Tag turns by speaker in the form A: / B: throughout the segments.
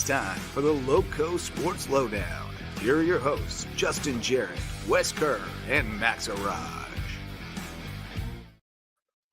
A: It's time for the Lowco Sports Lowdown. Here are your hosts, Justin Jarrett, Wes Kerr, and Max Arraj.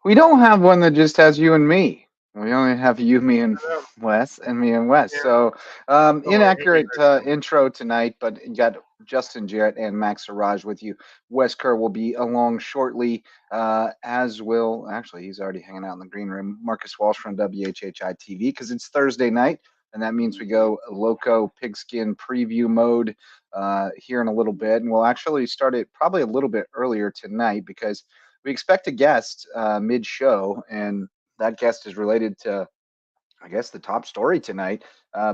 B: We don't have one that just has you and me. We only have you, me, and Wes, and me and Wes.
C: Yeah.
B: So, inaccurate intro tonight, but you got Justin Jarrett and Max Arraj with you. Wes Kerr will be along shortly, as will, actually, he's already hanging out in the green room, Marcus Walsh from WHHI-TV, because it's Thursday night, and that means we go Lowco Pigskin preview mode here in a little bit. And we'll actually start it probably a little bit earlier tonight because we expect a guest mid-show, and that guest is related to, I guess, the top story tonight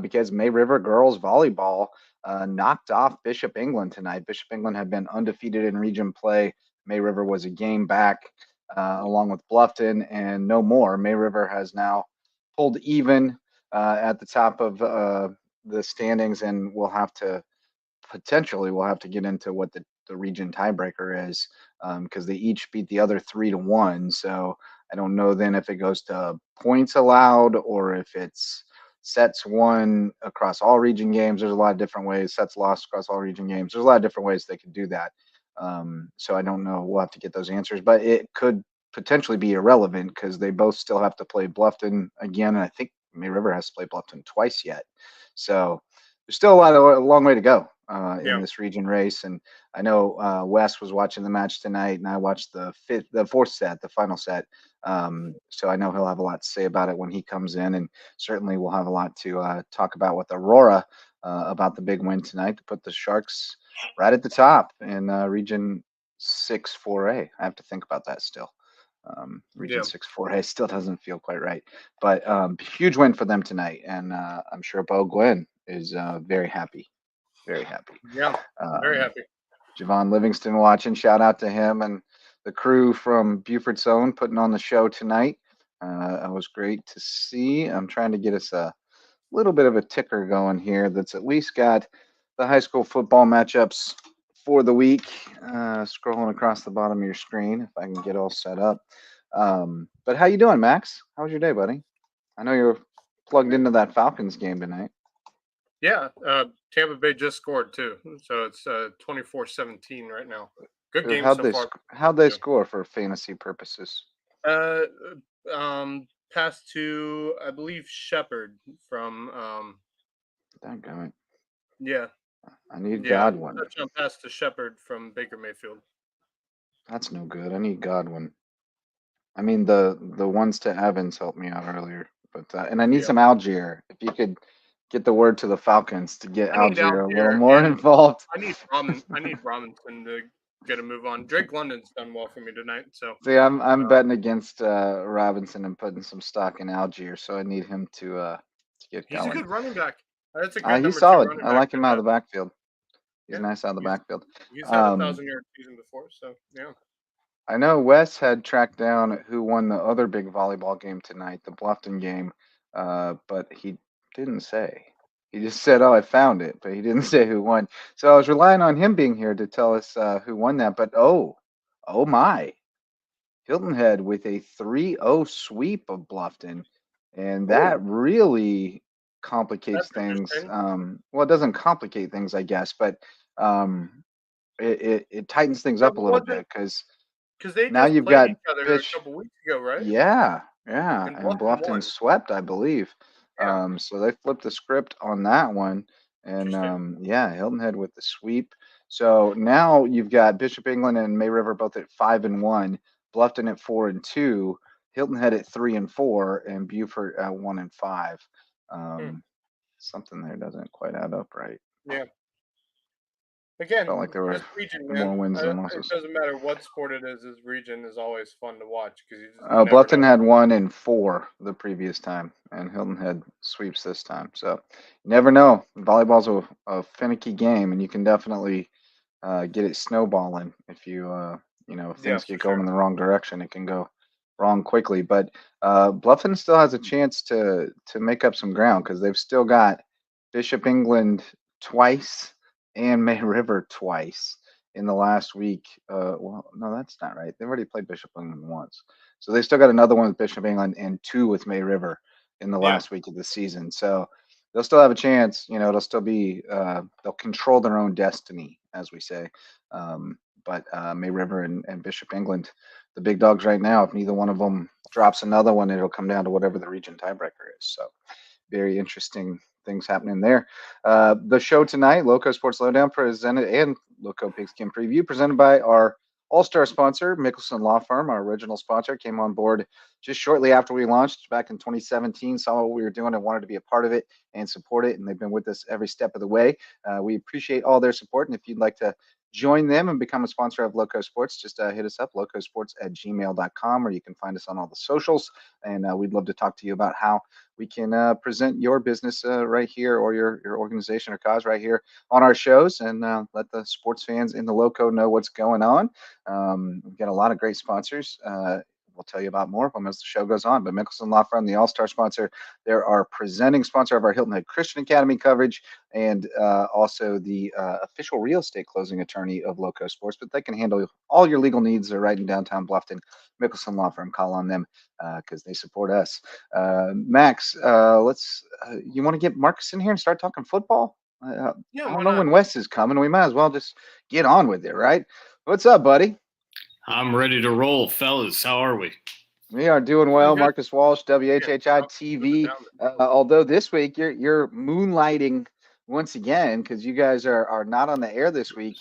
B: because May River girls volleyball knocked off Bishop England tonight. Bishop England had been undefeated in region play. May River was a game back along with Bluffton, and no more. May River has now pulled even at the top of the standings, and we'll have to get into what the region tiebreaker is because they each beat the other 3-1. So I don't know then if it goes to points allowed or if it's sets won across all region games. There's a lot of different ways. Sets lost across all region games. There's a lot of different ways they could do that. So I don't know. We'll have to get those answers, but it could potentially be irrelevant because they both still have to play Bluffton again. And I think May River has to play Bluffton twice yet. So there's still a long way to go in this region race. And I know Wes was watching the match tonight, and I watched the fourth set, the final set. So I know he'll have a lot to say about it when he comes in, and certainly we'll have a lot to talk about with Aurora about the big win tonight to put the Sharks right at the top in Region 6 4A. I have to think about that still. Region 6 4A still doesn't feel quite right, but huge win for them tonight, and I'm sure Bo Gwynn is very happy. Very happy.
C: Yeah, very happy.
B: Javon Livingston watching. Shout out to him and the crew from Buford's Own putting on the show tonight. It was great to see. I'm trying to get us a little bit of a ticker going here that's at least got the high school football matchups for the week. Scrolling across the bottom of your screen if I can get all set up. But how you doing, Max? How was your day, buddy? I know you're plugged into that Falcons game tonight.
C: Yeah, Tampa Bay just scored too, so it's 24-17 right now. Good game so far.
B: How'd they score for fantasy purposes?
C: Pass to, I believe, Shepard from.
B: Dadgummit.
C: Yeah.
B: I need Godwin.
C: Touchdown pass to Shepard from Baker Mayfield.
B: That's no good. I need Godwin. I mean, the ones to Evans helped me out earlier, but and I need some Algier. If you could get the word to the Falcons to get Algier a little more involved.
C: I need Robinson to get a move on. Drake London's done well for me tonight. So
B: see, I'm betting against Robinson and putting some stock in Algier, so I need him to get going.
C: He's a good running back. That's a good
B: he's solid. I like him out of the backfield. He's nice out of the backfield.
C: He's had a 1,000-yard season before, so yeah.
B: I know Wes had tracked down who won the other big volleyball game tonight, the Bluffton game, but he didn't say. He just said, "Oh, I found it," but he didn't say who won. So I was relying on him being here to tell us who won that. But oh my, Hilton Head with a 3-0 sweep of Bluffton, and that really complicates things. Well, it doesn't complicate things, I guess, but it tightens things up a little bit because now you've got
C: each other a couple weeks ago, right?
B: Yeah, and Bluffton swept, I believe. So they flipped the script on that one, and Hilton Head with the sweep. So now you've got Bishop England and May River both at 5-1, Bluffton at 4-2, Hilton Head at 3-4, and Buford at 1-5. Something there doesn't quite add up right.
C: Yeah. Again,
B: felt like there were
C: region,
B: more wins than losses.
C: It doesn't matter what sport it is. This region is always fun to watch because
B: Bluffton had 1-4 the previous time, and Hilton Head sweeps this time. So you never know. Volleyball's a finicky game, and you can definitely get it snowballing if if things get going in the wrong direction. It can go wrong quickly. But Bluffton still has a chance to make up some ground because they've still got Bishop England twice and May River twice in the last week. Well, no, that's not right. They've already played Bishop England once. So they still got another one with Bishop England and 2 with May River in the last week of the season. So they'll still have a chance. It'll still be they'll control their own destiny, as we say. But May River and Bishop England, the big dogs right now. If neither one of them drops another one, it'll come down to whatever the region tiebreaker is. So very interesting things happening there. The show tonight, Lowco Sports Lowdown presented, and Lowco Pigskin Preview presented by our all-star sponsor, Mickelson Law Firm. Our original sponsor came on board just shortly after we launched back in 2017, saw what we were doing and wanted to be a part of it and support it. And they've been with us every step of the way. We appreciate all their support. And if you'd like to join them and become a sponsor of Lowco Sports, just hit us up, LowcoSports@gmail.com, or you can find us on all the socials. And we'd love to talk to you about how we can present your business right here, or your organization or cause right here on our shows, and let the sports fans in the Lowco know what's going on. We've got a lot of great sponsors. We'll tell you about more of them as the show goes on. But Mickelson Law Firm, the all-star sponsor, they're our presenting sponsor of our Hilton Head Christian Academy coverage, and also the official real estate closing attorney of Lowco Sports. But they can handle all your legal needs right in downtown Bluffton. Mickelson Law Firm, call on them because they support us. Max, you want to get Marcus in here and start talking football?
C: Yeah,
B: I don't know when Wes is coming. We might as well just get on with it, right? What's up, buddy?
D: I'm ready to roll, fellas. How are we?
B: We are doing well. Marcus Walsh, WHHI-TV. Although this week you're moonlighting once again, because you guys are not on the air this week.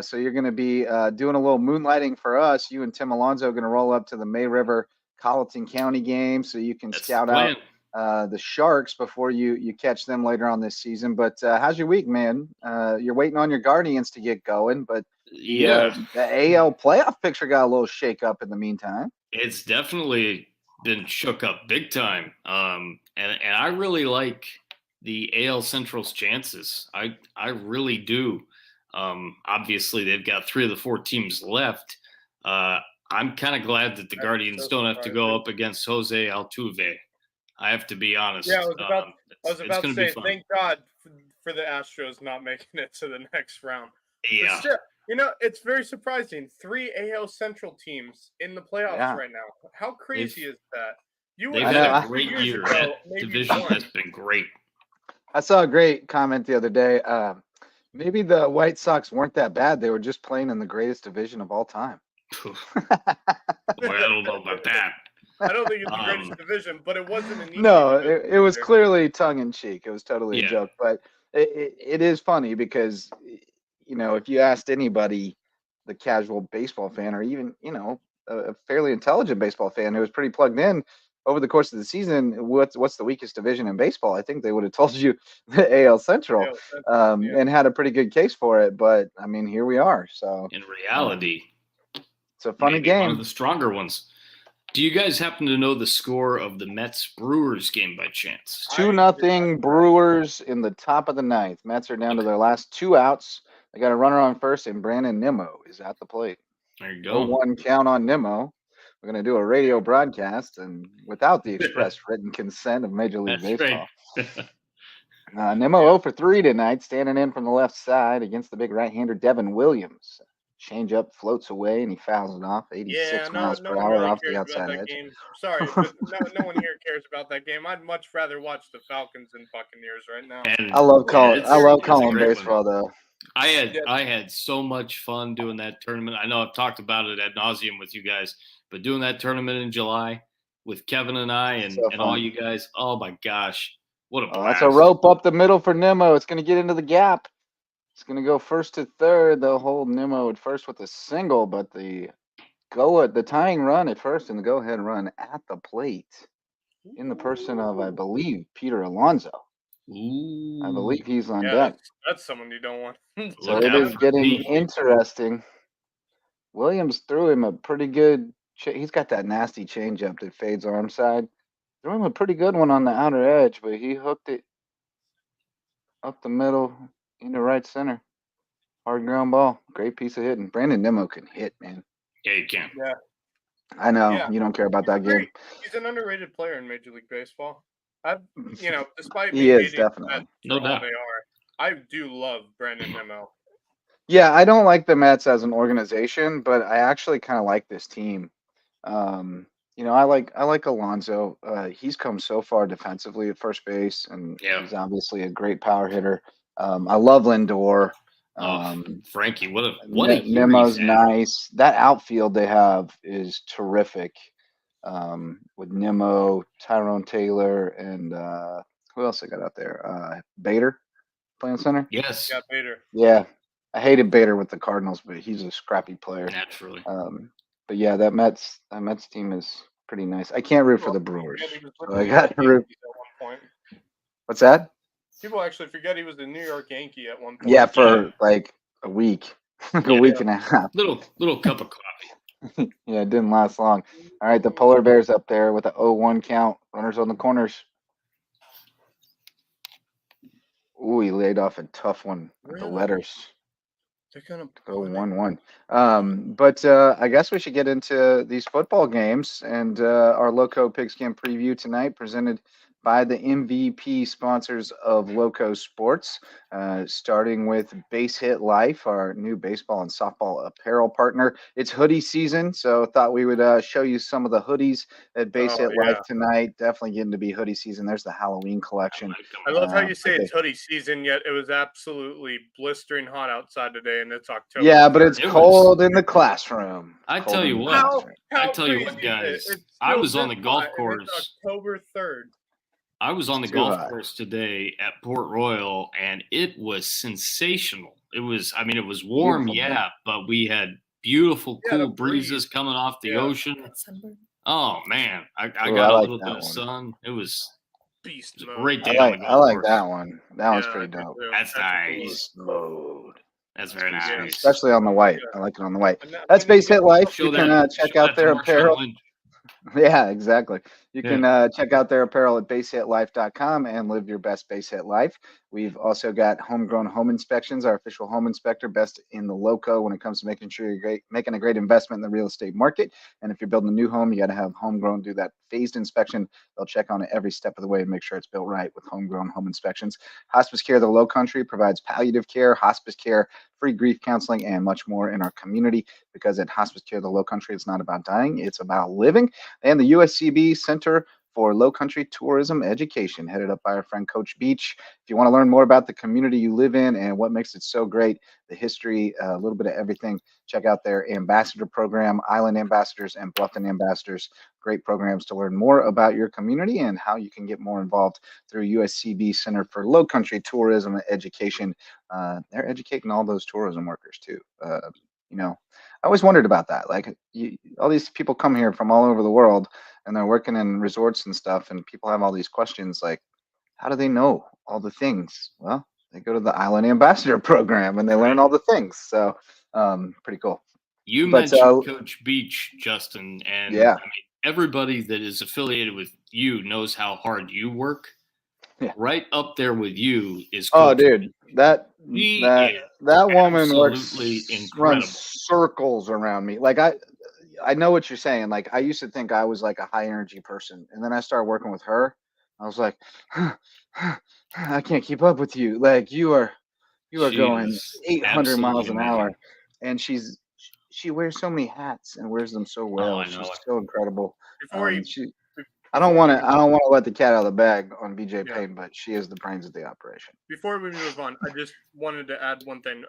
B: So you're going to be doing a little moonlighting for us. You and Tim Alonso are going to roll up to the May River Colleton County game, so you can scout out the Sharks before you catch them later on this season. But how's your week, man? You're waiting on your Guardians to get going, but the AL playoff picture got a little shake up in the meantime.
D: It's definitely been shook up big time. And I really like the AL Central's chances. I really do. Obviously, they've got 3 of the 4 teams left. I'm kind of glad that the Guardians don't have to go up against Jose Altuve. I have to be honest.
C: Yeah, I was about to say, thank God for the Astros not making it to the next round.
D: Yeah.
C: Still, it's very surprising. 3 AL Central teams in the playoffs right now. How crazy is that?
D: They've had a great year. That division has been great.
B: I saw a great comment the other day. Maybe the White Sox weren't that bad. They were just playing in the greatest division of all time.
D: Boy, I don't know about that.
C: I don't think it's the greatest division, but it wasn't an easy
B: it was clearly tongue-in-cheek. It was totally a joke. But it is funny because, if you asked anybody, the casual baseball fan, or even, a fairly intelligent baseball fan who was pretty plugged in over the course of the season, what's the weakest division in baseball, I think they would have told you the AL Central, and had a pretty good case for it. But, I mean, here we are. So
D: in reality,
B: it's a funny game.
D: One of the stronger ones. Do you guys happen to know the score of the Mets-Brewers game by chance?
B: 2-0 Brewers in the top of the 9th. Mets are down to their last 2 outs. They got a runner on first, and Brandon Nimmo is at the plate.
D: There you go.
B: 1 count on Nimmo. We're going to do a radio broadcast, and without the express written consent of Major League Baseball. Right. Nimmo 0 for 3 tonight, standing in from the left side against the big right-hander Devin Williams. Changeup floats away, and he fouls it off 86 miles per hour off the outside edge.
C: Game. Sorry, but no one here cares about that game. I'd much rather watch the Falcons and Buccaneers right now.
D: And
B: I love calling baseball, though.
D: I had so much fun doing that tournament. I know I've talked about it ad nauseum with you guys, but doing that tournament in July with Kevin and I and all you guys, oh my gosh, what a blast.
B: That's a rope up the middle for Nimmo. It's going to get into the gap. It's going to go first to third. They'll hold Nimmo at first with a single, but the tying run at first and the go-ahead run at the plate in the person of, I believe, Peter Alonso.
D: Ooh.
B: I believe he's on deck.
C: That's someone you don't want.
B: So it is getting interesting. Williams threw him a pretty good he's got that nasty changeup that fades arm side. Threw him a pretty good one on the outer edge, but he hooked it up the middle into right center. Hard ground ball. Great piece of hitting. Brandon Nimmo can hit, man.
D: Yeah, he can.
C: Yeah.
B: I know. You don't care about that game.
C: He's an underrated player in Major League Baseball. Despite
B: he is definitely.
D: No doubt.
C: They are. I do love Brandon Nimmo.
B: Yeah, I don't like the Mets as an organization, but I actually kind of like this team. I like Alonso. He's come so far defensively at first base, and
D: Yeah.
B: he's obviously a great power hitter. I love Lindor.
D: Frankie, what a year
B: Nemo's
D: he's had.
B: nice. That outfield they have is terrific. With Nemo, Tyrone Taylor, and who else I got out there? Bader playing center.
D: Yes,
C: Yeah, Bader.
B: Yeah, I hated Bader with the Cardinals, but he's a scrappy player.
D: naturally.
B: But yeah, that Mets team is pretty nice. I can't root for the Brewers,
C: Forget he was with
B: so
C: the
B: I
C: New
B: got
C: York
B: to root.
C: Yankees at one point.
B: What's that?
C: People actually forget he was a New York Yankee at one point.
B: Yeah, for like a week, like a
D: Yeah.
B: week and a half.
D: Little cup of coffee.
B: Yeah, it didn't last long. All right, the Polar Bears up there with a 0-1 count. Runners on the corners. Ooh, he laid off a tough one with the
C: Really?
B: letters.
C: They're gonna
B: Go
C: punt it.
B: 1-1. But I guess we should get into these football games and our Loco Pigskin preview tonight, presented by the MVP sponsors of LowcoSports, starting with Base Hit Life, our new baseball and softball apparel partner. It's hoodie season, so thought we would show you some of the hoodies at Base Hit Life tonight. Definitely getting to be hoodie season. There's the Halloween collection.
C: I love how you say it's hoodie season, yet it was absolutely blistering hot outside today, and it's October.
B: Yeah, but it's
D: It was-
B: cold in the classroom.
D: I
B: Cold
D: tell
B: in
D: you
B: the
D: what.
B: classroom.
D: I tell you what,
C: crazy is it?
D: guys.
C: It's
D: I
C: still
D: was on
C: this
D: the golf
C: hot, and
D: course.
C: It's October 3rd.
D: I was on the
B: Too
D: golf
B: hot.
D: course today at Port Royal, and it was sensational. It was warm,
B: Beautiful day.
D: yeah, but we had beautiful,
C: Yeah, the
D: cool breezes coming off the
C: Yeah.
D: ocean. Oh man, I
B: Ooh,
D: got
B: I
D: a
B: like
D: little
B: that
D: bit of
B: one.
D: sun. It was
C: Beast
D: a
C: mode.
D: great
B: I
D: day on the
B: like
D: golf
B: that
D: course.
B: one. That one's
C: Yeah,
B: pretty
C: I do
B: dope.
C: too.
D: That's
C: a cool
D: nice.
C: one.
B: Beast mode.
D: That's very
B: Pretty sweet,
D: nice.
B: especially on the white.
C: Yeah.
B: I like it on the white.
C: And that-
B: That's
C: when you
B: Base Hit
C: get-
B: Life.
D: Show
B: You can
D: that.
B: check
D: show
B: out
D: that
B: their
D: to Marshawn
B: apparel.
D: Lynch.
B: Yeah, exactly. You
D: Yeah.
B: can check out their apparel at basehitlife.com and live your best base hit life. We've also got Homegrown Home Inspections, our official home inspector, best in the Loco when it comes to making sure you're making a great investment in the real estate market. And if you're building a new home, you got to have Homegrown do that phased inspection. They'll check on it every step of the way and make sure it's built right with Homegrown Home Inspections. Hospice Care, the Low Country, provides palliative care, hospice care, free grief counseling, and much more in our community, because at Hospice Care, the Low Country, it's not about dying, it's about living. And the USCB Center for Low Country Tourism Education, headed up by our friend Coach Beach. If you want to learn more about the community you live in and what makes it so great, the history, a little bit of everything, check out their ambassador program, Island Ambassadors and Bluffton Ambassadors. Great programs to learn more about your community and how you can get more involved through USCB Center for Low Country Tourism Education. They're educating all those tourism workers too. I always wondered about that. Like, all these people come here from all over the world and they're working in resorts and stuff, and people have all these questions like, how do they know all the things? Well, they go to the Island Ambassador program and they learn all the things. So, pretty cool.
D: You
B: But,
D: mentioned Coach Beach, Justin, and
B: Yeah.
D: I mean, everybody that is affiliated with you knows how hard you work.
B: Yeah.
D: Right up there with you is
B: Oh,
D: Coach
B: dude,
D: Beach.
B: that
D: He
B: that
D: is
B: that woman works
D: absolutely incredible.
B: runs circles around me. Like, I know what you're saying. Like, I used to think I was like a high energy person, and then I started working with her. I was like, I can't keep up with you. Like, you are
D: She
B: going
D: is
B: 800 miles
D: absolutely
B: an hour,
D: amazing.
B: and she wears so many hats and wears them so well.
D: I
B: She's
D: know it.
B: so incredible.
C: Before you,
B: I don't want to let the cat out of the bag on BJ
C: Yeah.
B: Payne, but she is the brains of the operation.
C: Before we move on, I just wanted to add one thing.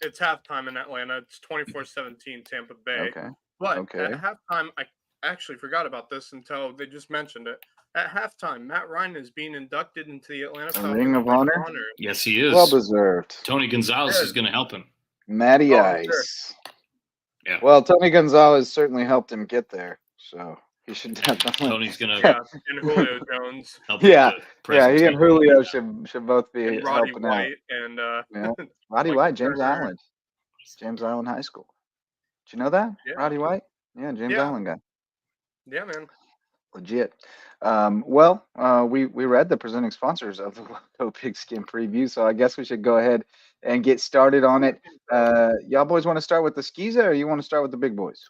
C: It's halftime in Atlanta. It's 24-17 Tampa Bay.
B: Okay.
C: But
B: Okay.
C: at halftime, I actually forgot about this until they just mentioned it. At halftime, Matt Ryan is being inducted into the Atlanta Falcons
B: Ring of Honor?
D: Yes, he is.
B: Well deserved.
D: Tony Gonzalez
C: Yeah.
D: is going to help him.
B: Matty
C: Oh,
B: Ice.
D: Yeah.
B: Well, Tony Gonzalez certainly helped him get there, so he should definitely.
D: Tony's going to
C: Yeah, and Julio Jones
D: help.
B: Yeah.
D: with the
B: Yeah, he and
D: presentation.
B: Julio should both be
C: and Roddy
B: helping out.
C: White and
B: Yeah. Roddy
C: Michael
B: White, James
C: Turner.
B: Island. James Island High School. Did you know that?
C: Yeah.
B: Roddy White? Yeah, James
C: Yeah.
B: Island guy.
C: yeah, man.
B: Legit. We read the presenting sponsors of the Loco Pigskin preview, so I guess we should go ahead and get started on it. Y'all boys want to start with the Skeeza, or you want to start with the big boys?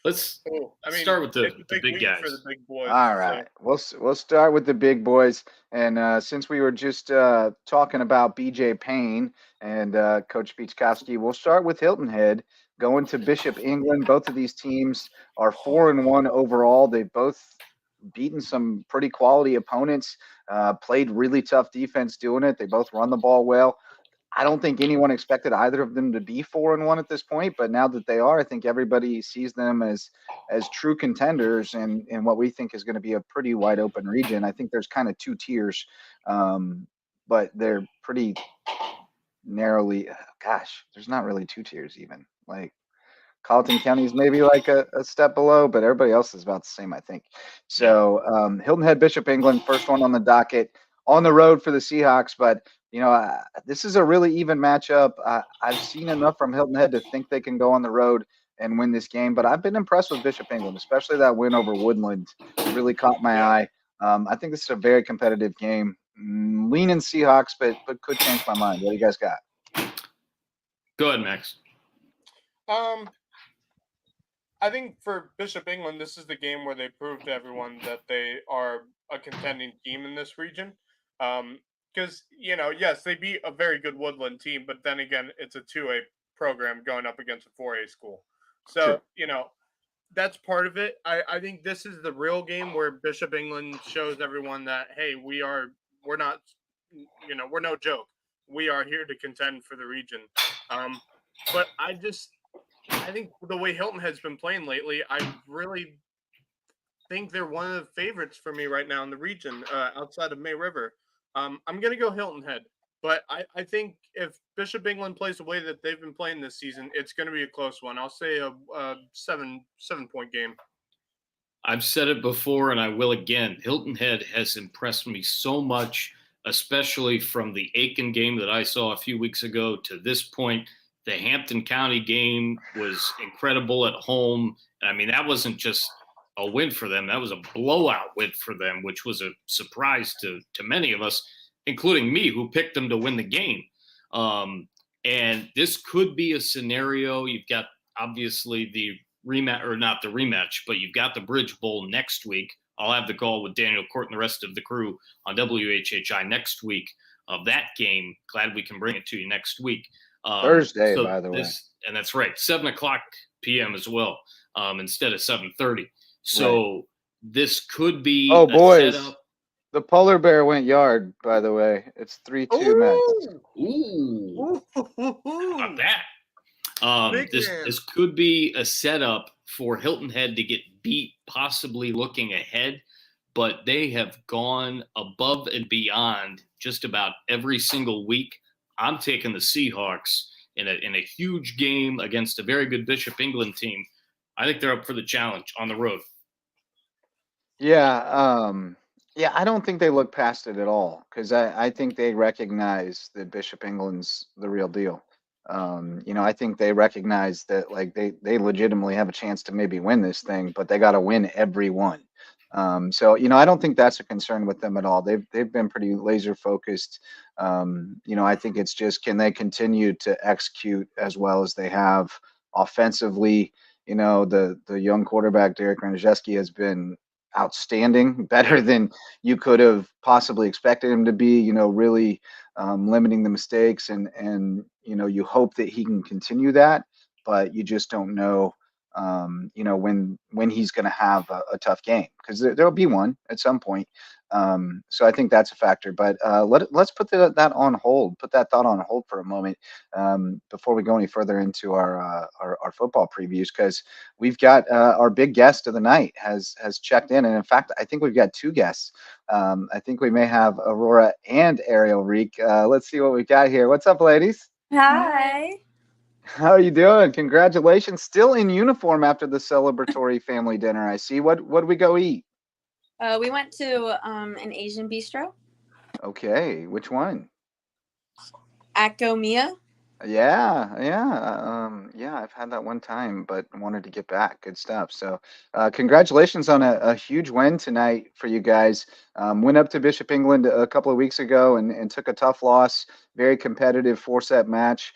D: Let's
C: Oh, I mean,
D: start with the
C: it's a
D: big
C: week
D: guys.
C: for the big boys.
B: All right, we'll start with the big boys, and since we were just talking about BJ Payne and Coach Beachkowski, we'll start with Hilton Head. going to Bishop England. Both of these teams are 4-1 overall. They've both beaten some pretty quality opponents, played really tough defense doing it. They both run the ball well. I don't think anyone expected either of them to be 4-1 at this point, but now that they are, I think everybody sees them as true contenders in what we think is going to be a pretty wide open region. I think there's kind of two tiers, but they're pretty narrowly. Gosh, there's not really two tiers even. Like Colleton County is maybe like a step below, but everybody else is about the same, I think. So Hilton Head, Bishop England, first one on the docket on the road for the Seahawks, but this is a really even matchup. I've seen enough from Hilton Head to think they can go on the road and win this game, but I've been impressed with Bishop England, especially that win over Woodland. It really caught my eye. I think this is a very competitive game. Leaning Seahawks, but could change my mind. What do you guys got?
D: Go ahead, Max.
C: I think for Bishop England, this is the game where they prove to everyone that they are a contending team in this region. Because, yes, they beat a very good Woodland team, but then again, it's a 2A program going up against a 4A school. So,
B: Sure.
C: That's part of it. I think this is the real game where Bishop England shows everyone that, hey, we're not, we're no joke. We are here to contend for the region. But I think the way Hilton Head's been playing lately, I really think they're one of the favorites for me right now in the region, outside of May River. I'm going to go Hilton Head, but I think if Bishop England plays the way that they've been playing this season, it's going to be a close one. I'll say a 7-point game.
D: I've said it before, and I will again. Hilton Head has impressed me so much, especially from the Aiken game that I saw a few weeks ago to this point. The Hampton County game was incredible at home. I mean, that wasn't just a win for them. That was a blowout win for them, which was a surprise to many of us, including me, who picked them to win the game. And this could be a scenario. You've got obviously the rematch, or not the rematch, but you've got the Bridge Bowl next week. I'll have the call with Daniel Court and the rest of the crew on WHHI next week of that game. Glad we can bring it to you next week.
B: Thursday, by the way.
D: And that's right, 7:00 p.m. as well, instead of 7:30. So This could be
B: a boys.
D: Setup.
B: The polar bear went yard, by the way. It's 3-2 Mets.
D: Ooh. How about that? This could be a setup for Hilton Head to get beat, possibly looking ahead, but they have gone above and beyond just about every single week. I'm taking the Seahawks in a huge game against a very good Bishop England team. I think they're up for the challenge on the road.
B: Yeah, I don't think they look past it at all, because I think they recognize that Bishop England's the real deal. I think they recognize that, like, they legitimately have a chance to maybe win this thing, but they got to win every one. So I don't think that's a concern with them at all. They've been pretty laser focused. I think it's just, can they continue to execute as well as they have offensively? The young quarterback Derek Ranaszewski has been outstanding, better than you could have possibly expected him to be. Really limiting the mistakes, and you hope that he can continue that, but you just don't know. When he's going to have a tough game, because there'll be one at some point. So I think that's a factor, but let's put that on hold, put that thought on hold for a moment, before we go any further into our football previews, because we've got our big guest of the night has checked in. And in fact, I think we've got two guests. I think we may have Aurora and Ariel Reek. Let's see what we got here. What's up, ladies?
E: Hi.
B: How are you doing? Congratulations. Still in uniform after the celebratory family dinner, I see. What did we go eat?
E: We went to an Asian bistro.
B: Okay. Which one?
E: Akomiya.
B: Yeah. I've had that one time, but wanted to get back. Good stuff. So congratulations on a huge win tonight for you guys. Went up to Bishop England a couple of weeks ago and took a tough loss. Very competitive 4-set match.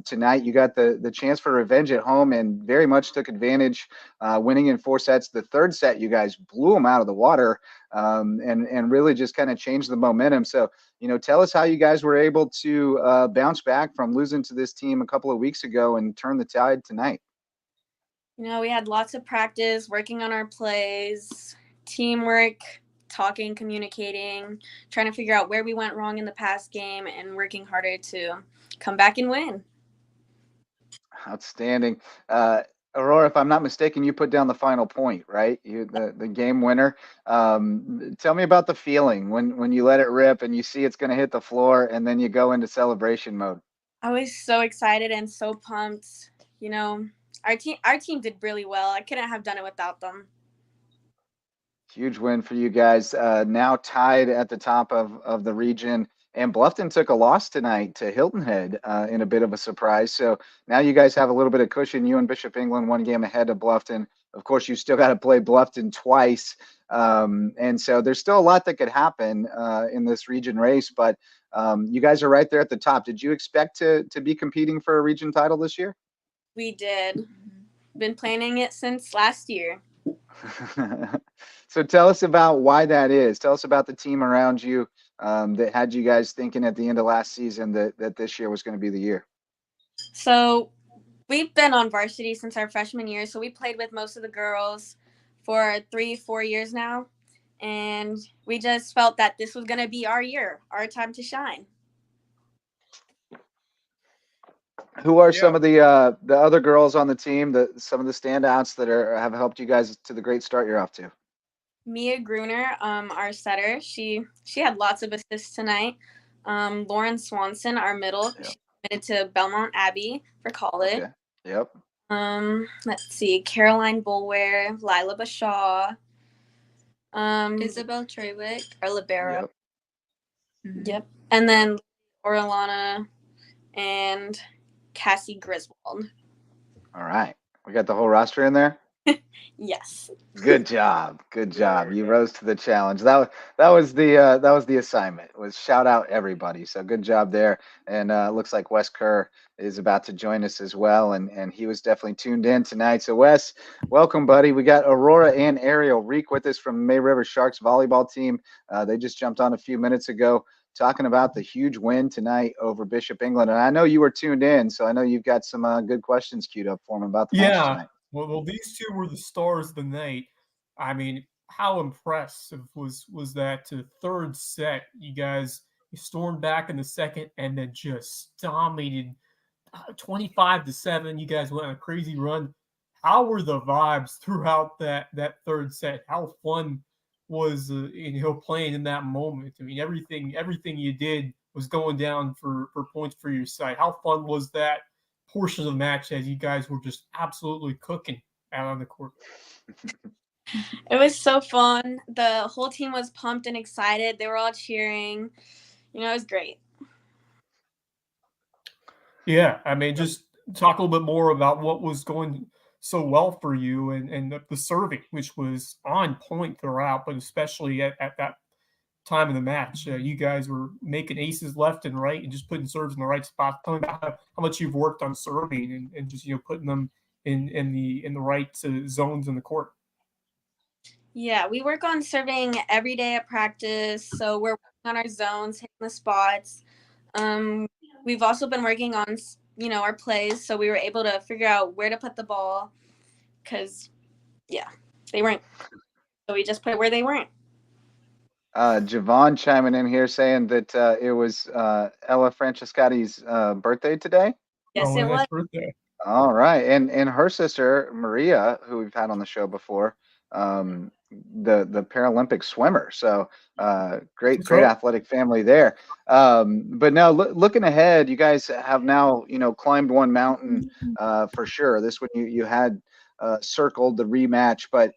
B: Tonight you got the chance for revenge at home and very much took advantage, winning in 4 sets. The third set, you guys blew them out of the water, and really just kind of changed the momentum. So tell us how you guys were able to bounce back from losing to this team a couple of weeks ago and turn the tide tonight.
E: We had lots of practice, working on our plays, teamwork, talking, communicating, trying to figure out where we went wrong in the past game, and working harder to come back and win.
B: Outstanding. Aurora, if I'm not mistaken, you put down the final point, right? The game winner. Tell me about the feeling when you let it rip and you see it's going to hit the floor and then you go into celebration mode.
E: I was so excited and so pumped. Our team did really well. I couldn't have done it without them.
B: Huge win for you guys. Now tied at the top of the region. And Bluffton took a loss tonight to Hilton Head in a bit of a surprise. So now you guys have a little bit of cushion. You and Bishop England 1 game ahead of Bluffton. Of course, you still got to play Bluffton twice. And so there's still a lot that could happen in this region race. But you guys are right there at the top. Did you expect to be competing for a region title this year?
E: We did. Been planning it since last year.
B: So tell us about why that is. Tell us about the team around you that had you guys thinking at the end of last season that this year was going to be the year.
E: So we've been on varsity since our freshman year. So we played with most of the girls for 3-4 years now. And we just felt that this was going to be our year, our time to shine.
B: Who are some of the other girls on the team, some of the standouts that have helped you guys to the great start you're off to?
E: Mia Gruner, our setter, she had lots of assists tonight. Lauren Swanson, our middle, she committed to Belmont Abbey for college.
B: Okay. Yep.
E: Let's see, Caroline Bulware, Lila Bashaw,
F: Isabel Trewick, our libero.
E: Yep. And then Orlana and Cassie Griswold.
B: All right. We got the whole roster in there?
E: Yes.
B: Good job. Good job. You rose to the challenge. That was the assignment, was shout out everybody. So good job there. And looks like Wes Kerr is about to join us as well. And he was definitely tuned in tonight. So Wes, welcome, buddy. We got Aurora and Ariel Reek with us from May River Sharks volleyball team. They just jumped on a few minutes ago talking about the huge win tonight over Bishop England. And I know you were tuned in, so I know you've got some good questions queued up for him about the match tonight.
G: Well, these two were the stars of the night. I mean, how impressive was that to the third set? You stormed back in the second and then just dominated 25-7. You guys went on a crazy run. How were the vibes throughout that third set? How fun was playing in that moment? I mean, everything you did was going down for points for your side. How fun was that portion of the match as you guys were just absolutely cooking out on the court?
E: It was so fun. The whole team was pumped and excited. They were all cheering. It was great. Yeah,
G: I mean, just talk a little bit more about what was going so well for you and the serving, which was on point throughout, but especially at that time of the match. You guys were making aces left and right and just putting serves in the right spot. Tell me about how much you've worked on serving and just putting them in the right zones in the court.
E: Yeah, we work on serving every day at practice. So we're working on our zones, hitting the spots. We've also been working on our plays, so we were able to figure out where to put the ball because they weren't, so we just put it where they weren't.
B: Javon chiming in here saying that it was Ella Francescotti's birthday today.
E: Yes, it was.
G: Birthday.
B: All right, and her sister Maria, who we've had on the show before, the Paralympic swimmer. So great athletic family there. But now looking ahead, you guys have now climbed one mountain for sure. This one you had circled the rematch, but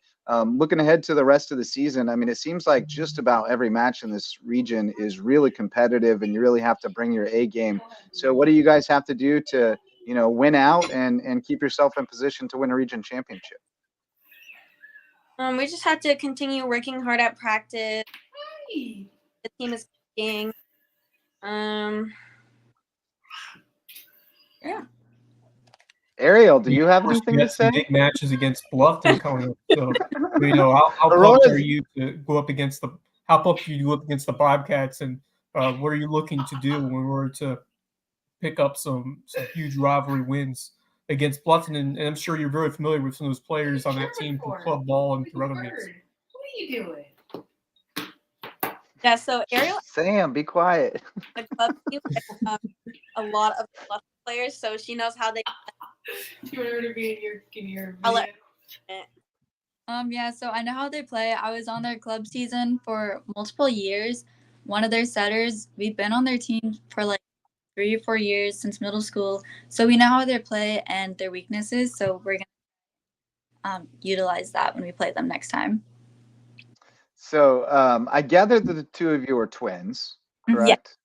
B: looking ahead to the rest of the season, I mean, it seems like just about every match in this region is really competitive, and you really have to bring your A game. So what do you guys have to do to win out and keep yourself in position to win a region championship?
E: We just have to continue working hard at practice. The team is kicking.
B: Ariel, do you have anything to say?
G: Big matches against Bluffton coming up. So, how pumped are you to go up against the Bobcats and what are you looking to do when we're to pick up some huge rivalry wins against Bluffton? And I'm sure you're very familiar with some of those players on that team from club ball and through other meets.
F: What are you doing?
E: Yeah, so Ariel,
B: Sam, be quiet.
E: the club team, a lot of Bluffton players, so she knows how they.
F: Do you want her to be in your
E: I'll let-
H: Yeah, so I know how they play. I was on their club season for multiple years. One of their setters, we've been on their team for like 3 or 4 years since middle school. So we know how they play and their weaknesses. So we're gonna utilize that when we play them next time.
B: So I gather that the two of you are twins,
H: Mhm.
B: correct?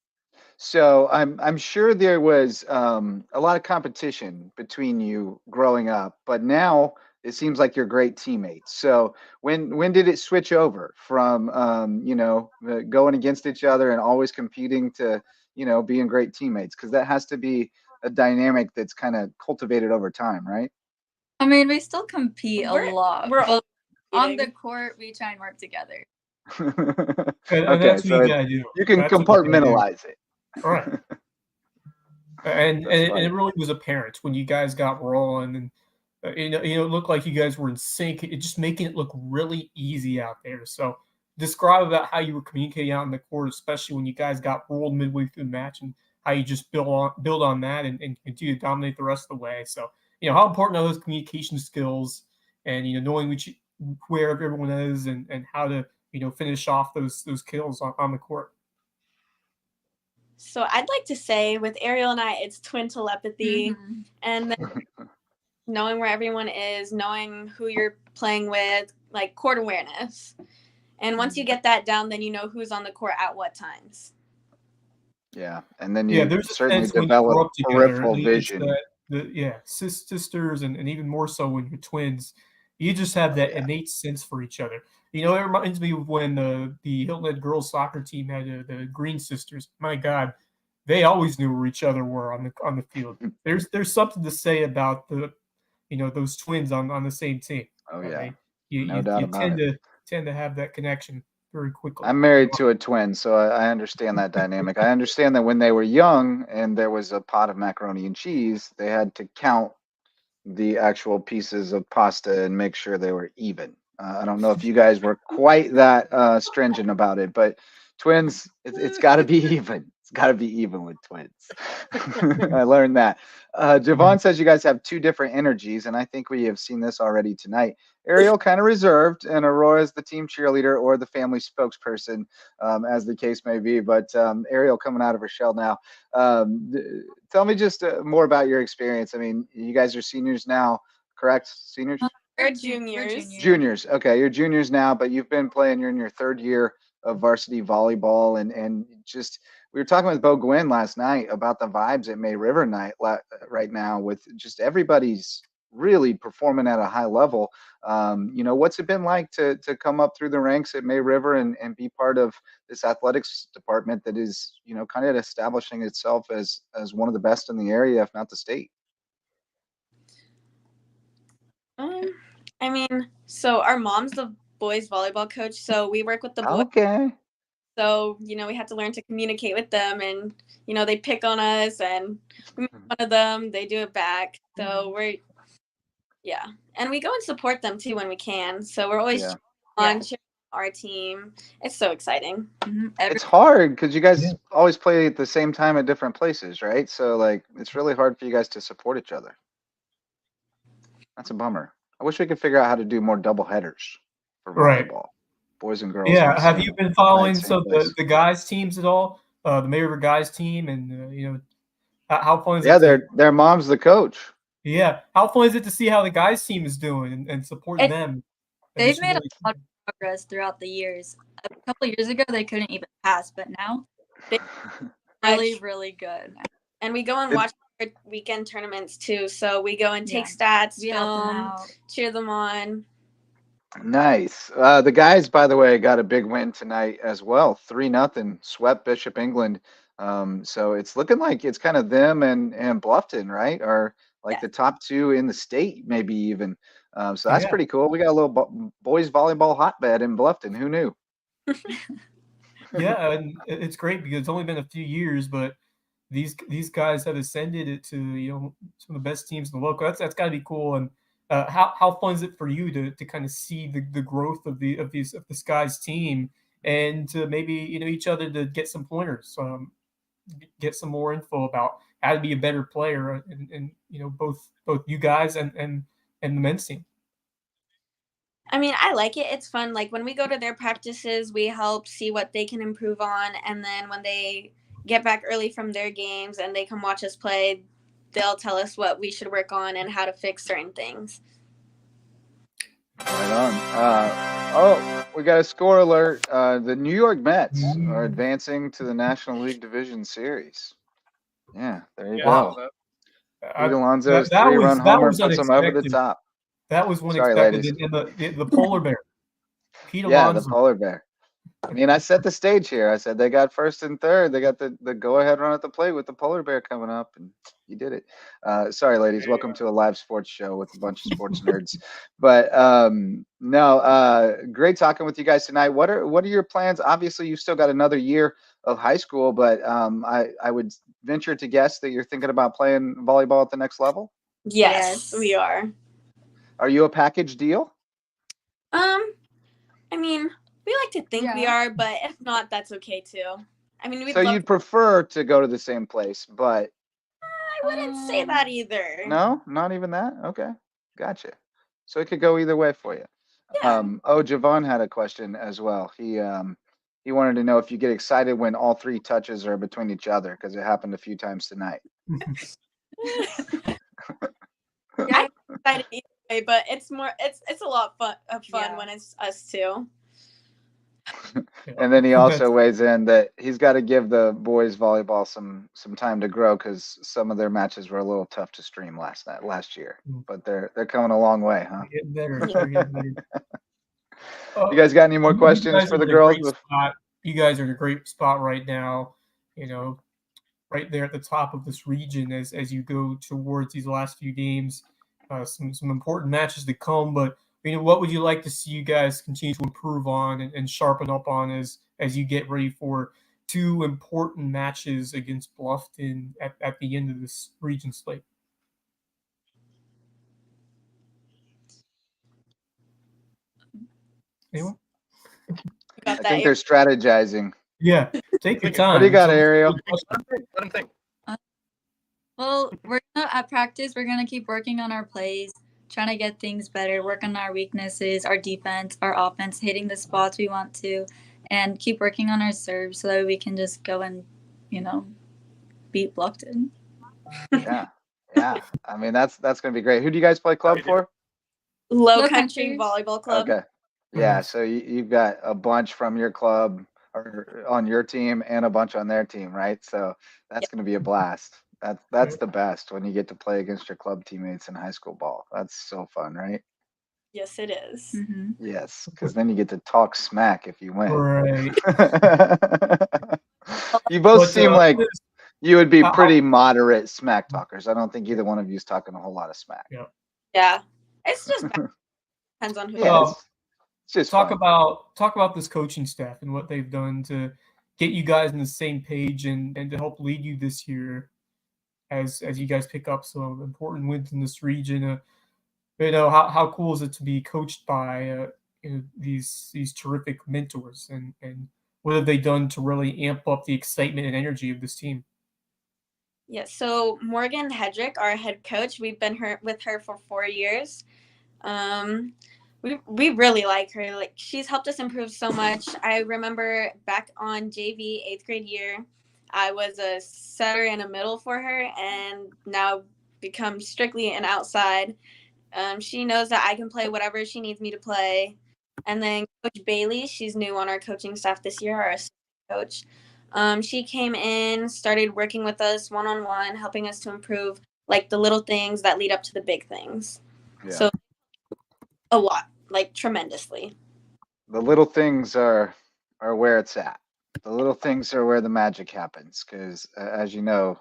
B: So I'm sure there was a lot of competition between you growing up, but now it seems like you're great teammates. So when did it switch over from going against each other and always competing to being great teammates? Because that has to be a dynamic that's kind of cultivated over time, right?
H: I mean, we still compete a lot.
E: we're
H: But on
E: competing.
H: the court, we try and work together.
G: And
B: Okay,
G: that's
B: so
G: what you gotta do.
B: you can
G: That's what you gotta do.
B: compartmentalize it.
G: All right. And
B: That's
G: it
B: funny.
G: really was apparent when you guys got rolling, and it looked like you guys were in sync. It just making it look really easy out there. So describe about how you were communicating out in the court, especially when you guys got rolled midway through the match, and how you just build on that and continue to dominate the rest of the way. So how important are those communication skills, and knowing where everyone is and how to finish off those kills on the court.
E: So I'd like to say with Ariel and I, it's twin telepathy,
H: Mhm.
E: and then knowing where everyone is, knowing who you're playing with, like court awareness. And once you get that down, then you know who's on the court at what times.
B: Yeah, and then
G: Yeah,
B: you
G: there's a
B: certainly
G: sense when you grow
B: develop
G: up together.
B: peripheral
G: It's
B: vision.
G: Sisters, and even more so when you're twins, you just have that innate sense for each other. It reminds me of when the Hilton Head girls soccer team had the Green sisters. My God, they always knew where each other were on the field. There's something to say about those twins on the same team.
B: Oh yeah,
G: You
B: no doubt about it.
G: tend to have that connection very quickly.
B: I'm married to a twin, so I understand that dynamic. I understand that when they were young and there was a pot of macaroni and cheese, they had to count the actual pieces of pasta and make sure they were even. I don't know if you guys were quite that stringent about it, but twins, it's got to be even. It's got to be even with twins. I learned that. Javon says you guys have two different energies, and I think we have seen this already tonight. Ariel kind of reserved, and Aurora is the team cheerleader or the family spokesperson, as the case may be. But Ariel coming out of her shell now. Tell me just more about your experience. I mean, you guys are seniors now, correct? Seniors?
E: We're juniors.
B: Juniors. Okay, you're juniors now, but you've been playing. You're in your third year of varsity volleyball, and just we were talking with Bo Gwynn last night about the vibes at May River night right now, with just everybody's really performing at a high level. What's it been like to come up through the ranks at May River and be part of this athletics department that is kind of establishing itself as one of the best in the area, if not the state?
E: I mean, so our mom's the boys volleyball coach, so we work with the boys.
B: Okay.
E: So, we have to learn to communicate with them, and, they pick on us and we make fun of them. They do it back. So and we go and support them too when we can. So we're always cheering our team. It's so exciting.
H: Mm-hmm.
B: It's hard because you guys always play at the same time at different places, right? So it's really hard for you guys to support each other. That's a bummer. I wish we could figure out how to do more double headers for volleyball, boys and girls.
G: Yeah, have you been following the guys teams at all? The May River guys team, and how fun is it?
B: Yeah, their mom's the coach.
G: Yeah, how fun is it to see how the guys team is doing and support them?
H: They've made a lot of progress throughout the years. A couple of years ago, they couldn't even pass, but now they're really, really good.
E: And we go and watch weekend tournaments too. So we go and take stats, film, cheer them on.
B: Nice. The guys, by the way, got a big win tonight as well. 3-0, swept Bishop England. So it's looking like it's kind of them and Bluffton, right? Or the top two in the state, maybe even. So that's pretty cool. We got a little boys volleyball hotbed in Bluffton. Who knew?
G: Yeah, and it's great because it's only been a few years, but these guys have ascended it to some of the best teams in the local. That's got to be cool. And how fun is it for you to kind of see the growth of this guy's team and to maybe each other to get some pointers, get some more info about how to be a better player, and both you guys and the men's team.
E: I mean, I like it. It's fun. Like when we go to their practices, we help see what they can improve on. And then when they get back early from their games and they come watch us play, they'll tell us what we should work on and how to fix certain things.
B: Right on. We got a score alert. The New York Mets are advancing to the National League Division Series. Yeah, there you go. Pete Alonso's 3-run homer puts them over the top.
G: That was one
B: Sorry,
G: expected.
B: ladies.
G: And the polar bear. Pete
B: Yeah,
G: Alonso.
B: the polar bear. I mean, I set the stage here. I said they got first and third. They got the go-ahead run at the plate with the polar bear coming up, and you did it. Sorry, ladies. Welcome to a live sports show with a bunch of sports nerds. But great talking with you guys tonight. What are your plans? Obviously, you've still got another year of high school, but I would venture to guess that you're thinking about playing volleyball at the next level.
E: Yes. We are.
B: Are you a package deal?
E: I mean, we like to think we are, but if not, that's okay too. I mean,
B: So you'd prefer to go to the same place, but
E: I wouldn't say that either.
B: No, not even that. Okay, gotcha. So it could go either way for you.
E: Yeah.
B: Javon had a question as well. He wanted to know if you get excited when all three touches are between each other, because it happened a few times tonight.
E: I'm excited either way, but it's a lot of fun when it's us two.
B: And then he also weighs in that he's got to give the boys volleyball some time to grow, because some of their matches were a little tough to stream last year. But they're coming a long way, huh?
G: Getting better. Getting better.
B: You guys got any more questions for the girls?
G: You guys are in a great spot right now. Right there at the top of this region as you go towards these last few games. Some important matches to come, but what would you like to see you guys continue to improve on and sharpen up on as you get ready for two important matches against Bluffton at the end of this region slate? Anyone?
B: I think they're strategizing.
G: Yeah, take your time.
B: What do you got, Ariel?
C: Let him think.
H: Well, at practice, we're going to keep working on our plays, trying to get things better, work on our weaknesses, our defense, our offense, hitting the spots we want to, and keep working on our serves so that we can just go and, beat Bluffton.
B: Yeah. I mean, that's going to be great. Who do you guys play club for?
E: Low Country Volleyball Club.
B: Okay. Yeah, so you've got a bunch from your club or on your team and a bunch on their team, right? So that's going to be a blast. That's the best when you get to play against your club teammates in high school ball. That's so fun, right?
E: Yes, it is.
H: Mm-hmm.
B: Yes, because then you get to talk smack if you win.
G: Right.
B: You both seem like you would be pretty moderate smack talkers. I don't think either one of you is talking a whole lot of smack.
E: Yeah. It's just depends on who.
B: Yeah, it's just
G: talk
B: fun.
G: about this coaching staff and what they've done to get you guys on the same page and to help lead you this year as you guys pick up some important wins in this region. How cool is it to be coached by these terrific mentors, and what have they done to really amp up the excitement and energy of this team?
E: Yeah, so Morgan Hedrick, our head coach, we've been with her for 4 years. We really like her. Like, she's helped us improve so much. I remember back on JV 8th grade year, I was a setter and a middle for her, and now become strictly an outside. She knows that I can play whatever she needs me to play. And then Coach Bailey, she's new on our coaching staff this year, our assistant coach. She came in, started working with us one-on-one, helping us to improve like the little things that lead up to the big things.
B: Yeah.
E: So a lot, like tremendously.
B: The little things are where it's at. The little things are where the magic happens, because as you know,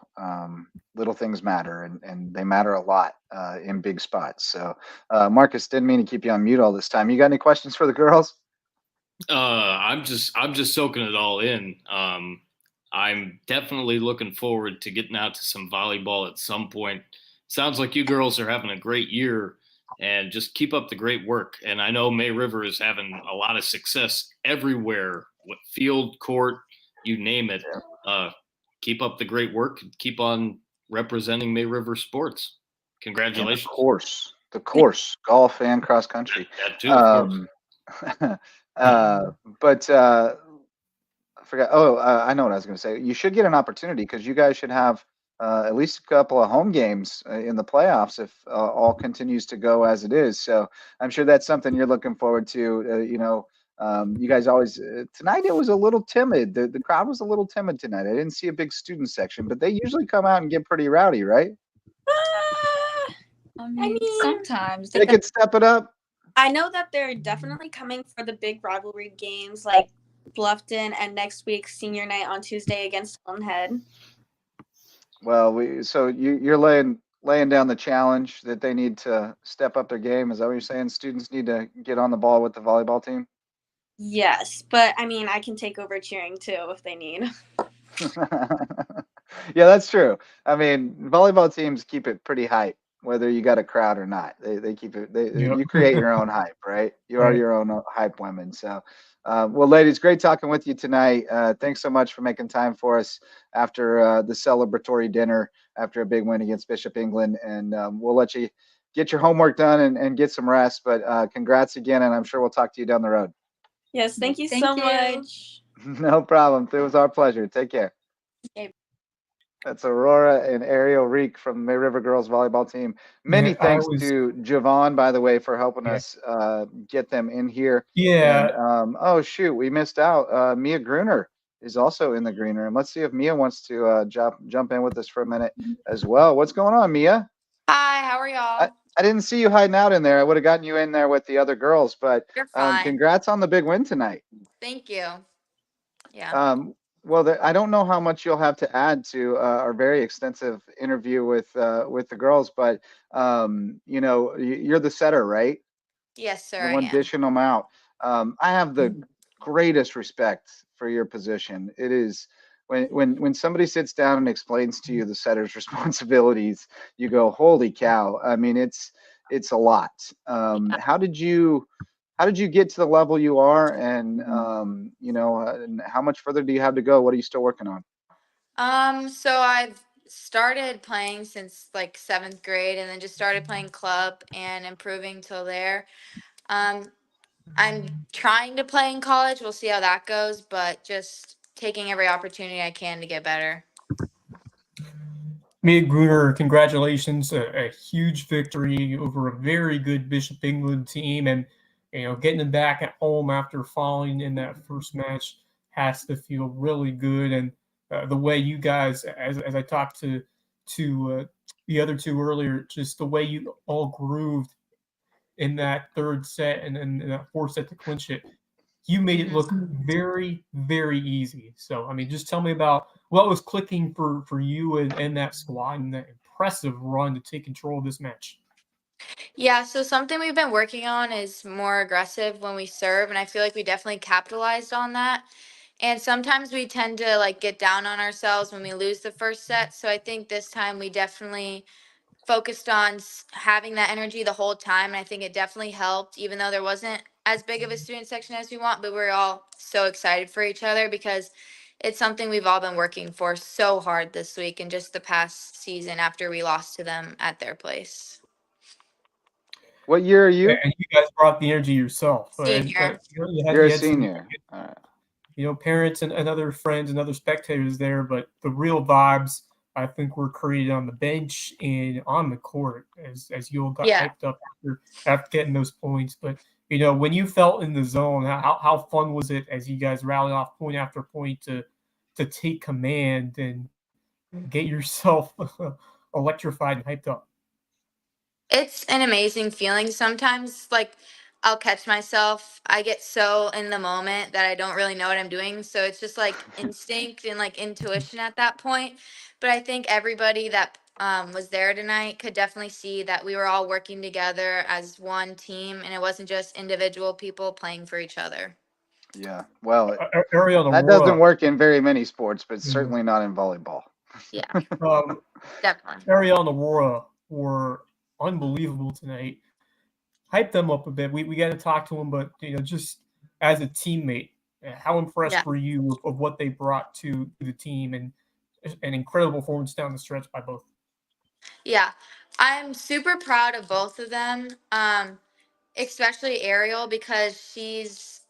B: little things matter, and they matter a lot in big spots. So Marcus, didn't mean to keep you on mute all this time. You got any questions for the girls?
D: I'm just soaking it all in. I'm definitely looking forward to getting out to some volleyball at some point. Sounds like you girls are having a great year, and just keep up the great work. And I know May River is having a lot of success everywhere, what field, court, you name it. Keep up the great work. Keep on representing May River sports. Congratulations.
B: And the course, golf and cross country.
D: That too, of course.
B: But I forgot. Oh, I know what I was going to say. You should get an opportunity because you guys should have at least a couple of home games in the playoffs if all continues to go as it is. So I'm sure that's something you're looking forward to. You guys always tonight it was a little timid. The crowd was a little timid tonight. I didn't see a big student section, but they usually come out and get pretty rowdy, right?
H: I mean, sometimes
B: They could step it up.
E: I know that they're definitely coming for the big rivalry games like Bluffton and next week's senior night on Tuesday against Hilton Head.
B: Well, you're laying down the challenge that they need to step up their game. Is that what you're saying? Students need to get on the ball with the volleyball team?
E: Yes, but I mean, I can take over cheering too if they need.
B: Yeah, that's true. I mean, volleyball teams keep it pretty hype, whether you got a crowd or not. They keep it. You create your own hype, right? You are your own hype women. So, well, ladies, great talking with you tonight. Thanks so much for making time for us after the celebratory dinner after a big win against Bishop England, and we'll let you get your homework done and get some rest. But congrats again, and I'm sure we'll talk to you down the road.
E: Yes, thank you so much.
B: No problem. It was our pleasure. Take care.
E: Okay.
B: That's Aurora and Ariel Reek from May River Girls Volleyball Team. Many thanks to Javon, by the way, for helping us get them in here.
G: Yeah.
B: And, oh, shoot, we missed out. Mia Gruner is also in the green room. Let's see if Mia wants to jump in with us for a minute as well. What's going on, Mia?
I: Hi, how are y'all?
B: I didn't see you hiding out in there. I would have gotten you in there with the other girls, but
I: You're fine.
B: Congrats on the big win tonight.
I: Thank you. Yeah.
B: Well, I don't know how much you'll have to add to our very extensive interview with the girls, but you're the setter, right?
I: Yes, sir.
B: The one dishing them out. I have the greatest respect for your position. It is when somebody sits down and explains to you the setter's responsibilities, you go, "Holy cow!" I mean, it's a lot. How did you get to the level you are, and and how much further do you have to go? What are you still working on?
I: So I've started playing since like 7th grade, and then just started playing club and improving till there. I'm trying to play in college. We'll see how that goes, but just taking every opportunity I can to get better.
G: Mia Gruner, congratulations! A huge victory over a very good Bishop England team, and getting them back at home after falling in that first match has to feel really good. And the way you guys, as I talked to the other two earlier, just the way you all grooved in that third set and in that fourth set to clinch it, you made it look very, very easy. So, I mean, just tell me about what was clicking for you and that squad and that impressive run to take control of this match.
I: Yeah, so something we've been working on is more aggressive when we serve, and I feel like we definitely capitalized on that. And sometimes we tend to like get down on ourselves when we lose the first set. So I think this time we definitely focused on having that energy the whole time. And I think it definitely helped, even though there wasn't as big of a student section as we want, but we're all so excited for each other because it's something we've all been working for so hard this week and just the past season after we lost to them at their place.
B: What year are you?
G: And you guys brought the energy yourself.
I: Senior.
B: You're a senior.
G: Parents and other friends and other spectators there, but the real vibes I think were created on the bench and on the court as you all got hyped up after getting those points. But when you felt in the zone, how fun was it as you guys rallied off point after point to take command and get yourself electrified and hyped up?
I: It's an amazing feeling. Sometimes, like, I'll catch myself. I get so in the moment that I don't really know what I'm doing. So it's just like instinct and like intuition at that point. But I think everybody that was there tonight could definitely see that we were all working together as one team, and it wasn't just individual people playing for each other.
B: Yeah. Well,
G: Ariel and
B: that
G: Aurora.
B: doesn't work in very many sports, but
G: Yeah.
B: certainly not in volleyball.
I: Yeah,
G: Um,
I: definitely.
G: Ariel and Aurora were unbelievable tonight. Hype them up a bit. We got to talk to them, but just as a teammate, how impressed
I: Yeah.
G: were you of what they brought to the team, and an incredible performance down the stretch by both?
I: Yeah, I'm super proud of both of them, especially Ariel because she's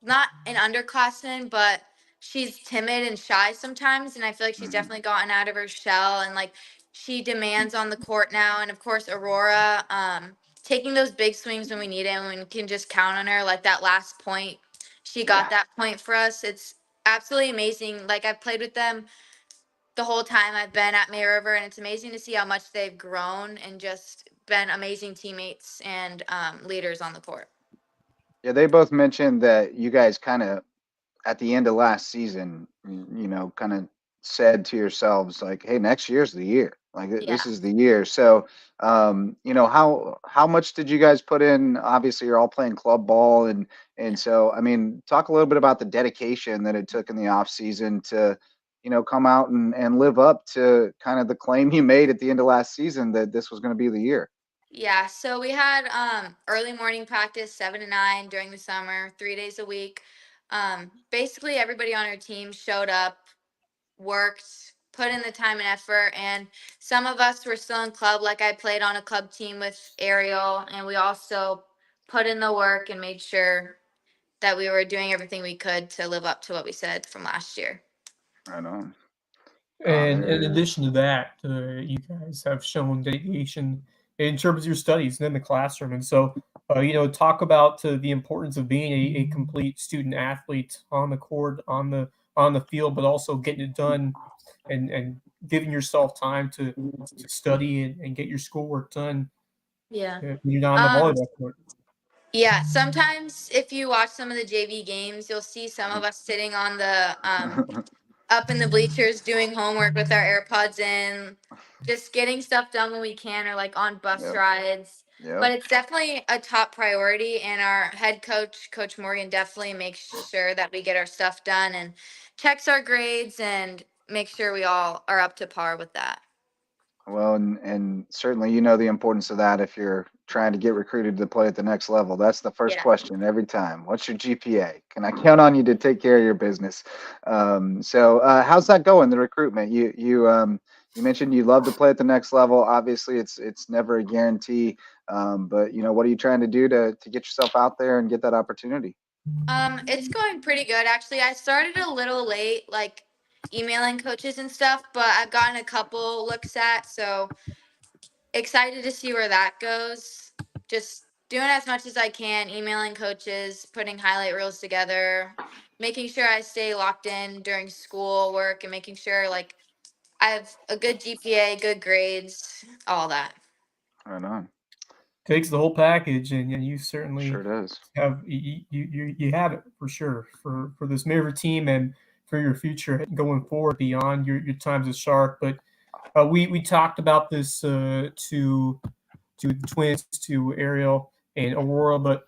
I: not an underclassman, but she's timid and shy sometimes. And I feel like she's definitely gotten out of her shell and like she demands on the court now. And of course, Aurora, taking those big swings when we need it and we can just count on her. Like that last point, she got that point for us. It's absolutely amazing. Like I've played with them the whole time I've been at May River, and it's amazing to see how much they've grown and just been amazing teammates and leaders on the court.
B: Yeah, they both mentioned that you guys kind of at the end of last season, kind of said to yourselves like, "Hey, next year's the year. Like this is the year." So, how much did you guys put in? Obviously, you're all playing club ball, and so I mean, talk a little bit about the dedication that it took in the off season to, come out and live up to kind of the claim you made at the end of last season that this was going to be the year.
I: Yeah, so we had early morning practice 7 to 9 during the summer, 3 days a week. Basically everybody on our team showed up, worked, put in the time and effort, and some of us were still in club. Like I played on a club team with Ariel, and we also put in the work and made sure that we were doing everything we could to live up to what we said from last year.
B: Right on.
G: And in addition to that, you guys have shown dedication in terms of your studies and in the classroom. And so, talk about the importance of being a complete student athlete on the court, on the field, but also getting it done and giving yourself time to study and get your schoolwork done.
I: Yeah.
G: When you're not on the volleyball court.
I: Yeah, sometimes if you watch some of the JV games, you'll see some of us sitting on the up in the bleachers doing homework with our AirPods in, just getting stuff done when we can, or like on bus rides. But it's definitely a top priority, and our head coach, Coach Morgan, definitely makes sure that we get our stuff done and checks our grades and make sure we all are up to par with that.
B: Well, and certainly the importance of that if you're trying to get recruited to play at the next level. That's the first question every time. What's your GPA? Can I count on you to take care of your business? So how's that going, the recruitment? You mentioned you love to play at the next level. Obviously, it's never a guarantee. But what are you trying to do to get yourself out there and get that opportunity?
I: It's going pretty good actually. I started a little late, like emailing coaches and stuff, but I've gotten a couple looks at, so excited to see where that goes. Just doing as much as I can, emailing coaches, putting highlight reels together, making sure I stay locked in during school work, and making sure like I have a good GPA, good grades, all that.
B: Right on.
G: Takes the whole package, and you certainly
B: sure does.
G: Have you have it for sure for this May River team and for your future going forward beyond your times as Shark. But we talked about this to the twins, to Ariel and Aurora, but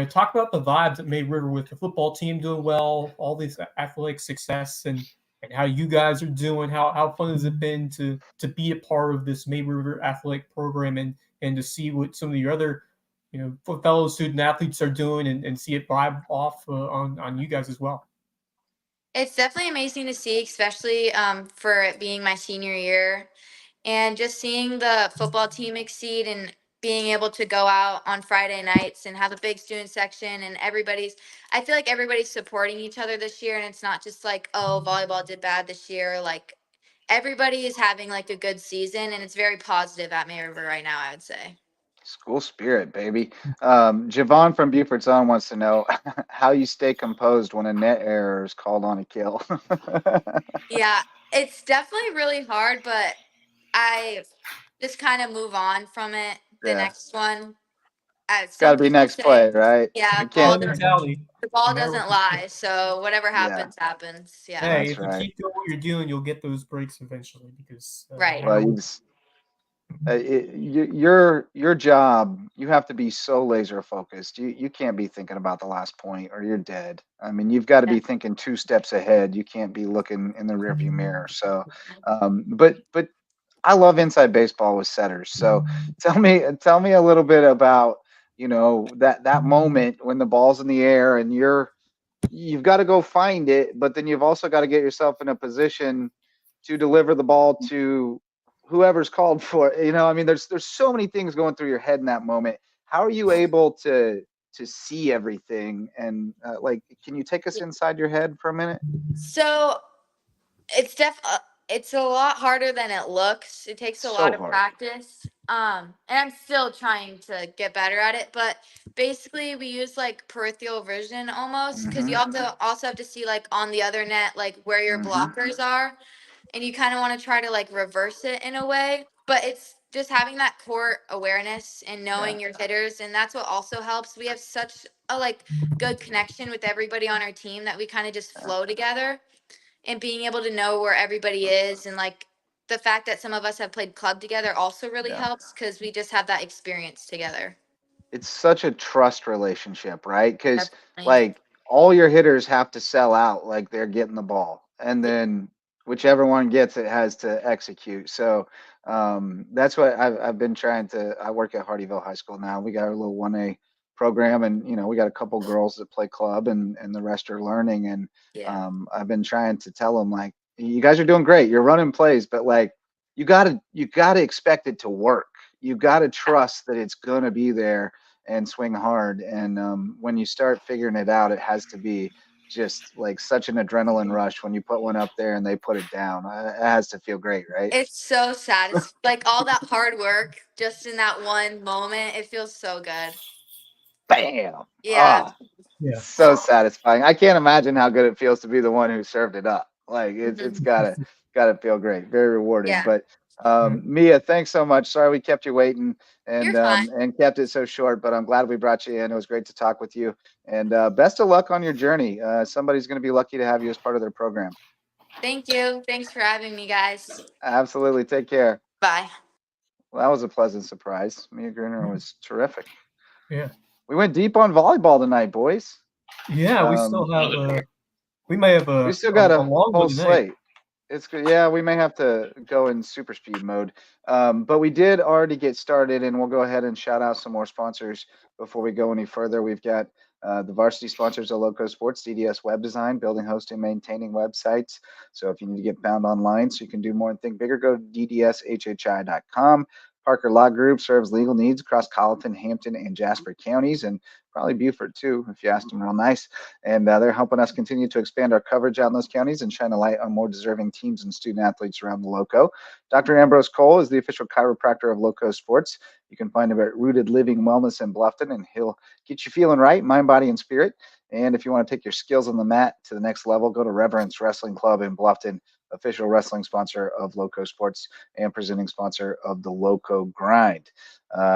G: talk about the vibes at May River with the football team doing well, all this athletic success, and how you guys are doing. How fun has it been to be a part of this May River athletic program and to see what some of your other fellow student athletes are doing and see it vibe off on you guys as well?
I: It's definitely amazing to see, especially for it being my senior year, and just seeing the football team exceed and being able to go out on Friday nights and have a big student section, and I feel like everybody's supporting each other this year, and it's not just like, oh, volleyball did bad this year. Like everybody is having like a good season, and it's very positive at May River right now, I would say.
B: School spirit, baby. Javon from Buford's Own wants to know how you stay composed when a net error is called on a kill.
I: Yeah, it's definitely really hard, but I just kind of move on from it. The next one,
B: It's got
I: some
B: to be
I: people
B: next
I: say,
B: play, right?
I: yeah,
B: You can't.
G: Mentality.
I: the ball
G: No matter
I: doesn't
G: what.
I: lie. So whatever
B: Yeah.
I: happens. Yeah.
G: Hey,
B: That's
G: if you
B: right.
G: keep doing what you're doing, you'll get those breaks eventually because
I: Right.
B: Well, Your job, you have to be so laser focused. You can't be thinking about the last point or you're dead. I mean, you've got to be thinking 2 steps ahead. You can't be looking in the rearview mirror. So, but I love inside baseball with setters. So tell me a little bit about, that moment when the ball's in the air and you've got to go find it, but then you've also got to get yourself in a position to deliver the ball to whoever's called for it. I mean, there's so many things going through your head in that moment. How are you able to see everything? And can you take us inside your head for a minute?
I: So it's it's a lot harder than it looks. It takes a
B: So
I: lot of
B: hard.
I: practice. And I'm still trying to get better at it, but basically we use like peripheral vision almost, because you also have to see like on the other net like where your blockers are, and you kind of want to try to like reverse it in a way, but it's just having that core awareness and knowing your hitters, and that's what also helps. We have such a like good connection with everybody on our team that we kind of just flow together, and being able to know where everybody is, and like the fact that some of us have played club together also really helps, because we just have that experience together.
B: It's such a trust relationship, right? Because
I: Definitely.
B: like all your hitters have to sell out like they're getting the ball, and then whichever one gets it has to execute. So that's what I've been trying to. I work at Hardyville High School now. We got our little 1A program, and we got a couple girls that play club, and the rest are learning. And
I: Yeah.
B: I've been trying to tell them like, you guys are doing great. You're running plays, but like you gotta expect it to work. You gotta trust that it's gonna be there and swing hard. And when you start figuring it out, it has to be just like such an adrenaline rush when you put one up there and they put it down. It has to feel great, right?
I: It's so satisfying. Like all that hard work just in that one moment, it feels so good.
B: Bam!
I: Yeah.
B: Oh,
G: Yeah.
B: so satisfying. I can't imagine how good it feels to be the one who served it up. Like it's gotta feel great, very rewarding.
I: Yeah.
B: But
G: Right.
B: Mia, thanks so much. Sorry we kept you waiting
I: You're
B: and
I: fine.
B: kept it so short, but I'm glad we brought you in. It was great to talk with you, and best of luck on your journey. Somebody's going to be lucky to have you as part of their program.
I: Thank you. Thanks for having me, guys.
B: Absolutely, take care.
I: Bye.
B: Well, that was a pleasant surprise. Mia Gruner was terrific.
G: Yeah.
B: We went deep on volleyball tonight, boys.
G: Yeah. We still have. We may have
B: We
G: a
B: still got
G: a
B: a
G: long
B: whole
G: one tonight.
B: slate. It's good. Yeah, we may have to go in super speed mode. But we did already get started, and we'll go ahead and shout out some more sponsors before we go any further. We've got the varsity sponsors of LowcoSports, DDS Web Design, building, hosting, maintaining websites. So if you need to get found online so you can do more and think bigger, go to ddshhi.com. Parker Law Group serves legal needs across Colleton, Hampton, and Jasper counties, and probably Beaufort too, if you asked them real nice. And they're helping us continue to expand our coverage out in those counties and shine a light on more deserving teams and student athletes around the Lowco. Dr. Ambrose Cole is the official chiropractor of LowcoSports. You can find him at Rooted Living Wellness in Bluffton, and he'll get you feeling right, mind, body, and spirit. And if you want to take your skills on the mat to the next level, go to Reverence Wrestling Club in Bluffton, official wrestling sponsor of LowcoSports and presenting sponsor of the Lowco Grind.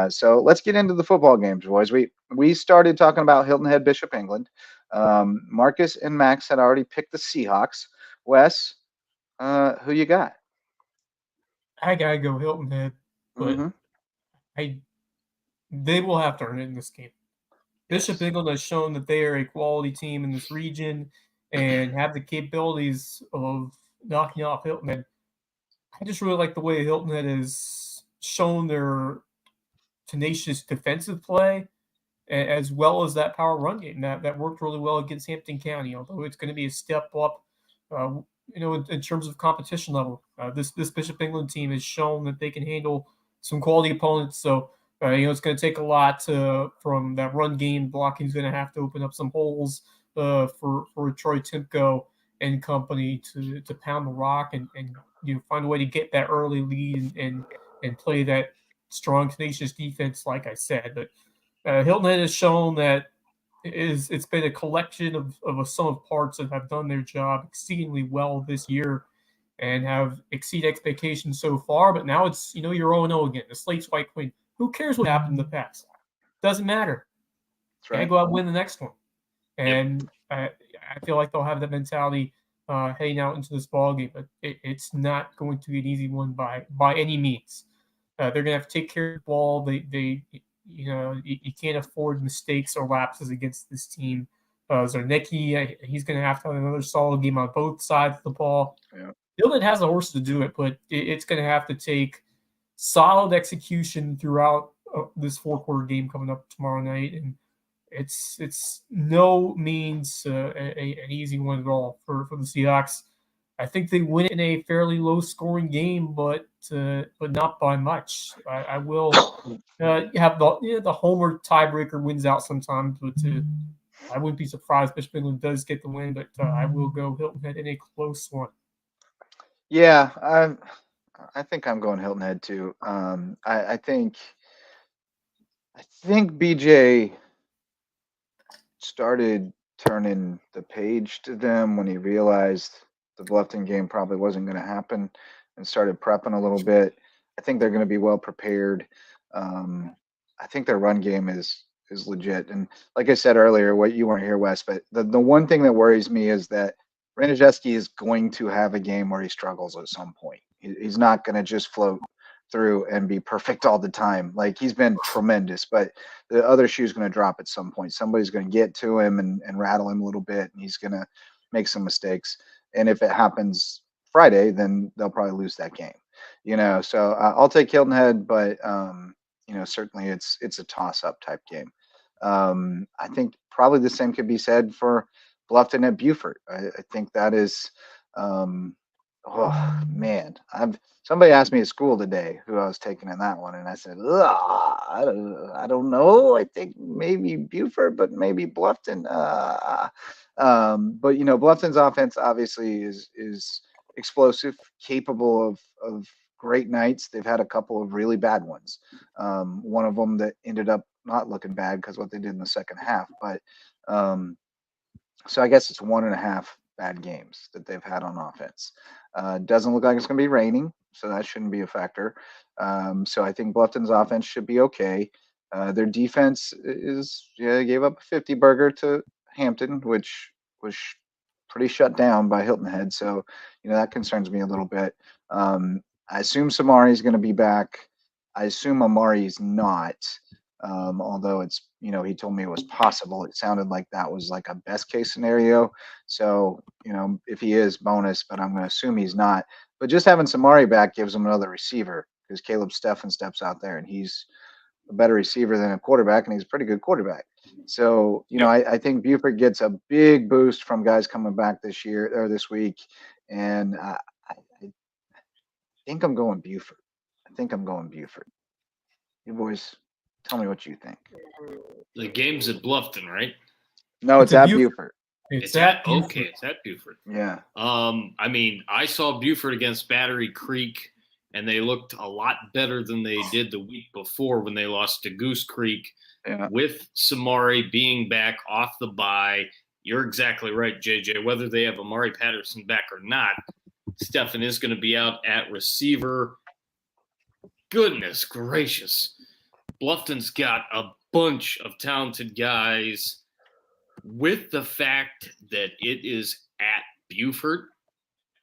B: So let's get into the football games, boys. We started talking about Hilton Head Bishop England. Marcus and Max had already picked the Seahawks. Wes, who you got?
G: I gotta go Hilton Head, but they will have to earn it in this game. Bishop England has shown that they are a quality team in this region and have the capabilities of knocking off Hilton Head. I just really like the way Hilton Head has shown their tenacious defensive play, as well as that power run game that worked really well against Hampton County. Although it's going to be a step up, in terms of competition level. This Bishop England team has shown that they can handle some quality opponents. So it's going to take a lot from that run game. Blocking is going to have to open up some holes for Troy Timko and company to pound the rock and find a way to get that early lead and play that strong, tenacious defense, like I said. But Hilton Head has shown that it's been a collection of a sum of parts that have done their job exceedingly well this year and have exceeded expectations so far. But now it's you're 0-0 again. The slate's wiped clean. Who cares what happened in the past? Doesn't matter.
B: That's right.
G: Gotta go out and win the next one. And I feel like they'll have that mentality heading out into this ball game. But it's not going to be an easy one by any means. They're going to have to take care of the ball. You can't afford mistakes or lapses against this team. Zarnicki, he's going to have another solid game on both sides of the ball.
B: Yeah.
G: Hilton has the horse to do it, but it's going to have to take solid execution throughout this 4-quarter game coming up tomorrow night, and it's no means an easy one at all for the Seahawks. I think they win it in a fairly low-scoring game, but not by much. I will have the homer tiebreaker wins out sometimes, but I wouldn't be surprised if Bishop England does get the win, but I will go Hilton Head in a close one.
B: Yeah, I think I'm going Hilton Head too. I think BJ started turning the page to them when he realized the Bluffton game probably wasn't going to happen and started prepping a little bit. I think they're going to be well prepared. I think their run game is legit. And like I said earlier, what you weren't here, Wes, but the one thing that worries me is that Raniszewski is going to have a game where he struggles at some point. He's not going to just float through and be perfect all the time. Like, he's been tremendous, but the other shoe's going to drop at some point. Somebody's going to get to him and rattle him a little bit, and he's going to make some mistakes. And if it happens Friday, then they'll probably lose that game. So I'll take Hilton Head, but certainly it's a toss-up type game. I think probably the same could be said for Bluffton at Beaufort. I think that is, oh man, somebody asked me at school today who I was taking in that one, and I said, I don't know. I think maybe Beaufort, but maybe Bluffton. But Bluffton's offense obviously is explosive, capable of great nights. They've had a couple of really bad ones. One of them that ended up not looking bad because what they did in the second half. But so I guess it's 1.5 bad games that they've had on offense. Doesn't look like it's going to be raining, so that shouldn't be a factor. So I think Bluffton's offense should be okay. Their defense gave up a 50 burger to Hampton, which was pretty shut down by Hilton Head. So, that concerns me a little bit. I assume Samari is going to be back. I assume Amari is not, although it's, he told me it was possible. It sounded like that was like a best case scenario. So, if he is, bonus, but I'm going to assume he's not. But just having Samari back gives him another receiver, because Caleb Steffen steps out there and he's a better receiver than a quarterback, and he's a pretty good quarterback. So, I think Beaufort gets a big boost from guys coming back this week. And I think I'm going Beaufort. You boys, tell me what you think.
D: The game's at Bluffton, right?
B: No, it's at Beaufort.
D: It's at Beaufort. Okay, it's at Beaufort.
B: Yeah.
D: I saw Beaufort against Battery Creek, and they looked a lot better than they did the week before when they lost to Goose Creek.
B: Yeah.
D: With Samari being back off the bye. You're exactly right, JJ. Whether they have Amari Patterson back or not, Steffen is going to be out at receiver. Goodness gracious. Bluffton's got a bunch of talented guys. With the fact that it is at Beaufort,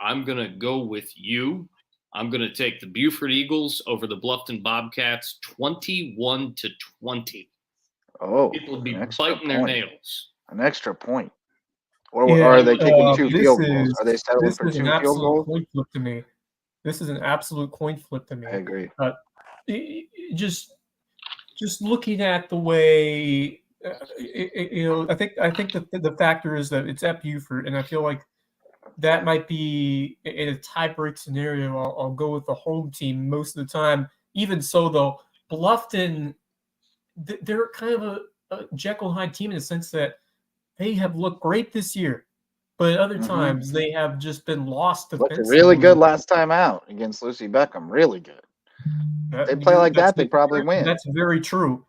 D: I'm going to go with you. I'm going to take the Beaufort Eagles over the Bluffton Bobcats 21-20.
B: Oh,
D: people would be biting their nails.
B: An extra point. Or are they kicking 2 field goals? Are they settling for 2 field goals?
G: Coin flip to me. This is an absolute coin flip to me.
B: I agree.
G: Just looking at the way, I think that the factor is that it's at Beaufort, and I feel like that might be in a tie-break scenario. I'll go with the home team most of the time. Even so, though, Bluffton, they're kind of a Jekyll and Hyde team in the sense that they have looked great this year, but at other times they have just been lost.
B: Looked really good last time out against Lucy Beckham. Really good. They play like that, they probably win.
G: That's very true.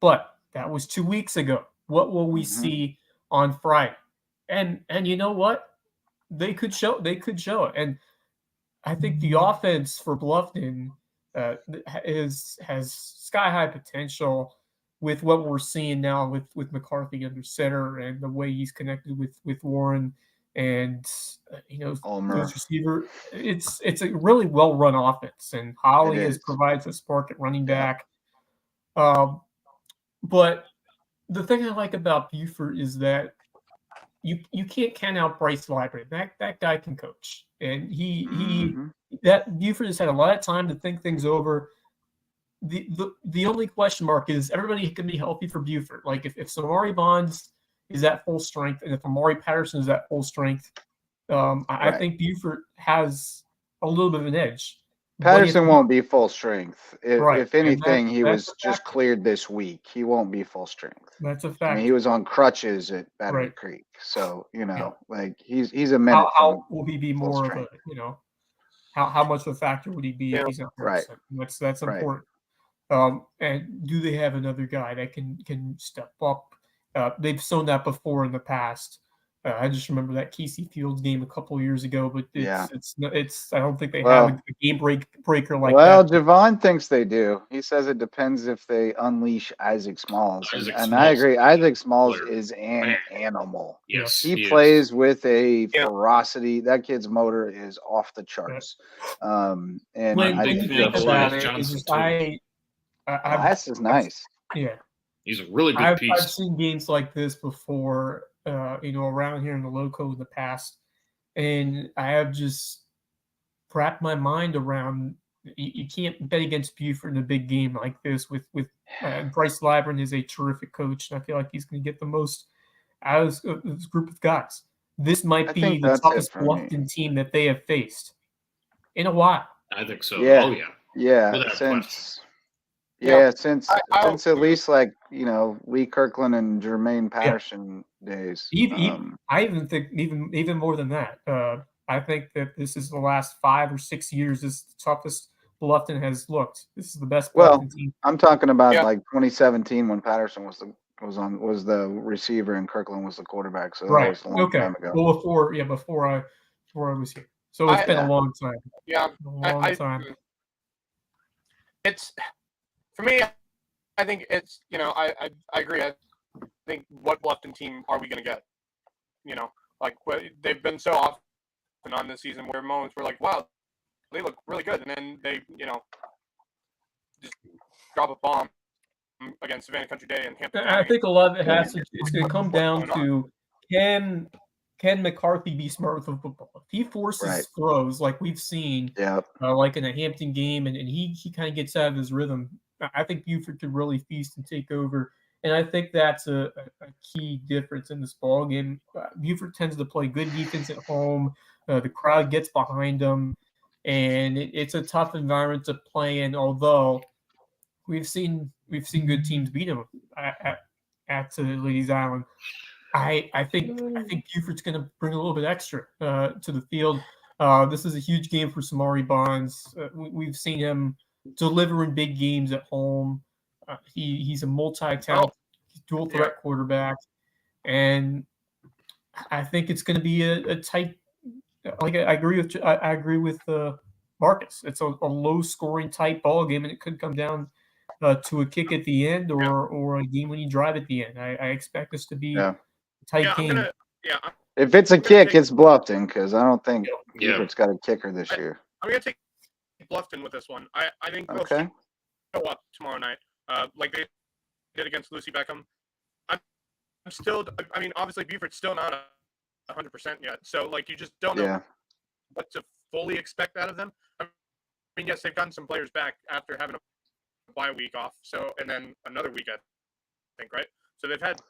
G: But that was 2 weeks ago. What will we see on Friday? And you know what? They could show it. And I think the offense for Bluffton has sky high potential with what we're seeing now with McCarthy under center and the way he's connected with Warren. and
B: Ulmer.
G: those receiver. It's a really well run offense, and Holly provides a spark at running back. But the thing I like about Buford is that you can't count out Bryce Library. That guy can coach, and that Buford has had a lot of time to think things over. The only question mark is everybody can be healthy for Buford. Like if Samari Bonds is at full strength, and if Amari Patterson is at full strength, I think Buford has a little bit of an edge.
B: Patterson won't be full strength.
G: Right.
B: If anything, he was just cleared this week. He won't be full strength.
G: That's a fact.
B: I mean, he was on crutches at Battery Creek, so like he's a minute.
G: How will he be more of a how much of a factor would he be if he's not 100%? That's important. And do they have another guy that can step up? They've shown that before in the past. I just remember that Casey Fields game a couple of years ago, but it's I don't think they have a game breaker like that.
B: Well, Javon thinks they do. He says it depends if they unleash Isaac Smalls. And I agree. Isaac Smalls is an animal.
D: Yes.
B: He plays with a ferocity. That kid's motor is off the charts. And
G: I think about it,
B: Glass is nice.
G: Yeah.
D: He's a really good piece.
G: I've seen games like this before, around here in the Lowco in the past, and I have just wrapped my mind around you can't bet against Buford in a big game like this. With Bryce Libran is a terrific coach, and I feel like he's going to get the most out of this group of guys. This might be the toughest Bluffton team that they have faced in a while.
D: I think so.
B: Yeah.
D: Oh yeah.
B: Yeah. Since at least Lee Kirkland and Jermaine Patterson days.
G: I even think even more than that. I think that this is the last 5 or 6 years. This is the toughest Bluffton has looked. This is the best Bluffton team.
B: I'm talking about like 2017 when Patterson was the receiver and Kirkland was the quarterback. So that was a long time ago.
G: Well, before I was here. So it's been a long time.
C: Yeah,
G: a long time.
C: It's for me. I think it's I agree. I think what Bluffton team are we going to get? They've been so often on this season where moments were like, wow, they look really good, and then they just drop a bomb against Savannah Country Day and Hampton.
G: I think a lot of it it's going to come down to can McCarthy be smart with the football? If he forces throws like we've seen, like in a Hampton game, and he kind of gets out of his rhythm, I think Buford could really feast and take over. And I think that's a key difference in this ball game. Buford tends to play good defense at home. The crowd gets behind them, and it's a tough environment to play in. Although we've seen good teams beat them at Ladies Island. I think Buford's going to bring a little bit extra to the field. This is a huge game for Samari Bonds. We've seen him deliver in big games at home. He's a multi-talent, dual threat quarterback, and I think it's going to be a tight. Like I agree with Marcus. It's a low scoring tight ball game, and it could come down to a kick at the end or a game when you drive at the end. I expect this to be a tight game.
B: If it's a kick, it's Bluffton because I don't think Buford's got a kicker this year.
C: I'm going to take Bluffton with this one. I think they'll show up tomorrow night, like they did against Lucy Beckham. Obviously Buford's still not 100% yet, so you just don't know what to fully expect out of them. I mean, yes, they've gotten some players back after having a bye week off, and then another week, I think, right? So they've had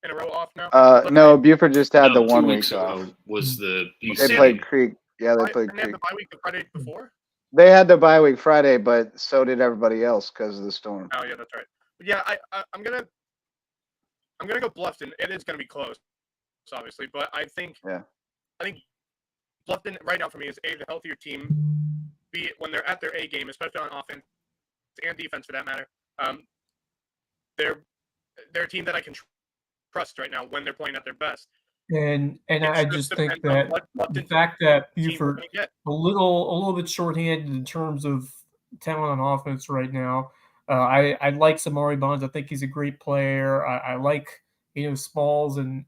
C: in a row off now.
B: No, Buford just had the 1 week
D: off. Was the
B: they played Creek? Yeah, they played Creek.
C: They had the bye week the Friday before.
B: They had the bye week Friday, but so did everybody else because of the storm.
C: Oh yeah, that's right. But yeah, I'm gonna go Bluffton. It is gonna be close, obviously, but I think Bluffton right now for me is the healthier team. Be it when they're at their A game, especially on offense and defense for that matter. They're a team that I can trust right now when they're playing at their best.
G: And I just think that the fact that Buford a little bit shorthanded in terms of talent on offense right now. I like Samari Bonds. I think he's a great player. I like Smalls and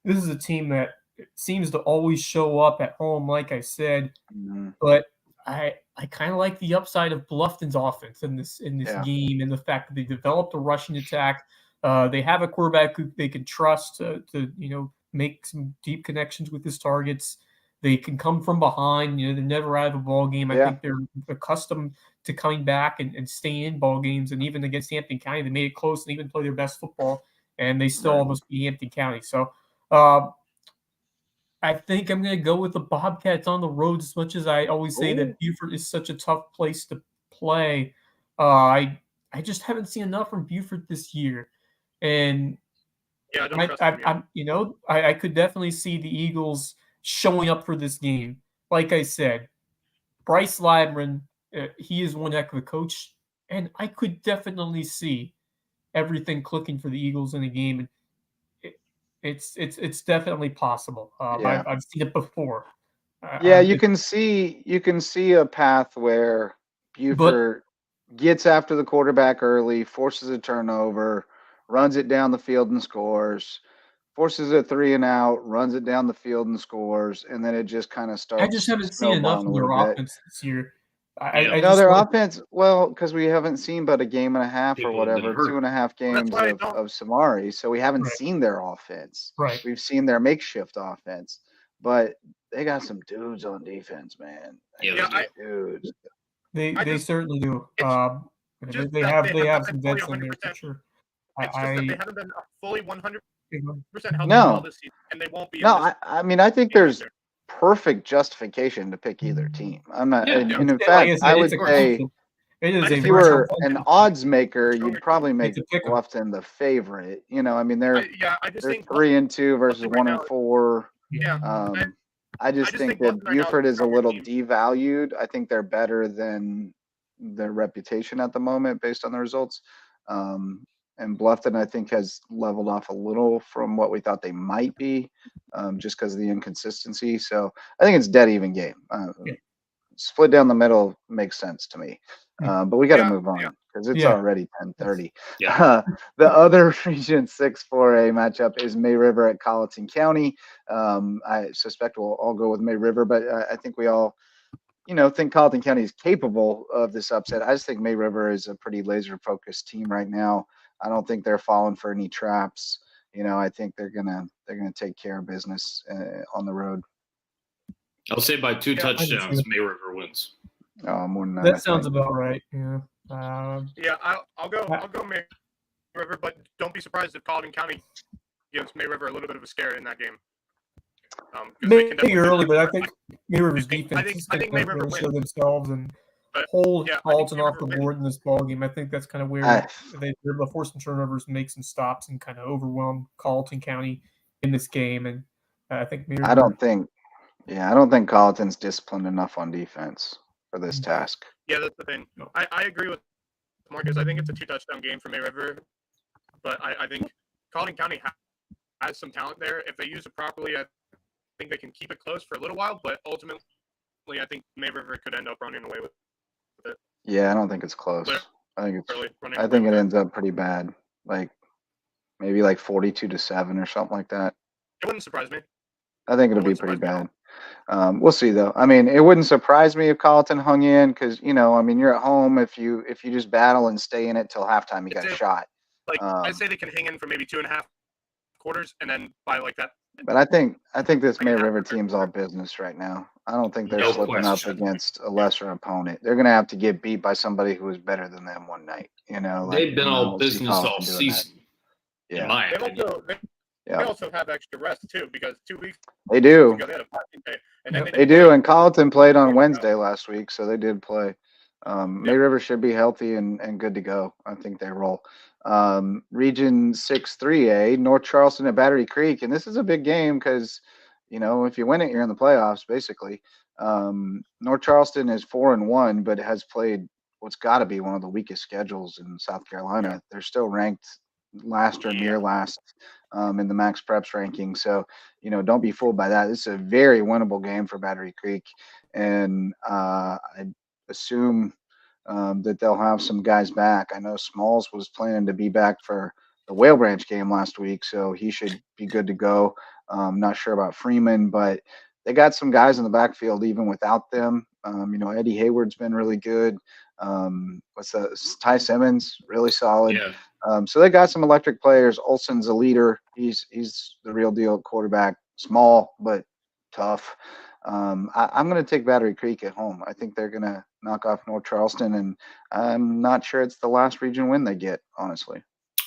G: this is a team that seems to always show up at home, like I said.
B: Mhm.
G: But I kind of like the upside of Bluffton's offense in this
B: Yeah.
G: game, and the fact that they developed a rushing attack. They have a quarterback who they can trust to make some deep connections with his targets. They can come from behind. They're never out of a ball game. I
B: Yeah.
G: think they're accustomed to coming back and staying in ball games. And even against Hampton County, they made it close and even play their best football, and they still
B: Right.
G: almost beat Hampton County. So I think I'm going to go with the Bobcats on the road. As much as I always say
B: Ooh.
G: that Beaufort is such a tough place to play, I just haven't seen enough from Beaufort this year, and
C: Yeah, I don't trust them yet.
G: I could definitely see the Eagles showing up for this game. Like I said, Bryce Labron, he is one heck of a coach, and I could definitely see everything clicking for the Eagles in a game. And it's definitely possible.
B: Yeah.
G: I've seen it before.
B: Yeah, you can see a path where Buford gets after the quarterback early, forces a turnover, runs it down the field and scores, forces a 3 and out, runs it down the field and scores, and then it just kind of starts.
G: I just haven't seen enough of their offense this year.
B: Their offense, well, because we haven't seen but a game and a half or whatever, 2.5 games of Samari, so we haven't seen their offense.
G: Right.
B: We've seen their makeshift offense, but they got some dudes on defense, man. Dudes.
G: They certainly do. They have some vets in there for sure.
C: It's just that they haven't been fully 100% healthy
B: No.
C: all this season, and they won't be.
B: No, I mean, I think there's perfect justification to pick either team. I'm not, and in fact, I would say if you were an odds maker, you'd probably make Bluffton the favorite. I mean, they're 3-2 versus 1-4.
C: Yeah.
B: I just think that Buford is a little devalued. I think they're better than their reputation at the moment based on the results. And Bluffton, I think, has leveled off a little from what we thought they might be, just because of the inconsistency. So I think it's dead even game. Split down the middle makes sense to me. But we got to move on because it's already 10:30. The other Region 6 4A matchup is May River at Colleton County. I suspect we'll all go with May River, but I think we all think Colleton County is capable of this upset. I just think May River is a pretty laser focused team right now. I don't think they're falling for any traps. I think they're gonna take care of business on the road.
D: I'll say by 2 touchdowns, May River wins.
B: Oh, more than that.
G: That sounds about right. Yeah.
C: I'll go May River, but don't be surprised if Colleton County gives May River a little bit of a scare in that game.
G: Maybe early, but I think May River's defense
C: I think May River
G: really show themselves and hold Colleton off the board in this ball game. I think that's kind of where they're able to force some turnovers, make some stops, and kind of overwhelm Colleton County in this game. And I think May River,
B: I don't think Colleton's disciplined enough on defense for this task.
C: Yeah, that's the thing. I agree with Marcus. I think it's a 2-touchdown game for May River, but I think Colleton County has some talent there. If they use it properly, I think they can keep it close for a little while, but ultimately, I think May River could end up running away with it.
B: Yeah, I don't think it's close. I think it ends up pretty bad, like maybe like 42-7 or something like that.
C: It wouldn't surprise me.
B: I think it'll be pretty bad. We'll see though. I mean, it wouldn't surprise me if Colleton hung in because you're at home. If you just battle and stay in it till halftime, you got a shot.
C: I'd say they can hang in for maybe 2.5 quarters, and then by like that.
B: But I think this May River team's all business right now. I don't think they're slipping up against a lesser opponent. They're gonna have to get beat by somebody who is better than them one night.
D: They've been all business all season.
B: Yeah.
D: In my opinion.
C: They also have extra rest too because 2 weeks.
B: They do.
C: Ago, they had a passing day, and then
B: They do, and Colleton played on Wednesday last week, so they did play. May River should be healthy and good to go. I think they roll. Region 6 3A, North Charleston at Battery Creek, and this is a big game because if you win it, you're in the playoffs basically. North Charleston is 4-1, but has played what's got to be one of the weakest schedules in South Carolina. They're still ranked last or near last in the Max Preps ranking. So, don't be fooled by that. This is a very winnable game for Battery Creek. And I assume that they'll have some guys back. I know Smalls was planning to be back for the Whale Branch game last week, so he should be good to go. Not sure about Freeman, but they got some guys in the backfield even without them. Eddie Hayward's been really good. What's that? Ty Simmons, really solid.
D: Yeah.
B: So they got some electric players. Olsen's a leader. He's the real deal at quarterback. Small but tough. I'm going to take Battery Creek at home. I think they're going to knock off North Charleston, and I'm not sure it's the last region win they get, honestly.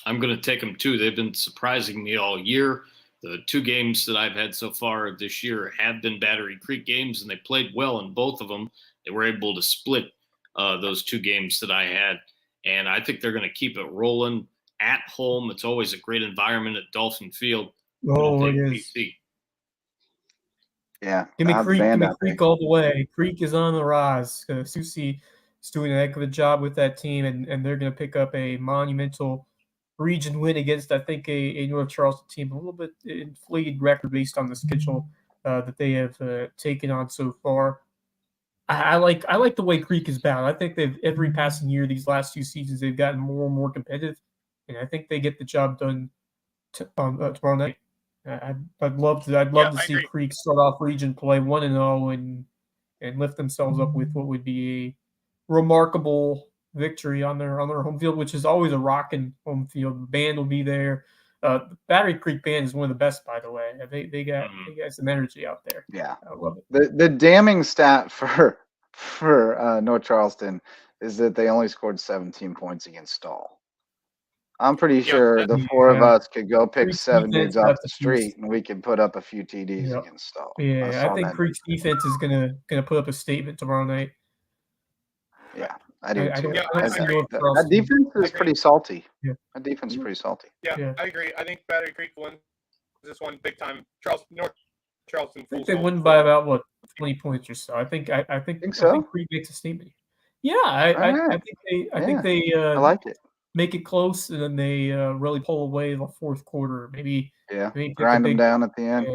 D: I'm going to take them too. They've been surprising me all year. The 2 games that I've had so far this year have been Battery Creek games, and they played well in both of them. They were able to split those 2 games that I had, and I think they're going to keep it rolling at home. It's always a great environment at Dolphin Field.
G: Oh, it is.
D: PC.
B: Yeah,
G: Give me Creek all the way. Creek is on the rise. Susie is doing a heck of a job with that team, and they're going to pick up a monumental region win against, I think, a North Charleston team, a little bit inflated record based on the schedule that they have taken on so far. I like the way Creek is bound. I think they've every passing year these last 2 seasons they've gotten more and more competitive, and I think they get the job done tomorrow night. I'd love to see Creek start off region play 1-0 and lift themselves up with what would be a remarkable victory on their home field, which is always a rocking home field. The band will be there. The Battery Creek band is one of the best, by the way. They got some energy out there.
B: Yeah,
G: I love it.
B: The damning stat for North Charleston is that they only scored 17 points against Stahl. I'm pretty sure the 4 of us could go pick
G: Creek's
B: 7 dudes off the
G: defense
B: street and we could put up a few TDs against Stahl.
G: Yeah, I think Creek's defense is gonna put up a statement tomorrow night.
B: Yeah, I do too.
G: That
B: defense is pretty salty.
G: Yeah.
B: That defense is pretty salty.
C: Yeah, I agree. I think Battery Creek wins this one big time. North Charleston.
G: I think they win by about 20 points or so. I think Creek makes a statement. Yeah, I think they
B: I like it.
G: Make it close, and then they really pull away the 4th quarter. Maybe
B: grind them down at the end.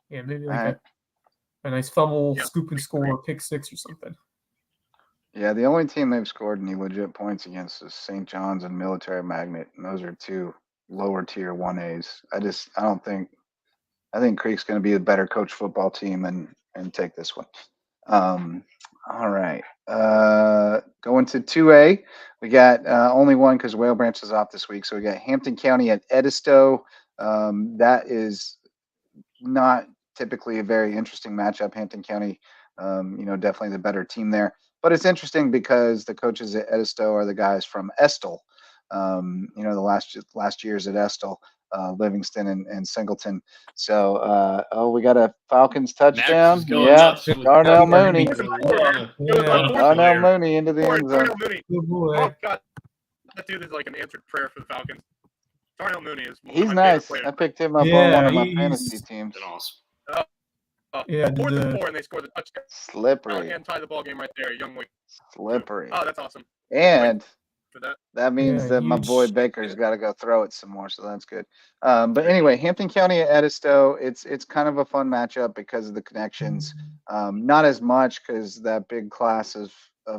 G: Yeah, maybe like a nice fumble, scoop and score, pick 6 or something.
B: Yeah, the only team they've scored any legit points against is St. John's and Military Magnet, and those are 2 lower tier 1As. I think Creek's going to be a better coach football team and take this one. All right. Going to 2A, we got only one because Whale Branch is off this week. So we got Hampton County at Edisto. That is not typically a very interesting matchup. Hampton County, definitely the better team there. But it's interesting because the coaches at Edisto are the guys from Estill. The last years at Estill, Livingston and Singleton. So, we got a Falcons touchdown. Yeah, Darnell Mooney. Darnell Mooney into the end zone.
C: Oh, God. That dude is like an answered prayer for the Falcons. Darnell Mooney is.
B: He's nice. I picked him up on one of my fantasy teams.
D: Awesome.
C: 4th and 4, and they scored the touchdown.
B: Slippery.
C: And tie the ball game right there. Young Wing.
B: Slippery.
C: Oh, that's awesome.
B: And
C: for that.
B: That means that my boy Baker's got to go throw it some more, so that's good. But anyway, Hampton County at Edisto, it's kind of a fun matchup because of the connections. Not as much because that big class of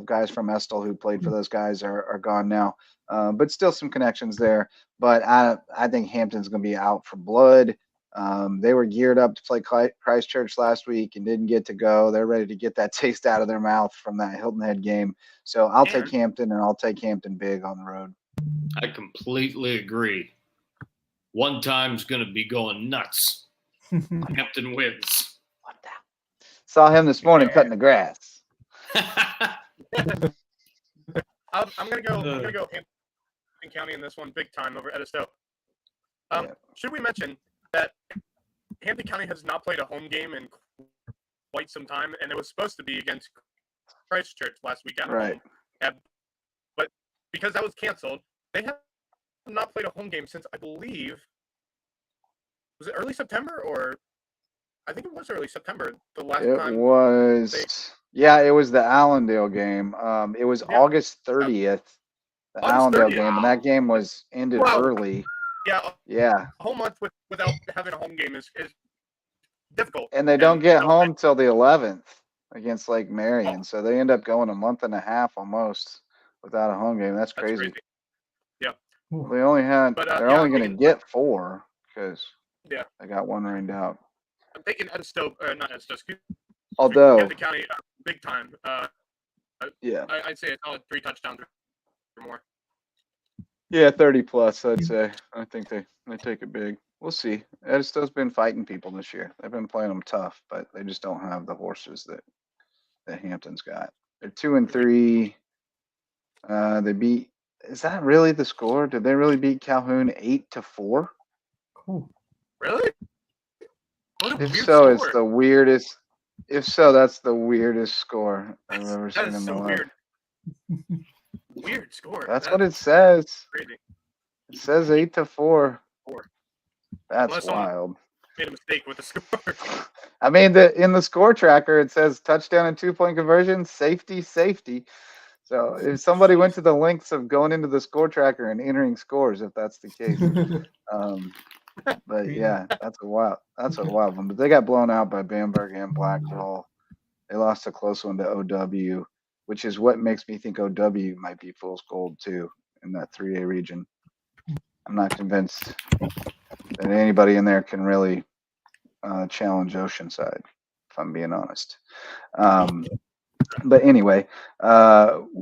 B: guys from Estill who played for those guys are gone now. But still some connections there. But I think Hampton's going to be out for blood. They were geared up to play Christchurch last week and didn't get to go. They're ready to get that taste out of their mouth from that Hilton Head game. So I'll take Hampton, and I'll take Hampton big on the road.
D: I completely agree. One time's going to be going nuts. Hampton wins.
B: Saw him this morning cutting the grass.
C: I'm gonna go Hampton County in this one big time over Edisto. Should we mention that Hampton County has not played a home game in quite some time, and it was supposed to be against Christchurch last week at home. But because that was canceled, they have not played a home game since, I believe, was it early September, or I think it was early September the last time.
B: It was the Allendale game. It was August 30th, the Allendale game, and that game was ended early.
C: Yeah. A whole month without having a home game is difficult.
B: And they don't get home till the 11th against Lake Marion, so they end up going a month and a half almost without a home game. That's crazy.
C: Yeah.
B: They only had. They're only going to get 4 because
C: Yeah.
B: I got one rained out.
C: I'm taking Edisto, not Edisto, excuse me,
B: Although,
C: the County big time.
B: yeah.
C: I'd say a solid 3 touchdowns or more.
B: Yeah, 30 plus, I'd say. I think they take it big. We'll see. Edisto's been fighting people this year. They've been playing them tough, but they just don't have the horses that Hampton's got. They're 2-3. They beat. Is that really the score? Did they really beat Calhoun 8-4?
G: Cool.
C: Really? What a
B: If
C: weird
B: so,
C: score.
B: it's the weirdest. If so, that's the weirdest score I've ever
C: That
B: seen
C: is
B: in my
C: so
B: life.
C: weird. Weird score.
B: That's what it says.
C: Crazy.
B: It says 8-4. That's
C: Unless someone
B: wild.
C: made a mistake with the score.
B: I mean, in the score tracker, it says touchdown and 2-point conversion, safety, safety. So if somebody went to the lengths of going into the score tracker and entering scores, if that's the case. But yeah, that's a wild one. But they got blown out by Bamberg and Blackville. They lost a close one to OW, which is what makes me think OW might be fool's gold too in that 3A region. I'm not convinced that anybody in there can really challenge Oceanside, if I'm being honest. But anyway,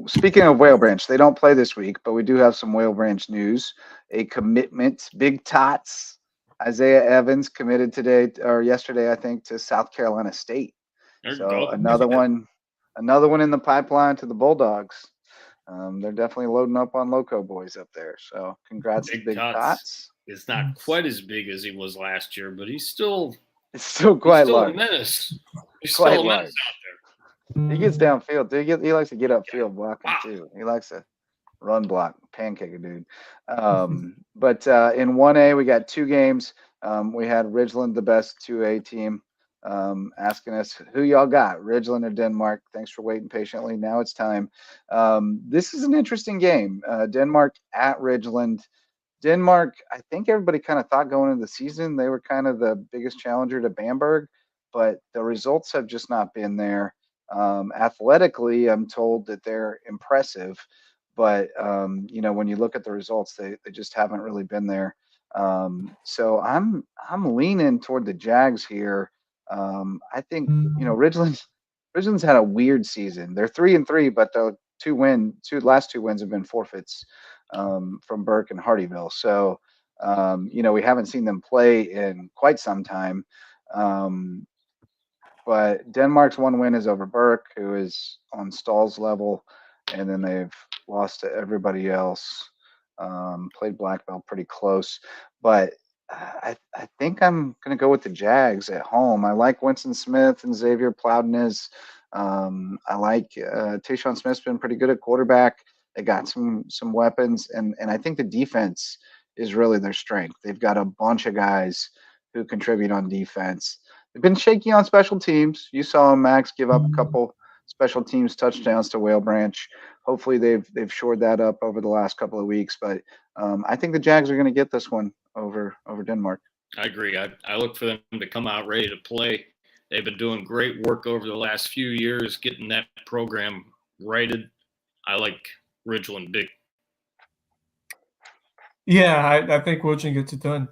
B: speaking of Whale Branch, they don't play this week, but we do have some Whale Branch news. A commitment, Big Tots. Isaiah Evans committed today or yesterday, I think, to South Carolina State. So another one in the pipeline to the Bulldogs. They're definitely loading up on Lowco boys up there. So congrats to Big Tots.
D: It's not quite as big as he was last year, but he's still
B: quite large.
D: A menace. He's
B: Quite
D: still a
B: large.
D: menace out there.
B: He gets downfield. He likes to get upfield blocking too. He likes to run block, pancake a dude. But in 1A, we got 2 games. We had Ridgeland, the best 2A team, asking us who y'all got, Ridgeland or Denmark. Thanks for waiting patiently. Now it's time. This is an interesting game. Denmark at Ridgeland. Denmark, I think everybody kind of thought going into the season they were kind of the biggest challenger to Bamberg, but the results have just not been there. Athletically, I'm told that they're impressive, but when you look at the results, they just haven't really been there. So I'm leaning toward the Jags here. I think Ridgeland's had a weird season. They're 3-3, but the last two wins have been forfeits from Burke and Hardyville. So we haven't seen them play in quite some time. But Denmark's one win is over Burke, who is on Stahl's level, and then they've lost to everybody else. Played Black Belt pretty close, but I think I'm going to go with the Jags at home. I like Winston Smith and Xavier Plowdness. I like Tayshawn Smith's been pretty good at quarterback. They got some weapons, and I think the defense is really their strength. They've got a bunch of guys who contribute on defense. They've been shaky on special teams. You saw Max give up a couple special teams touchdowns to Whale Branch. Hopefully they've shored that up over the last couple of weeks. But I think the Jags are going to get this one over Denmark.
D: I agree. I look for them to come out ready to play. They've been doing great work over the last few years, getting that program righted. I like Ridgeland big.
G: Yeah, I think Wilson gets it done.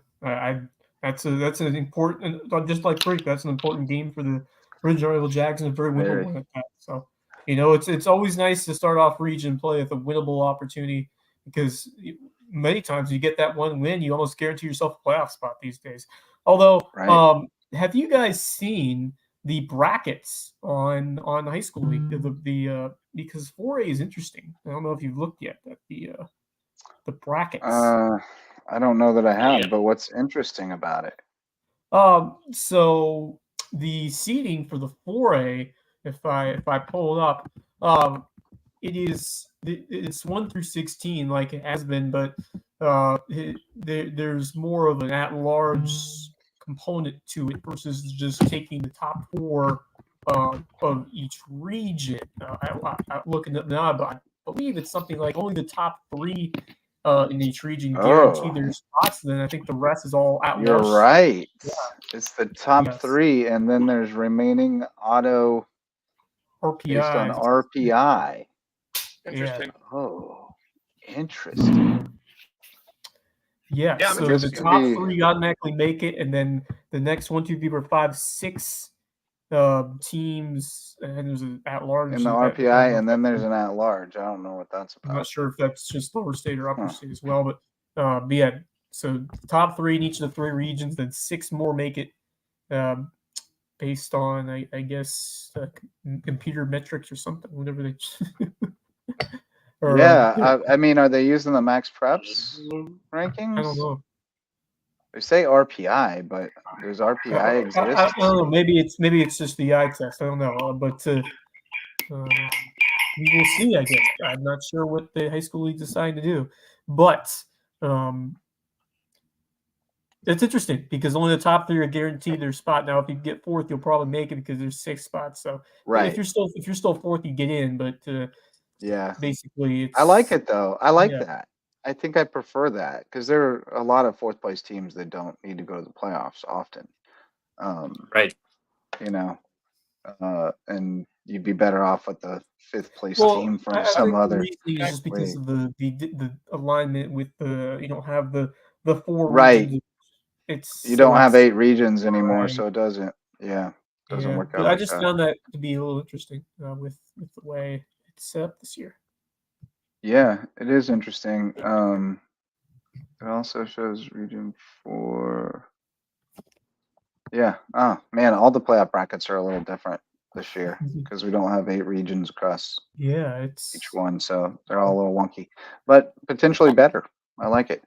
G: That's an important, just like Creek, that's an important game for the Ridgeland Jags and a very winnable one at that. So, it's always nice to start off region play with a winnable opportunity, because many times you get that one win, you almost guarantee yourself a playoff spot these days. Although, have you guys seen the brackets on High School League? Because 4A is interesting. I don't know if you've looked yet at the brackets.
B: I don't know that I have, but what's interesting about it?
G: So the seeding for the 4A, if I pull it up, it's 1 through 16 like it has been, but there's more of an at-large component to it versus just taking the top 4 of each region. I'm looking up now, but I believe it's something like only the top 3 in each region guarantee their spots. Then I think the rest is all at large.
B: You're right. Yeah. It's the top 3, and then there's remaining auto
G: RPI.
B: Based on RPI.
C: Interesting.
B: Yeah. Oh, interesting.
G: Yeah,
C: Yeah, I'm
G: so
C: interested
G: the
C: to
G: top
B: see.
G: 3 automatically make it, and then the next 1, 2, 3, 4, 5, 6 teams, and there's an at-large.
B: In the
G: I don't know
B: RPI,
G: if
B: and then
G: that's-
B: there's an at-large. I don't know what that's
G: I'm not
B: about.
G: sure if that's just lower state or upper
B: Huh.
G: state as well, but yeah. So the top 3 in each of the 3 regions, then 6 more make it, based on I guess computer metrics or something, whatever they. Or,
B: Yeah, I mean, are they using the max preps rankings?
G: I don't know.
B: They say RPI, but does RPI exist?
G: I don't know. Maybe it's just the eye test. I don't know. But we will see. I guess I'm not sure what the high school league decide to do, but it's interesting because only the top 3 are guaranteed their spot. Now, if you get 4th, you'll probably make it because there's 6 spots. So
B: Right.
G: if you're still 4th, you get in. But
B: Yeah.
G: basically, it's,
B: I like it though. I like
G: yeah.
B: that. I think I prefer that because there are a lot of 4th place teams that don't need to go to the playoffs often.
D: Right.
B: You know, and you'd be better off with the 5th place
G: Well,
B: team from
G: I
B: some
G: think the
B: other.
G: reasoning is just because
B: league.
G: of the alignment with you don't have the 4
B: Right.
G: regions. It's
B: You don't have
G: it's-
B: 8 regions anymore,
G: Right.
B: so it doesn't. Yeah, doesn't
G: Yeah,
B: work
G: but
B: out
G: I
B: like
G: just
B: that.
G: found that to be a little interesting with the way it's set up this year.
B: Yeah, it is interesting. It also shows region 4. Yeah. Oh man, all the playoff brackets are a little different this year because we don't have 8 regions across
G: Yeah,
B: each
G: it's
B: one, so they're all a little wonky, but potentially better. I like it.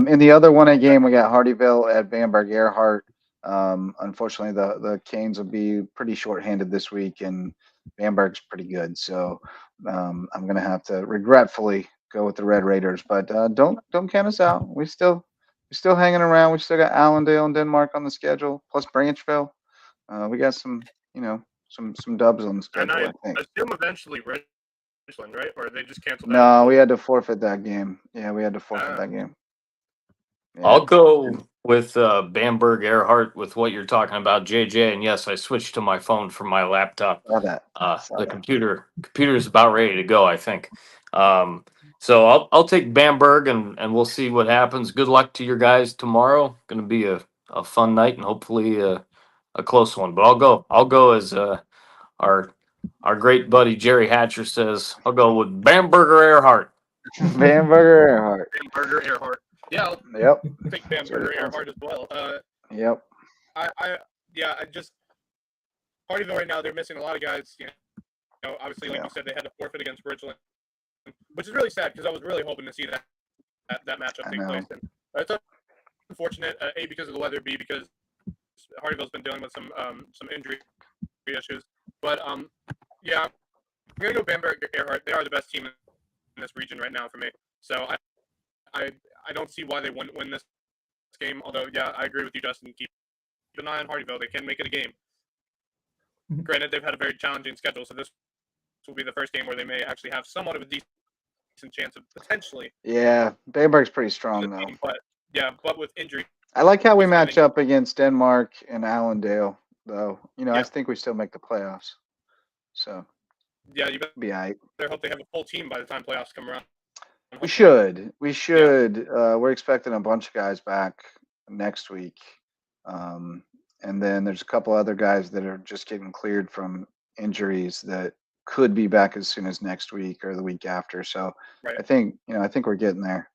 B: In the other 1A game, we got Hardyville at Bamberg Earhart. Unfortunately, the Canes will be pretty shorthanded this week, and Bamberg's pretty good, so I'm gonna have to regretfully go with the Red Raiders. But don't count us out. We're still hanging around. We still got Allendale and Denmark on the schedule, plus Branchville. We got some some dubs on the
C: And
B: schedule,
C: I
B: I think.
C: assume eventually Richland, right? Or they just canceled that?
B: No, we had to forfeit that game. Yeah, we had to forfeit
C: Ah.
B: that game. Yeah.
D: I'll go with Bamberg Earhart with what you're talking about, JJ. And yes, I switched to my phone from my laptop.
B: Saw that. Saw
D: The
B: that.
D: computer is about ready to go, I think. So I'll take Bamberg and we'll see what happens. Good luck to your guys tomorrow. Going to be a fun night and hopefully a close one. But I'll go as our great buddy Jerry Hatcher says. I'll go with Bamberger Earhart.
B: Bamberger Earhart.
C: Bamberger Earhart. Yeah, I'll
B: Yep.
C: take Bamberger Earhart as well.
B: Yep.
C: I just Hardyville right now, they're missing a lot of guys. You know, obviously, like
B: Yeah.
C: you said, they had to forfeit against Bridgeland, which is really sad because I was really hoping to see that matchup
B: I
C: take
B: know.
C: place. And it's unfortunate, A, because of the weather, B, because Hardyville's been dealing with some injury issues. But yeah, I'm gonna go Bamberg Earhart. They are the best team in this region right now for me. So I don't see why they wouldn't win this game. Although, yeah, I agree with you, Justin. Keep an eye on Hardyville. They can make it a game. Granted, they've had a very challenging schedule, so this will be the first game where they may actually have somewhat of a decent chance of potentially.
B: Yeah, Bamberg's pretty strong though.
C: But with injury.
B: I like how we
C: I
B: match
C: think-
B: up against Denmark and Allendale, though. You know, I
C: Yeah.
B: think we still make the playoffs. So
C: Yeah, you
B: be all right.
C: better hope they have a full team by the time playoffs come around.
B: We should. We should. We're expecting a bunch of guys back next week. And then there's a couple other guys that are just getting cleared from injuries that could be back as soon as next week or the week after. So
C: Right.
B: I think we're getting there.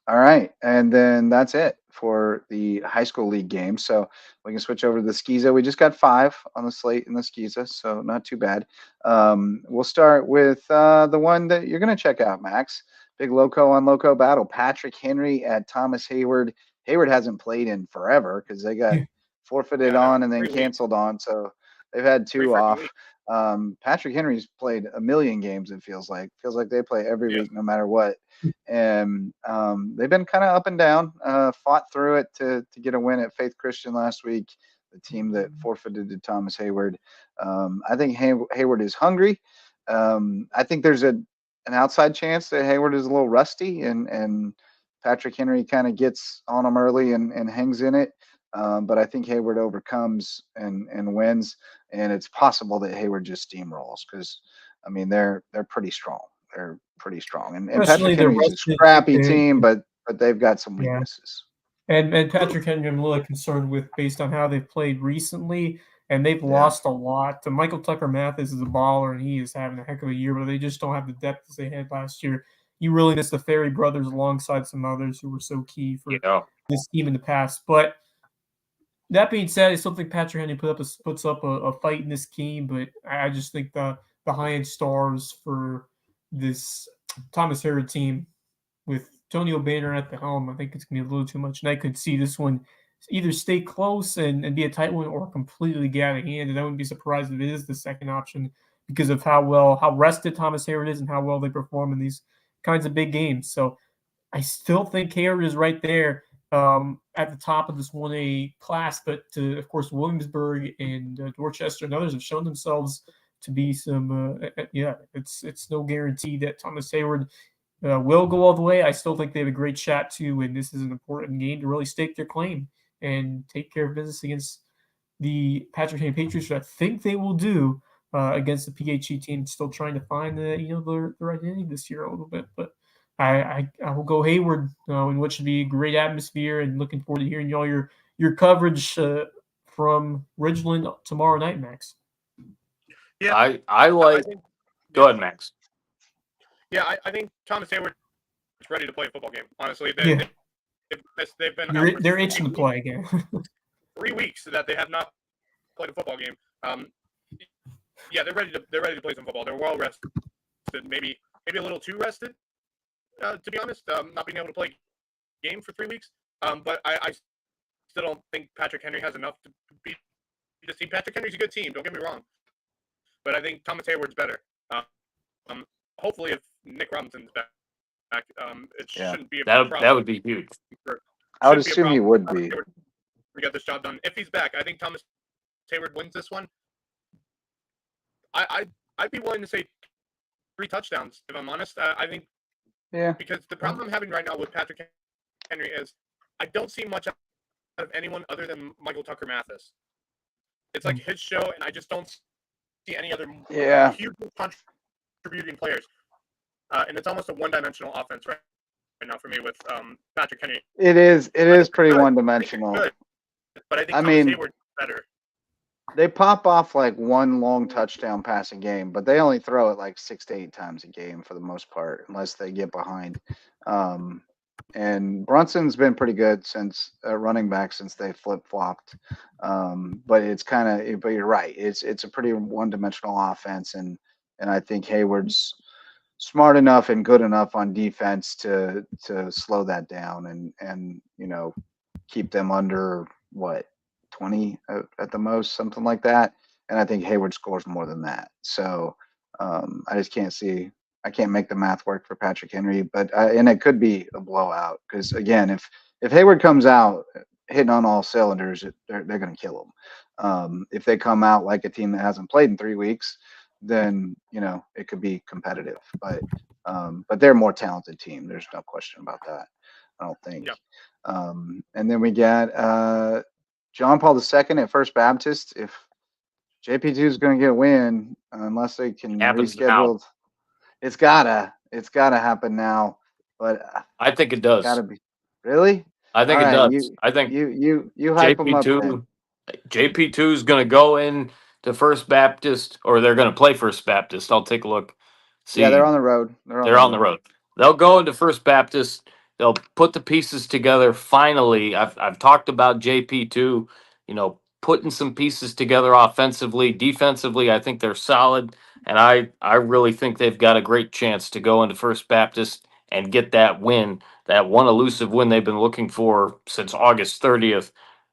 B: All right. And then that's it for the high school league game. So we can switch over to the Skiza. We just got 5 on the slate in the Skiza, so not too bad. We'll start with the one that you're going to check out, Max. Big Lowco on Lowco battle. Patrick Henry at Thomas Hayward. Hayward hasn't played in forever because they got forfeited on and then
C: 3 weeks.
B: canceled on. So they've had 2
C: freaking
B: off.
C: weeks.
B: Patrick Henry's played a million games, it feels like. Feels like they play every
C: Yeah.
B: week, no matter what. And they've been kind of up and down, fought through it to get a win at Faith Christian last week, the team that forfeited to Thomas Hayward. I think Hayward is hungry. I think there's an outside chance that Hayward is a little rusty and Patrick Henry kind of gets on him early and hangs in it. But I think Hayward overcomes and wins. And it's possible that Hayward just steamrolls because, I mean, they're pretty strong. pretty strong. And
G: Especially
B: Patrick
G: they're
B: Henry's a
G: rested.
B: scrappy team, but they've got some
G: Yeah.
B: weaknesses.
G: And Patrick Henry, I'm really concerned with based on how they've played recently, and they've
B: Yeah.
G: lost a lot. To Michael Tucker Mathis is a baller, and he is having a heck of a year, but they just don't have the depth as they had last year. You really miss the Ferry brothers alongside some others who were so key for this team in the past. But that being said, I still think Patrick Henry puts up a fight in this game, but I just think the high-end stars for this Thomas Herod team with Tony O'Banner at the helm, I think it's going to be a little too much. And I could see this one either stay close and be a tight one or completely get out of hand. And I wouldn't be surprised if it is the second option because of how rested Thomas Herod is and how well they perform in these kinds of big games. So I still think Herod is right there at the top of this 1A class. But, of course, Williamsburg and Dorchester and others have shown themselves to be some it's no guarantee that Thomas Hayward will go all the way. I still think they have a great shot too, and this is an important game to really stake their claim and take care of business against the Patrick Henry Patriots, which I think they will do against the PHE team. Still trying to find their identity this year a little bit, but I will go Hayward in what should be a great atmosphere, and looking forward to hearing all your coverage from Ridgeland tomorrow night, Max.
C: Yeah,
J: I like. Go ahead, Max.
C: Yeah, I think Thomas Hayward is ready to play a football game. Honestly,
G: Yeah.
C: they've been
G: They're itching to play again.
C: 3 weeks that they have not played a football game. Yeah, they're ready to play some football. They're well rested, maybe a little too rested, to be honest. Not being able to play a game for 3 weeks. But I still don't think Patrick Henry has enough to beat this team. Patrick Henry's a good team. Don't get me wrong, but I think Thomas Hayward's better. Hopefully, if Nick Robinson's back, it shouldn't be a problem.
J: That would be huge.
B: I would assume he would be.
C: We got this job done. If he's back, I think Thomas Hayward wins this one. I'd be willing to say 3 touchdowns, if I'm honest. I think because the problem I'm having right now with Patrick Henry is I don't see much out of anyone other than Michael Tucker Mathis. It's like his show, and I just don't see any other huge contributing players. And it's almost a one-dimensional offense right now for me with Patrick Henry.
B: It is pretty one-dimensional.
C: But I think Thomas Hayward's better.
B: They pop off like one long touchdown pass a game, but they only throw it like 6 to 8 times a game for the most part, unless they get behind. And Brunson's been pretty good since running back since they flip-flopped. But it's but you're right. It's a pretty one-dimensional offense, and I think Hayward's smart enough and good enough on defense to slow that down and keep them under 20 at the most, something like that. And I think Hayward scores more than that. So I just I can't make the math work for Patrick Henry, and it could be a blowout because again, if Hayward comes out hitting on all cylinders, they're going to kill him. If they come out like a team that hasn't played in 3 weeks, then it could be competitive. But they're a more talented team. There's no question about that. I don't think.
C: Yeah.
B: And then we got John Paul II at First Baptist. If JP2 is going to get a win, unless they can reschedule, it's gotta happen now. But
J: I think it does.
B: Gotta be really.
J: I think it does. I think
B: you hype them up.
J: JP2 is going to go in to First Baptist, or they're going to play First Baptist. I'll take a look. See,
B: yeah, they're on the road.
J: They're on the road. They'll go into First Baptist. They'll put the pieces together. Finally, I've talked about JP2, putting some pieces together offensively, defensively. I think they're solid, and I really think they've got a great chance to go into First Baptist and get that win, that one elusive win they've been looking for since August 30th.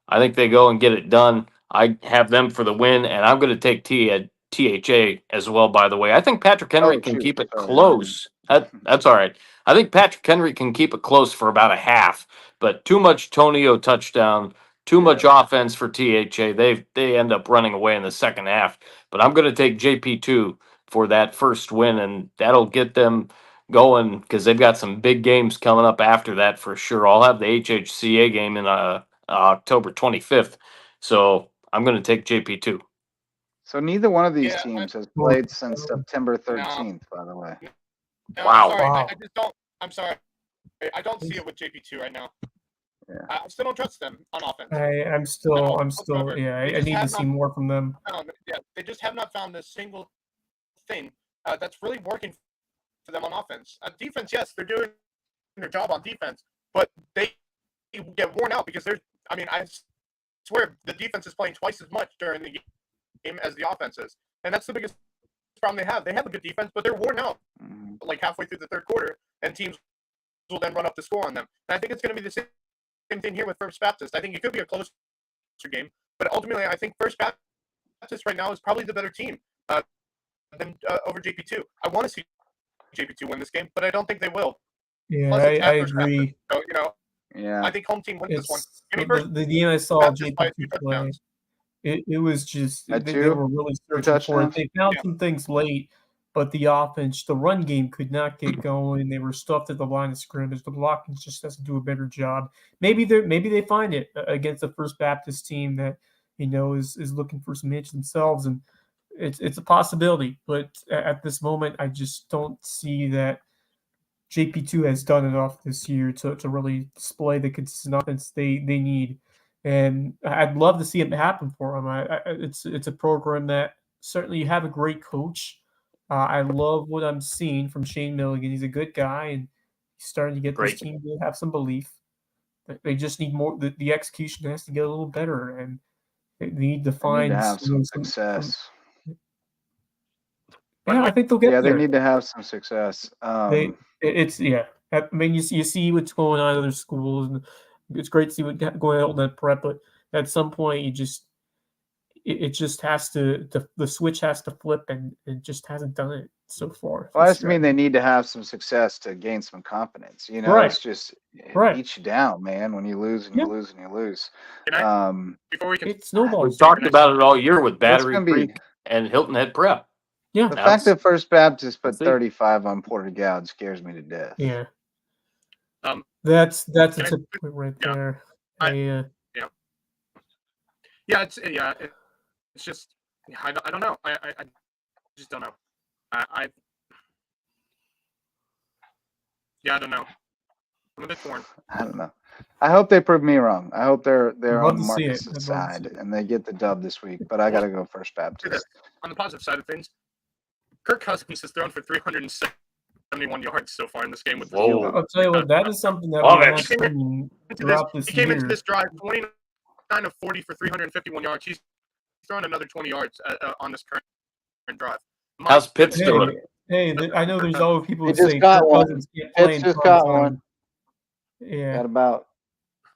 J: I think they go and get it done. I have them for the win, and I'm going to take THA as well, by the way. I think Patrick Henry can keep it close. That's all right. I think Patrick Henry can keep it close for about a half, but too much Tonio touchdown, too much offense for THA. They end up running away in the second half, but I'm going to take JP2 for that first win, and that'll get them going because they've got some big games coming up after that for sure. I'll have the HHCA game in October 25th, so I'm going to take JP2.
B: So neither one of these teams has played since September 13th, by the way.
J: Wow.
C: I'm sorry.
G: Wow.
C: I just don't. I'm sorry. I don't see it with JP2 right now.
B: Yeah.
C: I still don't trust them on offense.
G: I'm still,
C: whatsoever.
G: yeah.
C: They
G: I
C: just
G: need to
C: have
G: see
C: not
G: more from them.
C: They just have not found a single thing that's really working for them on offense. Defense, yes, they're doing their job on defense, but they get worn out because I swear the defense is playing twice as much during the game as the offense is, and that's the biggest problem they have. They have a good defense, but they're worn out like halfway through the third quarter, and teams will then run up the score on them. And I think it's going to be the same thing here with First Baptist. I think it could be a closer game, but ultimately, I think First Baptist right now is probably the better team than over JP2. I want to see JP2 win this game, but I don't think they will.
G: Yeah,
C: Plus, it's
G: I
C: at First
G: agree.
C: Baptist, so,
B: Yeah.
C: I think home team wins this one.
G: It's
C: Give me First
G: the game I saw
C: Baptist by
G: JP2
C: 2
G: play.
C: touchdowns.
G: It was just
B: At
G: they
B: two?
G: were really
B: Two
G: searching for it.
B: touchdowns?
G: They found
C: Yeah.
G: some things late, but the offense, the run game could not get going. They were stuffed at the line of scrimmage. The blocking just has to do a better job. Maybe they find it against the First Baptist team that is looking for some hits themselves, and it's a possibility. But at this moment, I just don't see that JP2 has done enough this year to really display the consistent offense they need. And I'd love to see it happen for them. It's a program that certainly you have a great coach. I love what I'm seeing from Shane Milligan. He's a good guy, and he's starting to get
J: Great.
G: this team to have some belief. They just need more. The execution has to get a little better, and they need to
B: They need
G: find
B: to have some
G: some
B: success.
G: yeah, I think they'll get
B: Yeah,
G: there.
B: they need to have some success.
G: Yeah. I mean, you see what's going on in other schools, and it's great to see what's going on in that prep. But at some point, it just has to the switch has to flip, and it just hasn't done it so far.
B: Well, I just mean they need to have some success to gain some confidence.
G: Right.
B: It's just it
G: Right.
B: beats you down, man, when you lose and you lose and you lose.
C: Before we can
G: It snowballs.
J: We've talked about it all year with Battery
B: gonna be-
J: Creek and Hilton Head Prep.
G: Yeah.
B: The
J: Now
B: fact
J: it's-
B: that First Baptist put
J: let's see.
B: 35 on Porter-Gaud scares me to death.
G: Yeah.
C: Can
G: That's a
C: I-
G: tip point right
C: yeah.
G: there.
C: It's just I don't know. I just don't know. I don't know. I'm a bit torn.
B: I don't know. I hope they prove me wrong. I hope they're
G: love
B: on
G: to see it.
B: Marcus'
G: I'd love to
B: side
G: see it.
B: and they get the dub this week. But I got to go First Baptist.
C: On the positive side of things, Kirk Cousins has thrown for 371 yards so far in this game with the
J: Whoa.
C: field.
G: I'll tell you what, that is something that
J: Love
G: we
J: it.
G: have seen throughout this
C: He came
G: year.
C: into this drive 29 of 40 for 351 yards. He's thrown another 20 yards on this current drive.
J: How's Pitts
G: Hey,
J: doing?
G: I know there's always people who
B: He just
G: say
B: got
G: Kirk
B: one.
G: Cousins can't play
B: Pitts
G: in
B: just
G: prime
B: got
G: time.
B: one.
G: Yeah.
B: Got about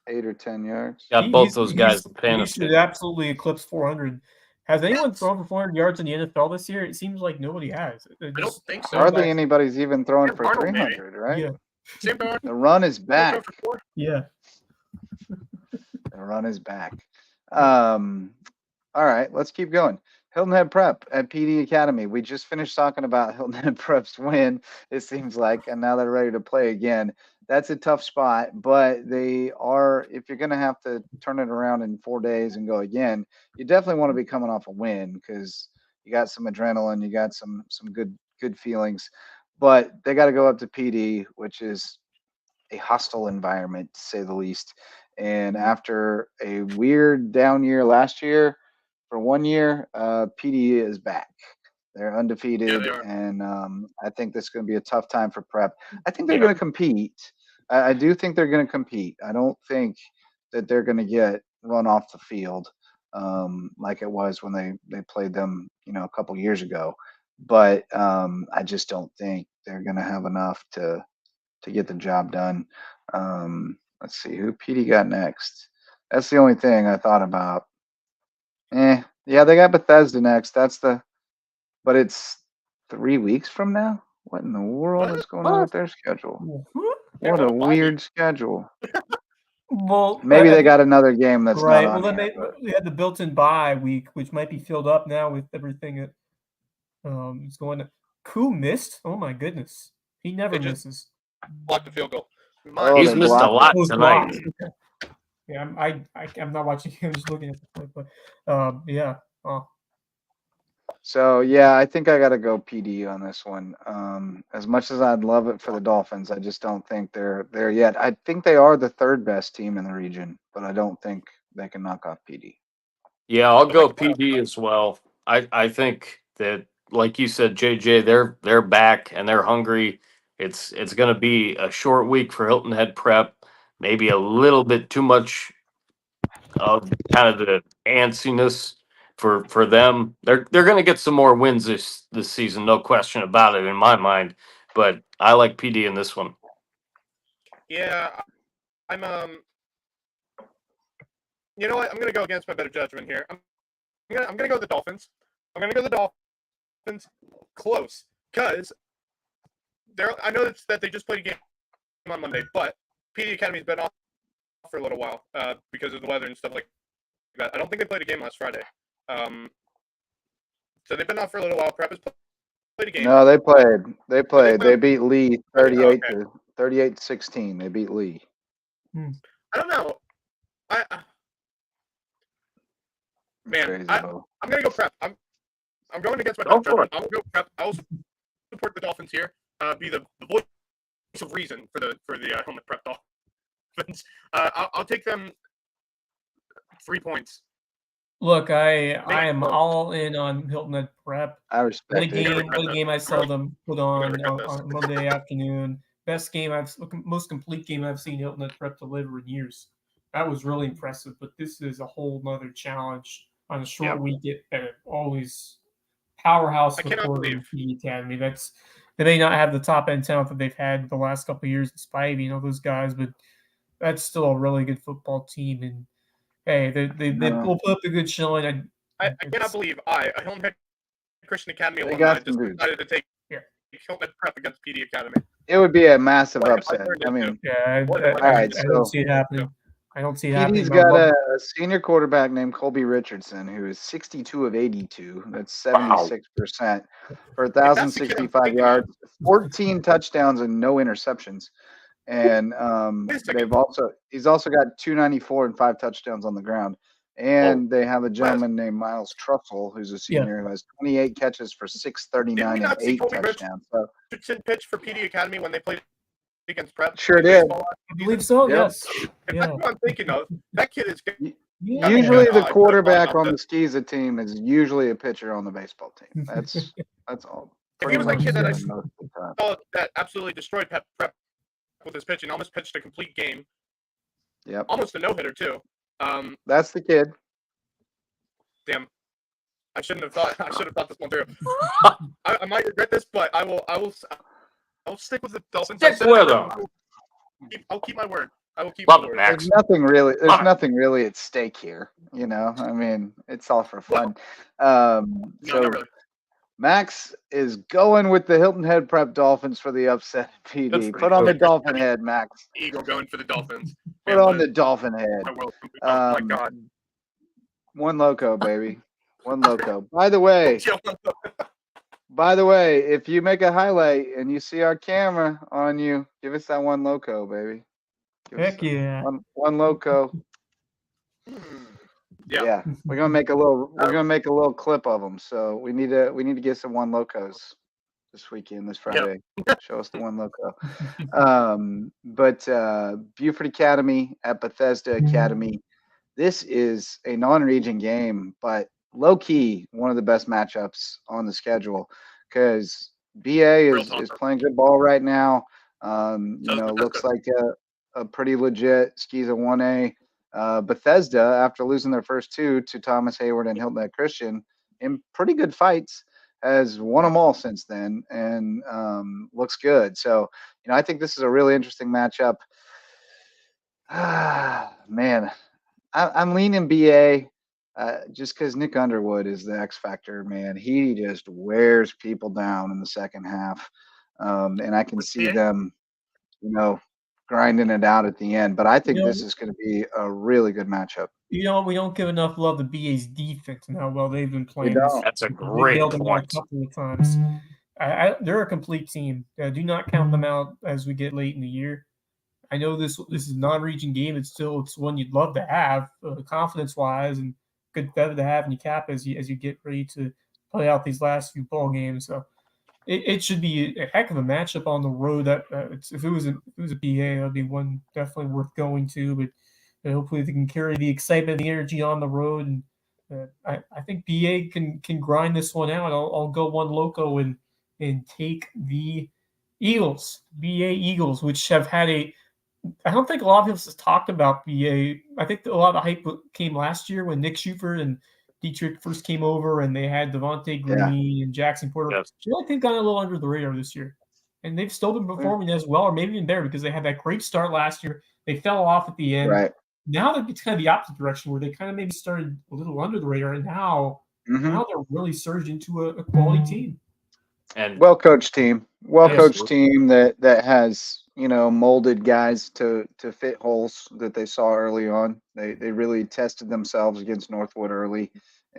B: 8 or 10 yards.
J: Got both those guys in
G: He
J: fantasy.
G: should absolutely eclipse 400. Has anyone thrown for 400 yards in the NFL this year? It seems like nobody has.
C: I don't think so.
B: Hardly anybody's even throwing
C: Sam
B: for
C: Darnold, maybe.
B: 300, right?
G: Yeah.
C: Sam Darnold
B: The run is
C: thrown
B: back.
C: for 4.
G: Yeah.
B: The run is back. All right, let's keep going. Hilton Head Prep at PD Academy. We just finished talking about Hilton Head Prep's win, it seems like, and now they're ready to play again. That's a tough spot, but they are, if you're going to have to turn it around in 4 days and go again, you definitely want to be coming off a win because you got some adrenaline, you got some good feelings, but they got to go up to PD, which is a hostile environment to say the least. And after a weird down year last year, for 1 year, PD is back. They're undefeated,
C: Yeah, they are.
B: and I think this is going to be a tough time for Prep. I think they're going to compete. I do think they're going to compete. I don't think that they're going to get run off the field like it was when they played them, a couple years ago. But I just don't think they're going to have enough to get the job done. Let's see who PD got next. That's the only thing I thought about. Yeah, they got Bethesda next. But it's 3 weeks from now. What in the world is going on with their schedule? What a weird schedule.
G: Well,
B: Maybe they got another game that's
G: right.
B: not on
G: Well, then
B: here,
G: they had the built-in bye week, which might be filled up now with everything that is going on. Koo missed. Oh my goodness, he never
C: They just-
G: misses.
C: Block the field goal.
B: Oh,
J: He's
B: they
J: missed a
B: blocked
J: lot
G: Those
J: tonight.
G: blocks. Okay. Yeah, I'm not watching. I'm just looking at the play, but yeah. Oh.
B: So yeah, I think I got to go PD on this one. As much as I'd love it for the Dolphins, I just don't think they're there yet. I think they are the third best team in the region, but I don't think they can knock off PD.
J: Yeah, I'll go PD as well. I think that, like you said, JJ, they're back and they're hungry. It's going to be a short week for Hilton Head Prep. Maybe a little bit too much of kind of the antsiness for them. They're going to get some more wins this season, no question about it in my mind. But I like PD in this one.
C: Yeah, I'm you know what? I'm gonna go against my better judgment here. I'm gonna go the Dolphins. I'm gonna go the Dolphins close because I know that they just played a game on Monday, but PD Academy's been off for a little while because of the weather and stuff like that. I don't think they played a game last Friday. So they've been off for a little while. Prep has played a game.
B: No, they played. They played.
C: play?
B: They beat Lee 38-16. They beat Lee.
C: I don't know. Man, I'm gonna go Prep. I'm going against my judgment. I'm gonna go Prep. I'll support the Dolphins here. Be the voice of reason for the helmet Prep Dolphins. I'll take them 3 points.
G: Look, I am all in on Hilton Head Prep.
B: I respect
G: it. What a game I saw them put on Monday afternoon. Most complete game I've seen Hilton Head Prep deliver in years. That was really impressive, but this is a whole nother challenge on a short week at always powerhouse for the Academy. They may not have the top end talent that they've had the last couple of years, despite those guys, but that's still a really good football team. And hey, they will put up a good showing.
C: I cannot believe a Hilton Head Christian Academy alumni just decided to take Hilton Head Prep against PD Academy.
B: It would be a massive upset. I mean,
G: all right, I don't see it happening. I don't see it happening.
B: PD's got a senior quarterback named Colby Richardson, who is 62 of 82. That's 76% for 1,065 yards, 14 touchdowns, and no interceptions. And he's also got 294 and 5 touchdowns on the ground. And they have a gentleman named Miles Trussell, who's a senior, who has 28 catches for 639 and 8 touchdowns. So
C: Richardson pitched for PD Academy when they played against Prep.
B: Sure did.
G: I believe so.
B: Yep.
G: Yes.
C: That's what I'm thinking of. That kid is good.
B: Usually the quarterback on the Skiza team is usually a pitcher on the baseball team. That's all.
C: If he was the kid that I saw that absolutely destroyed Prep with his pitching, almost pitched a complete game.
B: Yep.
C: Almost a no-hitter too.
B: That's the kid.
C: Damn. I should have thought this one through. I might regret this, but I'll stick with the Dolphins. I'll keep my word. I will keep my word.
B: There's nothing really at stake here. I mean, it's all for fun.
C: No, not really.
B: Max is going with the Hilton Head Prep Dolphins for the upset PD. Put on the Dolphin head, Max.
C: Eagle going for the Dolphins.
B: Put on the Dolphin head.
C: Oh my God.
B: One Lowco, baby. One Lowco. By the way, if you make a highlight and you see our camera on you, give us that one Lowco, baby.
G: Heck yeah.
B: One Lowco. Yeah. We're gonna make a little clip of them. So we need to get some one Lowcos this weekend, this Friday. Show us the one Lowco. But Buford Academy at Bethesda Academy. This is a non-region game, but low-key one of the best matchups on the schedule because BA is playing good ball right now. Looks like a pretty legit Skiza 1A. Bethesda, after losing their first two to Thomas Hayward and Hilton Head Christian in pretty good fights, has won them all since then and looks good. So, I think this is a really interesting matchup. Man, I'm leaning BA just because Nick Underwood is the X factor, man. He just wears people down in the second half. And I can see them, grinding it out at the end. But I think this is going to be a really good matchup.
G: We don't give enough love to BA's defense and how well they've been playing.
J: That's a great point.
G: A couple of times. They're a complete team. Do not count them out as we get late in the year. I know this is a non-region game. It's one you'd love to have, confidence-wise, and good better to have in your cap as you get ready to play out these last few ball games. So it should be a heck of a matchup on the road. That if it was a BA, that'd be one definitely worth going to. But hopefully they can carry the excitement, the energy on the road, and I think BA can grind this one out. I'll go one Lowco and take the Eagles, BA Eagles, which have had I don't think a lot of us have talked about BA. I think a lot of the hype came last year when Nick Schufert and Dietrich first came over, and they had Devontae Green and Jackson Porter.
J: Yes.
G: I feel like they've gone a little under the radar this year, and they've still been performing as well, or maybe even better, because they had that great start last year. They fell off at the end.
B: Right.
G: Now it's kind of the opposite direction, where they kind of maybe started a little under the radar, and now they're really surged into a quality team.
J: And
B: well-coached team. Well-coached team that has, molded guys to fit holes that they saw early on. They really tested themselves against Northwood early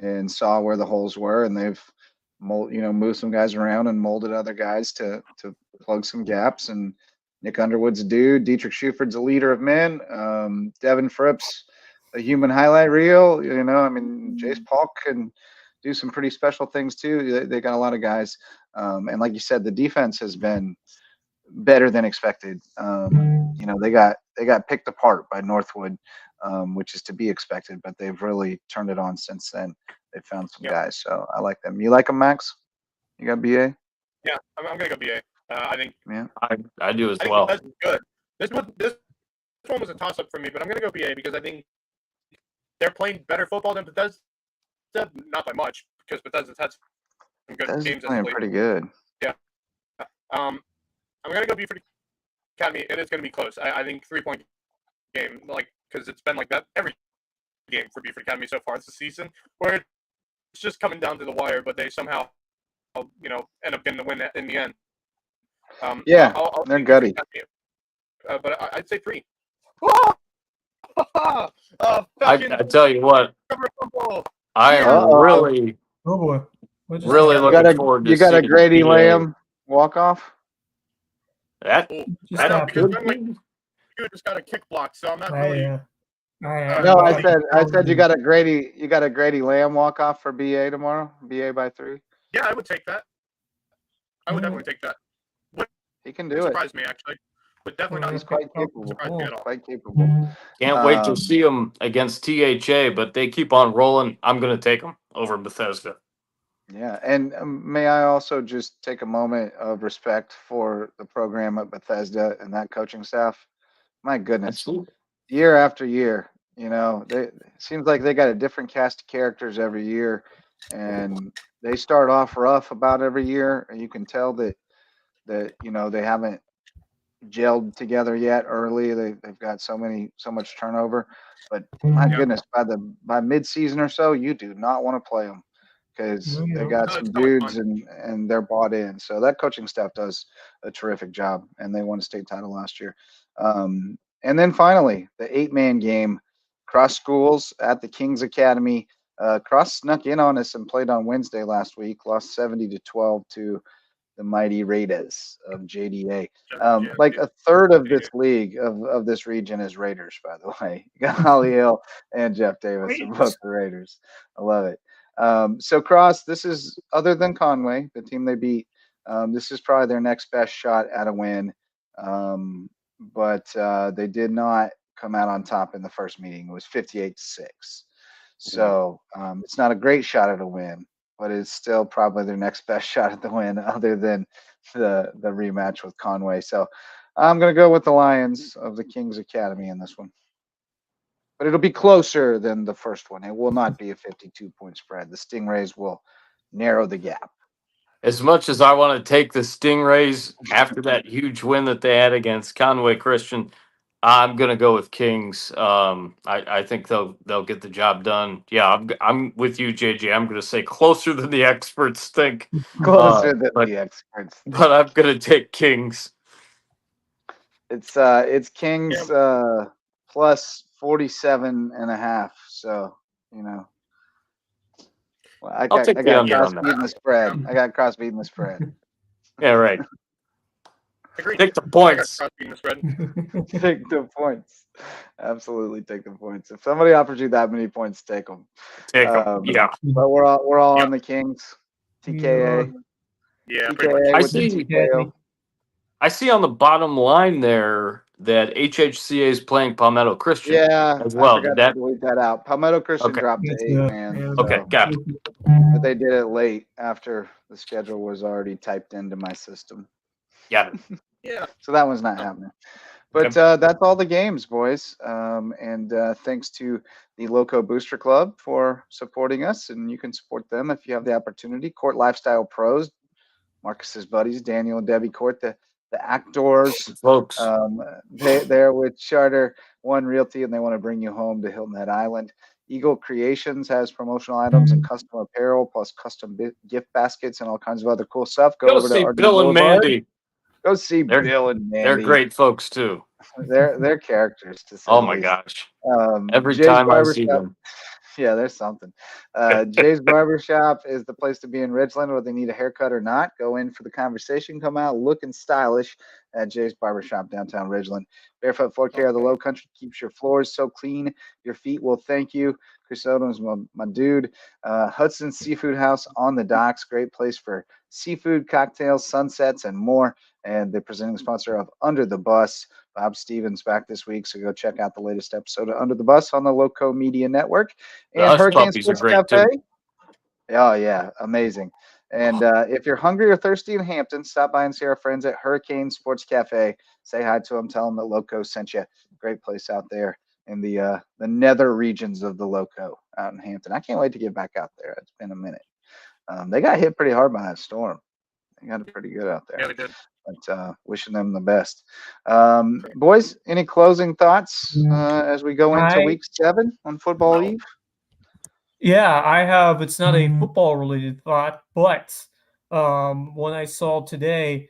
B: and saw where the holes were, and they've moved some guys around and molded other guys to plug some gaps. And Nick Underwood's a dude. Dietrich Schufert's a leader of men. Devin Fripp's a human highlight reel. Jace Paul can do some pretty special things too. They got a lot of guys. And like you said, the defense has been better than expected. They got picked apart by Northwood, which is to be expected, but they've really turned it on since then. They found some guys, so I like them. You like them, Max? You got BA?
C: Yeah, I'm gonna go BA. I think.
B: Yeah,
J: I do as well.
C: That's good. This one was a toss up for me, but I'm gonna go BA because I think they're playing better football than Bethesda, not by much, because Bethesda's had some good games.
B: Playing pretty good.
C: Yeah. I'm gonna go B for the Academy. It is gonna be close. I think 3-point game, because it's been like that every game for B for the Academy so far this season, where it's just coming down to the wire, but they somehow, end up getting the win in the end.
B: They're gutty.
C: But I'd say 3.
J: I tell you what, I am really,
G: Oh boy.
J: really looking forward to
B: You got a
J: seeing
B: Grady
J: BA.
B: Lamb walk-off?
J: That
C: Because you just got a kick block, so I'm not really.
B: No, I said you got a Grady Lamb walk-off for BA tomorrow. BA by 3.
C: Yeah, I would take that. I would definitely take that.
B: He can do it.
C: Surprised me, actually. But definitely not.
B: He's quite capable.
C: Surprised me at all.
B: Quite capable.
J: can't wait to see them against THA, but they keep on rolling. I'm going to take them over Bethesda.
B: Yeah, and may I also just take a moment of respect for the program at Bethesda and that coaching staff. My goodness,
J: Absolutely.
B: year after year, it seems like they got a different cast of characters every year, and they start off rough about every year, and you can tell that they haven't gelled together yet early. They've got so much turnover, but my goodness, by mid-season or so, you do not want to play them, because they got some dudes and they're bought in. So that coaching staff does a terrific job, and they won a state title last year. And then finally, the 8-man game, Cross Schools at the Kings Academy. Cross snuck in on us and played on Wednesday last week, lost 70-12 to the mighty Raiders of JDA. Like a third of this league of this region is Raiders, by the way. You got Holly Hill and Jeff Davis are both the Raiders. I love it. So Cross, this is, other than Conway, the team they beat, this is probably their next best shot at a win. But they did not come out on top in the first meeting. It was 58-6. So it's not a great shot at a win, but it's still probably their next best shot at the win, other than the rematch with Conway. So I'm going to go with the Lions of the Kings Academy in this one. But it'll be closer than the first one. It will not be a 52-point spread. The Stingrays will narrow the gap.
J: As much as I want to take the Stingrays after that huge win that they had against Conway Christian, I'm gonna go with Kings. I think they'll get the job done. Yeah, I'm with you, JJ. I'm gonna say closer than the experts think.
B: Closer than the experts think.
J: But I'm gonna take Kings.
B: It's Kings plus 47.5. So I got Cross beating the spread. I got Cross beating the spread.
J: Yeah, right.
C: Agreed.
J: Take the points.
B: Take the points. Absolutely, take the points. If somebody offers you that many points, take them.
J: Take them. Yeah.
B: But we're all on the Kings. TKA.
C: Yeah, pretty much.
B: TKA
J: I
B: with the
J: see.
B: TKO.
J: I see on the bottom line there that HHCA is playing Palmetto Christian
B: Yeah,
J: as
B: I
J: well.
B: forgot
J: Did that?
B: to delete that out. Palmetto Christian
J: Okay.
B: dropped to
G: That's
B: 8, man.
G: yeah,
J: Okay,
B: So,
J: got it.
B: but they did it late after the schedule was already typed into my system.
J: Got it.
C: Yeah.
B: So that one's not happening. But
J: Okay.
B: that's all the games, boys. And thanks to the Lowco Booster Club for supporting us. And you can support them if you have the opportunity. Court Lifestyle Pros, Marcus's buddies, Daniel and Debbie Court, the actors.
J: Folks.
B: They're with Charter One Realty, and they want to bring you home to Hilton Head Island. Eagle Creations has promotional items and custom apparel, plus custom gift baskets and all kinds of other cool stuff. Go over to
J: see
B: RD
J: Bill and
B: Boulevard.
J: Mandy.
B: Go see
J: They're-
B: Bill and Mandy.
J: They're great folks too.
B: They're characters, to say
J: Oh
B: the
J: my
B: least.
J: gosh. Every
B: Jay's
J: time I see
B: Barbershop.
J: them.
B: Yeah, there's something. Jay's Barbershop is the place to be in Ridgeland, whether they need a haircut or not. Go in for the conversation, come out looking stylish at Jay's Barbershop, downtown Ridgeland. Barefoot Floor Care of the Low Country keeps your floors so clean, your feet will thank you. Chris Odom's my dude. Hudson Seafood House on the docks, great place for seafood, cocktails, sunsets, and more. And the presenting sponsor of Under the Bus. Bob Stevens back this week, so go check out the latest episode of Under the Bus on the Lowco Media Network.
J: The
B: And
J: Hush
B: Hurricane
J: Puppies are
B: Sports
J: great
B: Cafe.
J: too.
B: Oh yeah, amazing. And if you're hungry or thirsty in Hampton, stop by and see our friends at Hurricane Sports Cafe. Say hi to them, tell them that Lowco sent you. Great place out there in the nether regions of the Lowco out in Hampton. I can't wait to get back out there. It's been a minute. They got hit pretty hard by a storm. They got it pretty good out there.
C: Yeah, we did.
B: But wishing them the best. Boys, any closing thoughts as we go into week 7 on football eve?
G: Yeah, I have. It's not a football related thought, but when I saw today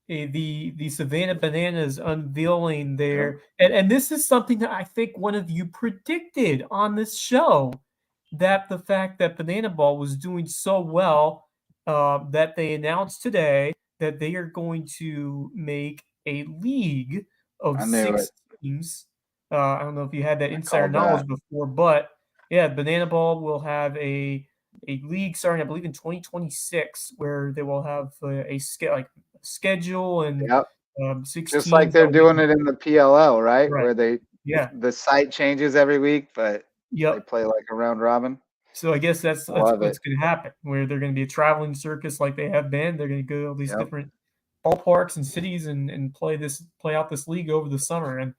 G: the Savannah Bananas unveiling their and this is something that I think one of you predicted on this show, that the fact that Banana Ball was doing so well that they announced today that they are going to make a league of 6 teams. I don't know if you had that insider knowledge before, but yeah, Banana Ball will have a league starting, I believe, in 2026, where they will have a schedule and 6
B: just
G: teams
B: like they're doing it in the PLL, right?
G: Right.
B: Where the site changes every week, but they play like a round robin.
G: So I guess that's what's going to happen, where they're going to be a traveling circus like they have been. They're going to go to all these different ballparks and cities and play out this league over the summer. And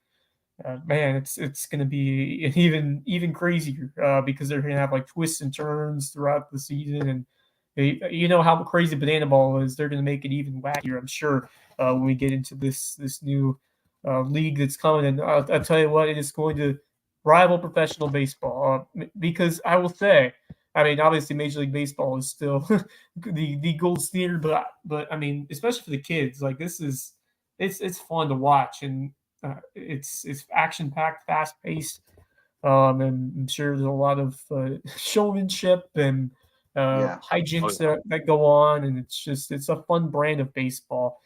G: man, it's going to be even crazier because they're going to have like twists and turns throughout the season. And you know how crazy Banana Ball is. They're going to make it even wackier, I'm sure, when we get into this new league that's coming. And I'll tell you what, it is going to rival professional baseball because I will say, I mean, obviously Major League Baseball is still the gold standard, but I mean, especially for the kids, like it's fun to watch, and it's action packed, fast paced, and I'm sure there's a lot of showmanship and hijinks that go on, and it's a fun brand of baseball.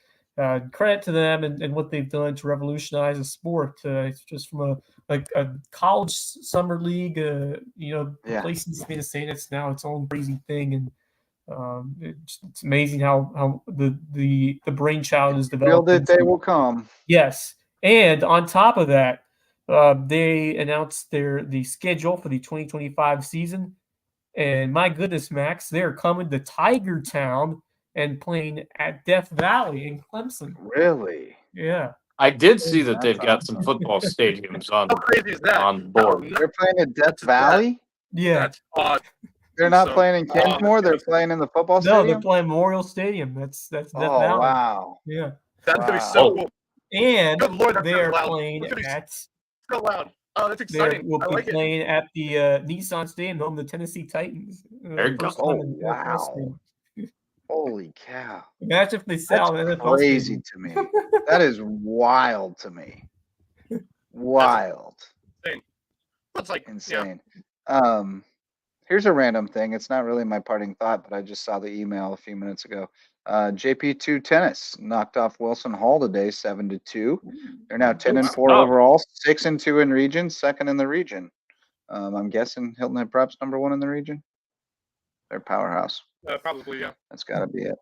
G: Credit to them and what they've done to revolutionize the sport. It's just from a college summer league, the place needs to be the same. It's now its own crazy thing, and it's amazing how the brainchild is developed.
B: Build it, they will come.
G: Yes, and on top of that, they announced the schedule for the 2025 season, and my goodness, Max, they're coming to Tiger Town and playing at Death Valley in Clemson.
B: Really?
G: Yeah.
J: I did see that they've got some football stadiums on board.
B: They're playing at Death Valley?
G: Yeah.
C: That's odd.
B: They're not playing in Kenmore. They're playing in the football stadium?
G: No, they're playing Memorial Stadium. That's Death Valley.
B: Wow.
G: Yeah.
C: That's going to be so cool.
G: And
C: Good Lord,
G: they are playing at
C: so loud. Oh, that's exciting.
G: We'll
C: I
G: be
C: like
G: playing at the Nissan Stadium, home of the Tennessee Titans.
J: There you go.
B: Oh, wow. Holy cow.
G: Imagine if they sell
B: That's crazy to me. That is wild to me. Wild.
C: That's like
B: insane. Here's a random thing. It's not really my parting thought, but I just saw the email a few minutes ago. JP2 Tennis knocked off Wilson Hall today, 7-2. They're now 10-4 overall, 6-2 in region, second in the region. I'm guessing Hilton Head Prep's number 1 in the region. They're powerhouse.
C: Probably, yeah.
B: That's got to be it.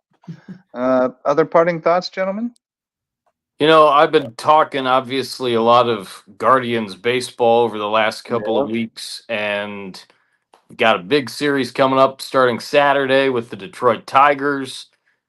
B: Other parting thoughts, gentlemen?
J: You know, I've been talking obviously a lot of Guardians baseball over the last couple of weeks, and got a big series coming up starting Saturday with the Detroit Tigers.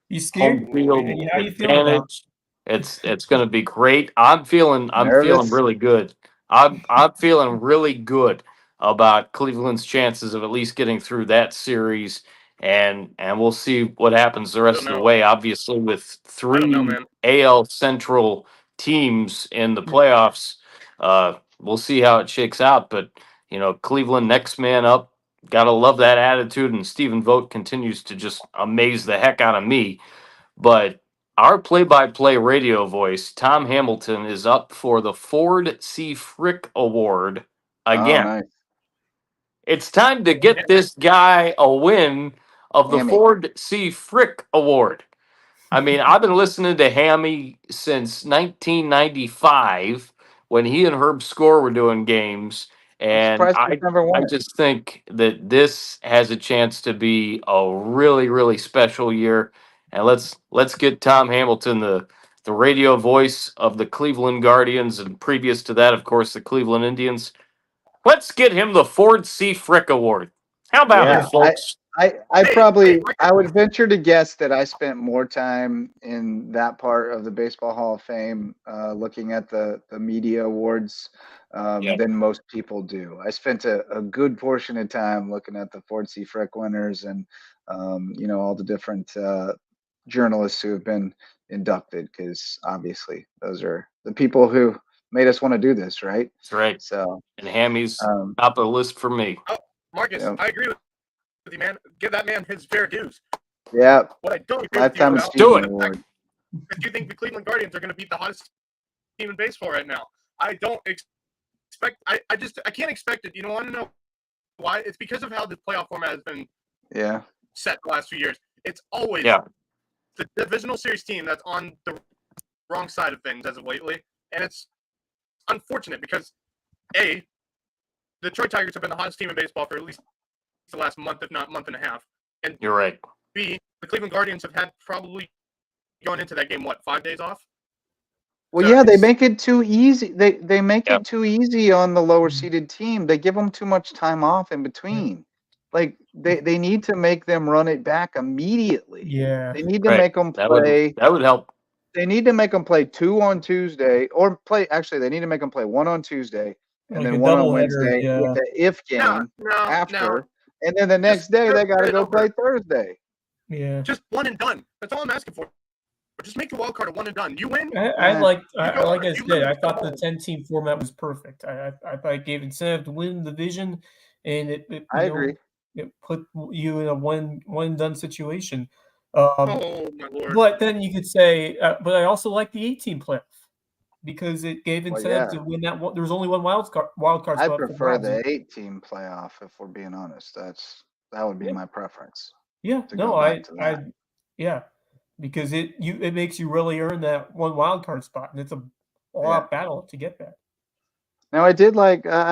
G: You scared?
J: Home field
G: How you feeling about
J: advantage. It's going to be great. I'm feeling
B: Nervous?
J: really good. I'm feeling really good about Cleveland's chances of at least getting through that series, and we'll see what happens the rest of the way. Obviously, with
C: I don't know,
J: three
C: man.
J: AL Central teams in the playoffs, we'll see how it shakes out. But you know, Cleveland next man up. Gotta love that attitude, and Stephen Vogt continues to just amaze the heck out of me. But our play-by-play radio voice, Tom Hamilton, is up for the Ford C. Frick Award
B: Oh,
J: again.
B: nice.
J: It's time to get this guy a win of the
B: Hammy.
J: Ford C. Frick Award. I mean, I've been listening to Hammy since 1995 when he and Herb Score were doing games.
B: I'm
J: And
B: surprised he's never won
J: I
B: it.
J: just think that this has a chance to be a really, really special year. And let's get Tom Hamilton, the radio voice of the Cleveland Guardians, and previous to that, of course, the Cleveland Indians. Let's get him the Ford C. Frick Award. How about
B: Yeah,
J: it, folks?
B: I would venture to guess that I spent more time in that part of the Baseball Hall of Fame looking at the media awards than most people do. I spent a good portion of time looking at the Ford C. Frick winners and all the different journalists who have been inducted, because obviously those are the people who made us want to do this, right?
J: That's right.
B: So,
J: and Hammy's top of the list for me.
C: Oh, Marcus, I agree with you, man. Give that man his fair dues.
B: Yeah.
C: What I don't agree
B: Lifetime
C: with you
B: Achievement
C: about,
B: Award.
C: do you think the Cleveland Guardians are going to beat the hottest team in baseball right now? I don't expect. I can't expect it. You don't want to know why? It's because of how the playoff format has been set the last few years. It's always the divisional series team that's on the wrong side of things as of lately, and it's unfortunate because the Detroit Tigers have been the hottest team in baseball for at least the last month, if not month and a half, and
J: you're right.
C: B, the Cleveland Guardians have had probably going into that game 5 days off.
B: Well,
C: So
B: they make it too easy. They make it too easy on the lower seeded team. They give them too much time off in between. Like they need to make them run it back immediately.
G: Yeah.
B: They need to make them play.
J: That would help.
B: They need to make them play 2 on Tuesday, or play. Actually, they need to make them play 1 on Tuesday and
G: Like
B: then
G: a
B: 1 on
G: doubleheader,
B: Wednesday with the if game after, and then the next day they got to go play Thursday.
G: Yeah.
C: Just one and done. That's all I'm asking for. Just make your wild card a one and done. You win.
G: Like I said, I thought the 10-team format was perfect. I thought it gave incentive to win the division, and it
B: I agree.
G: It put you in a one and done situation.
C: Oh my lord!
G: But then you could say, but I also like the 8-team playoff because it gave incentive to win that one. There was only one wild card spot.
B: I prefer the 8-team playoff. If we're being honest, that would be my preference.
G: Yeah. Because it makes you really earn that one wild card spot, and it's a all-out battle to get that.
B: Now, I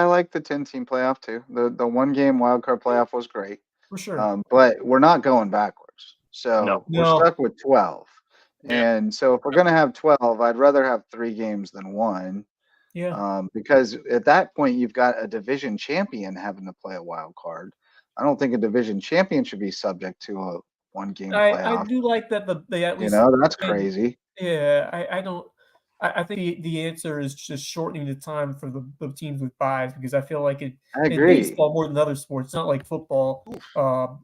B: like the 10-team playoff too. The 1-game wild card playoff was great
G: for sure.
B: But we're not going backwards, so we're stuck with 12. And so if we're gonna have 12, I'd rather have 3 games than 1.
G: Yeah.
B: Because at that point you've got a division champion having to play a wild card. I don't think a division champion should be subject to a 1-game playoff.
G: I do like that they at least
B: that's crazy.
G: Yeah, I don't. I think the answer is just shortening the time for the teams with byes, because I feel like
B: I agree.
G: In baseball more than other sports. It's not like football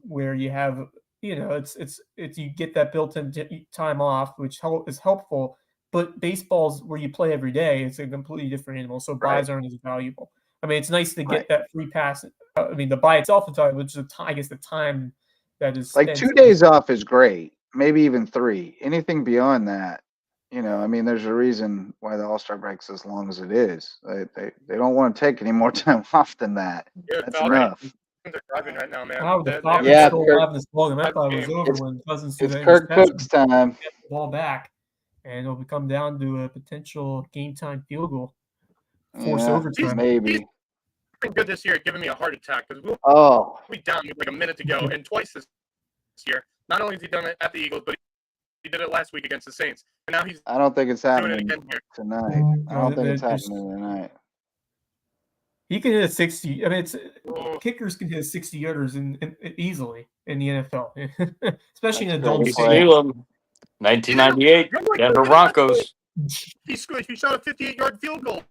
G: where you have it's you get that built-in time off, which is helpful. But baseball's where you play every day. It's a completely different animal, so byes aren't as valuable. I mean, it's nice to get that free pass. I mean, the bye itself is valuable, which is I guess the time that is
B: like 2 days off is great, maybe even 3. Anything beyond that, I mean, there's a reason why the All-Star break's as long as it is. They don't want to take any more time off than that. That's enough.
C: They're driving right now, man.
G: Wow, the Falcons still have this ball. I thought it was over when Cousins
B: it's Kirk Cook's time.
G: Get the ball back, and it'll come down to a potential game-time field goal. Force overtime.
B: Maybe.
C: He's been good this year at giving me a heart attack because we'll be down with like a minute to go, and twice this year. Not only has he done it at the Eagles, but he did it last week against the Saints, and now he's
B: I don't think it's
C: doing it
B: happening
C: again here.
B: tonight. I don't think it's
G: There's-
B: happening tonight.
G: He can hit a 60. I mean,
C: Oh.
G: kickers can hit 60 yarders easily in the NFL, especially in
B: That's
G: adult
B: great
J: We
B: play.
G: season.
J: steal him. 1998, Denver Broncos.
C: He shot a 58-yard field goal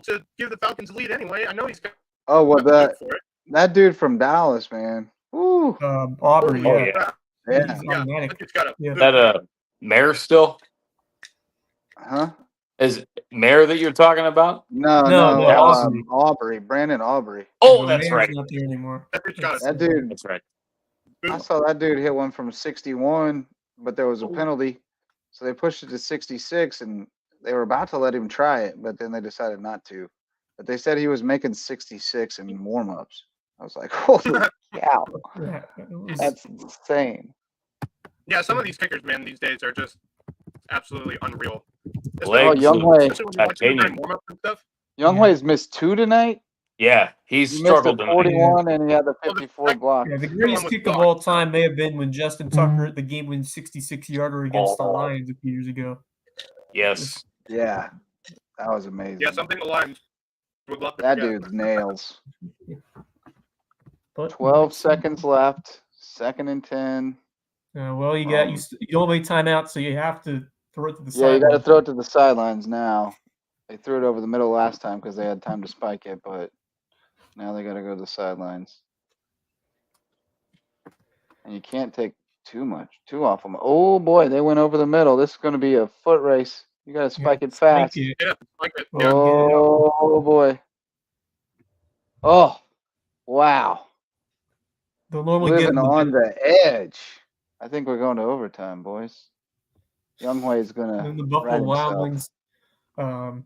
C: to give the Falcons a lead anyway. I know he's got
B: Oh, well,
C: good for it.
B: that dude from Dallas, man. Woo.
G: Auburn,
J: Oh,
G: yeah.
J: yeah.
B: Yeah.
G: He's
C: Yeah,
G: automatic.
C: that dude's got a
G: Yeah.
C: good
J: That Mayor still?
B: Huh?
J: Is it Mayor that you're talking about?
B: No,
G: No,
B: Aubrey. Brandon Aubrey.
J: Oh,
G: No,
J: that's
G: Mayer's
J: right.
G: not there anymore.
C: That dude's got a
B: That dude,
J: That's right.
B: I saw that dude hit one from 61, but there was a
C: Oh.
B: penalty. So they pushed it to 66, and they were about to let him try it, but then they decided not to. But they said he was making 66 in warm-ups. I was like, holy cow.
G: Yeah, it was-
B: That's insane.
C: Yeah, some of these kickers, man, these days are just absolutely unreal.
J: Legs
B: Young
J: of
B: Way.
C: Especially when you watch them during
J: titanium.
C: warm-ups and stuff.
B: Younghoe's missed 2 tonight.
J: Yeah, he's
B: He missed a
J: struggled tonight.
B: 41, and he had the 54 block.
G: Yeah, the greatest
C: was
G: kick of
C: blocked.
G: all time may have been when Justin Tucker hit the game-winning 66-yarder against the
J: Oh.
G: Lions a few years ago.
J: Yes.
B: Yeah, that was amazing.
C: Yeah, something the Lions would love to
B: That
C: forget.
B: dude's nails.
G: But
B: 12 seconds left. 2nd and 10.
G: well, you got you don't wait timeout, so you have to throw it to the
B: Yeah, you got to
G: sideline.
B: throw it to the sidelines now. They threw it over the middle last time because they had time to spike it, but now they got to go to the sidelines. And you can't take too off them. Oh boy, they went over the middle. This is going to be a foot race. You got to spike it fast.
G: Spike it.
C: Yeah, like it. Yeah.
B: Oh boy. Oh, wow.
G: They'll normally get
B: Living
G: in the
B: on the edge. I think we're going to overtime, boys. Younghoe is going
G: then the
B: to
G: Buffalo
B: right
G: Wild
B: himself.
G: Wings.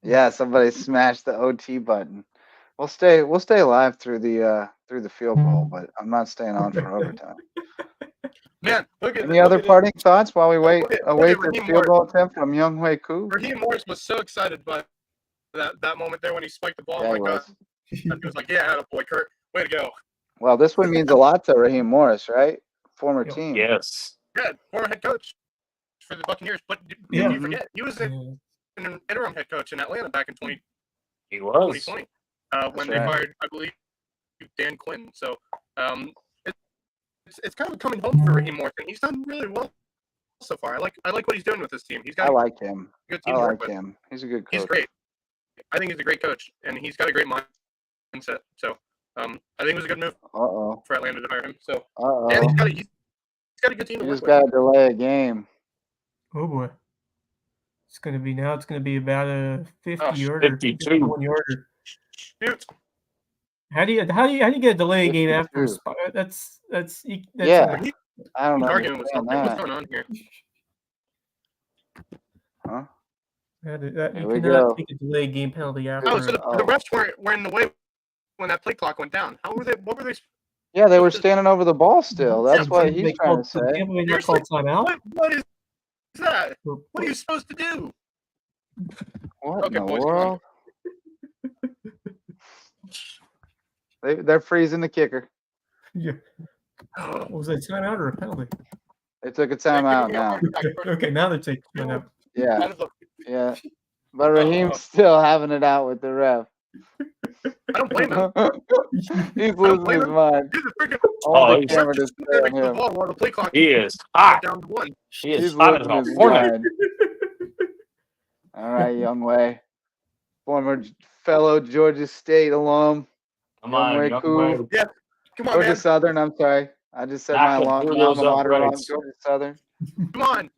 B: Yeah, somebody smashed the OT button. We'll stay alive through the field goal, but I'm not staying on for overtime.
C: Man, look at
B: Any other
C: party?
B: parting thoughts while we await
C: Raheem
B: this
C: Morris.
B: field goal attempt from Younghoe Koo?
C: Raheem Morris was so excited by that moment there when he spiked the ball.
B: Yeah,
C: Oh
B: he
C: my God.
B: was.
C: He was like, yeah, boy, Kurt. Way to go.
B: Well, this one means a lot to Raheem Morris, right? Former
G: Yep.
B: team.
J: Yes.
C: Yeah, former head coach for the Buccaneers. But
G: Yeah.
C: you forget, he was an interim head coach in Atlanta back in
J: He was.
C: 2020
B: That's
C: when they
B: right.
C: fired, I believe, Dan Quinn. So it's kind of coming home for Raheem Morris, and he's done really well so far. I like what he's doing with this team. He's got
B: I like him.
C: a good
B: I
C: team to work
B: like
C: with.
B: him. He's a good coach.
C: He's great. I think he's a great coach, and he's got a great mindset. So I think it was a good move
B: Uh-oh.
C: for Atlanta to hire him. So
B: Uh-oh.
C: and he's got a good team to
B: You
C: work
B: just
C: with.
B: got to delay a game.
G: Oh boy. It's gonna be about a 50
C: Oh,
G: yarder,
J: 52.
G: 51 yarder.
C: Shoot.
G: How do you get a delay game after a
B: 52.
G: spot? That's
B: Yeah. I don't
C: He's
B: know.
C: arguing with something. What's
B: that.
C: going on here?
B: Huh?
G: you
B: Here we
G: cannot
B: go.
G: take a delay game penalty after.
C: Oh, so the
B: Oh.
C: refs were in the way when that play clock went down. How were they? What were they?
B: Yeah, they were standing over the ball still. That's
G: So
B: what
G: they
B: he's trying to
G: called- so
B: say.
G: Tampa Bay not called timeout.
C: What is that?
G: Or-
C: What are you supposed to do?
B: What
C: Okay,
B: in the
C: boys, come on.
B: world? They're freezing the kicker.
G: Yeah. Was it a timeout or a penalty?
B: They took a timeout now.
G: Okay, now they're taking timeout.
B: Yeah, yeah. But Raheem's still having it out with the ref.
C: I don't blame him.
B: He's losing his mind.
C: He's a freaking
B: All the
J: he's-
B: camera just stay on
C: the
B: him.
C: ball while the play clock
J: He is
C: went
J: hot.
C: down to 1.
J: He is
B: He's
J: hot as
B: losing
J: a
B: his
J: hornet.
B: mind. All right, Younghoe, former fellow Georgia State alum.
J: Come on,
B: Younghoe
J: young
B: Koo.
J: way.
C: Come on,
B: Georgia
C: man.
B: Southern, I'm sorry. I just said my
J: Knock
B: alma
J: the Blues up,
B: mater wrong.
J: right.
B: Georgia Southern.
C: Come on.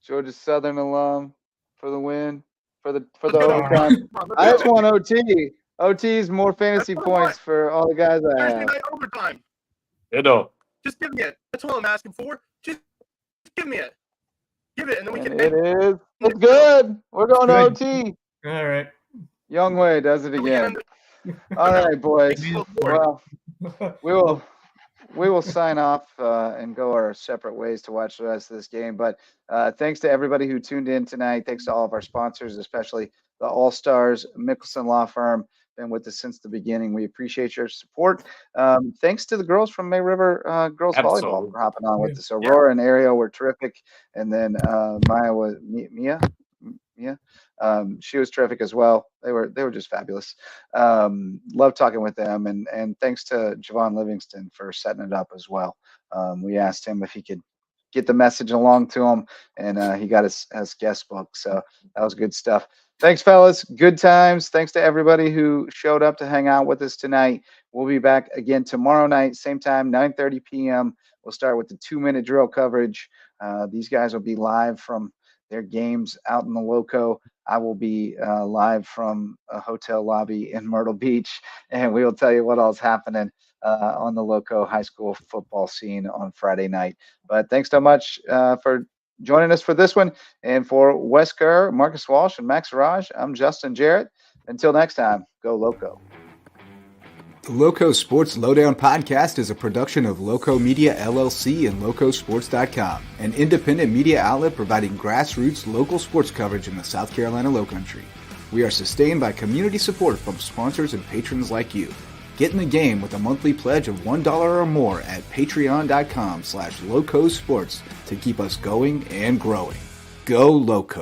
B: Georgia Southern alum for the win. For the
C: Let's go.
B: overtime.
C: Come on, let's
B: I
C: go.
B: just want OT. OT's more fantasy
C: That's what I
B: points for all the guys I
C: Thursday
B: have.
C: night overtime.
J: Ditto.
C: Just give me it. That's all I'm asking for. Just give me it. Give it, and then we
B: And
C: can.
B: it is. It's good. We're going to
G: Good.
B: OT.
G: All right.
B: Younghoe does it
C: we can
B: again.
C: end
B: All right, boys.
C: the-
B: Well, we will sign off and go our separate ways to watch the rest of this game. But thanks to everybody who tuned in tonight. Thanks to all of our sponsors, especially the All Stars, Mickelson Law Firm, been with us since the beginning. We appreciate your support. Thanks to the girls from May River Girls Volleyball
J: Absolutely.
B: for hopping on with us. Aurora and Ariel were terrific. And then Maya was Mia. She was terrific as well. They were just fabulous. Love talking with them, and thanks to Javon Livingston for setting it up as well. We asked him if he could get the message along to him, and he got his guest book. So that was good stuff. Thanks, fellas. Good times. Thanks to everybody who showed up to hang out with us tonight. We'll be back again tomorrow night, same time, 9:30 p.m. We'll start with the 2-minute drill coverage. These guys will be live from their games out in the Lowco. I will be live from a hotel lobby in Myrtle Beach, and we will tell you what all's happening on the Lowco high school football scene on Friday night. But thanks so much for joining us for this one. And for Wes Kerr, Marcus Walsh, and Max Arraj, I'm Justin Jarrett. Until next time, go Lowco.
A: The Lowco Sports Lowdown podcast is a production of Lowco Media LLC and LowcoSports.com, an independent media outlet providing grassroots local sports coverage in the South Carolina Lowcountry. We are sustained by community support from sponsors and patrons like you. Get in the game with a monthly pledge of $1 or more at patreon.com/LowcoSports to keep us going and growing. Go Lowco.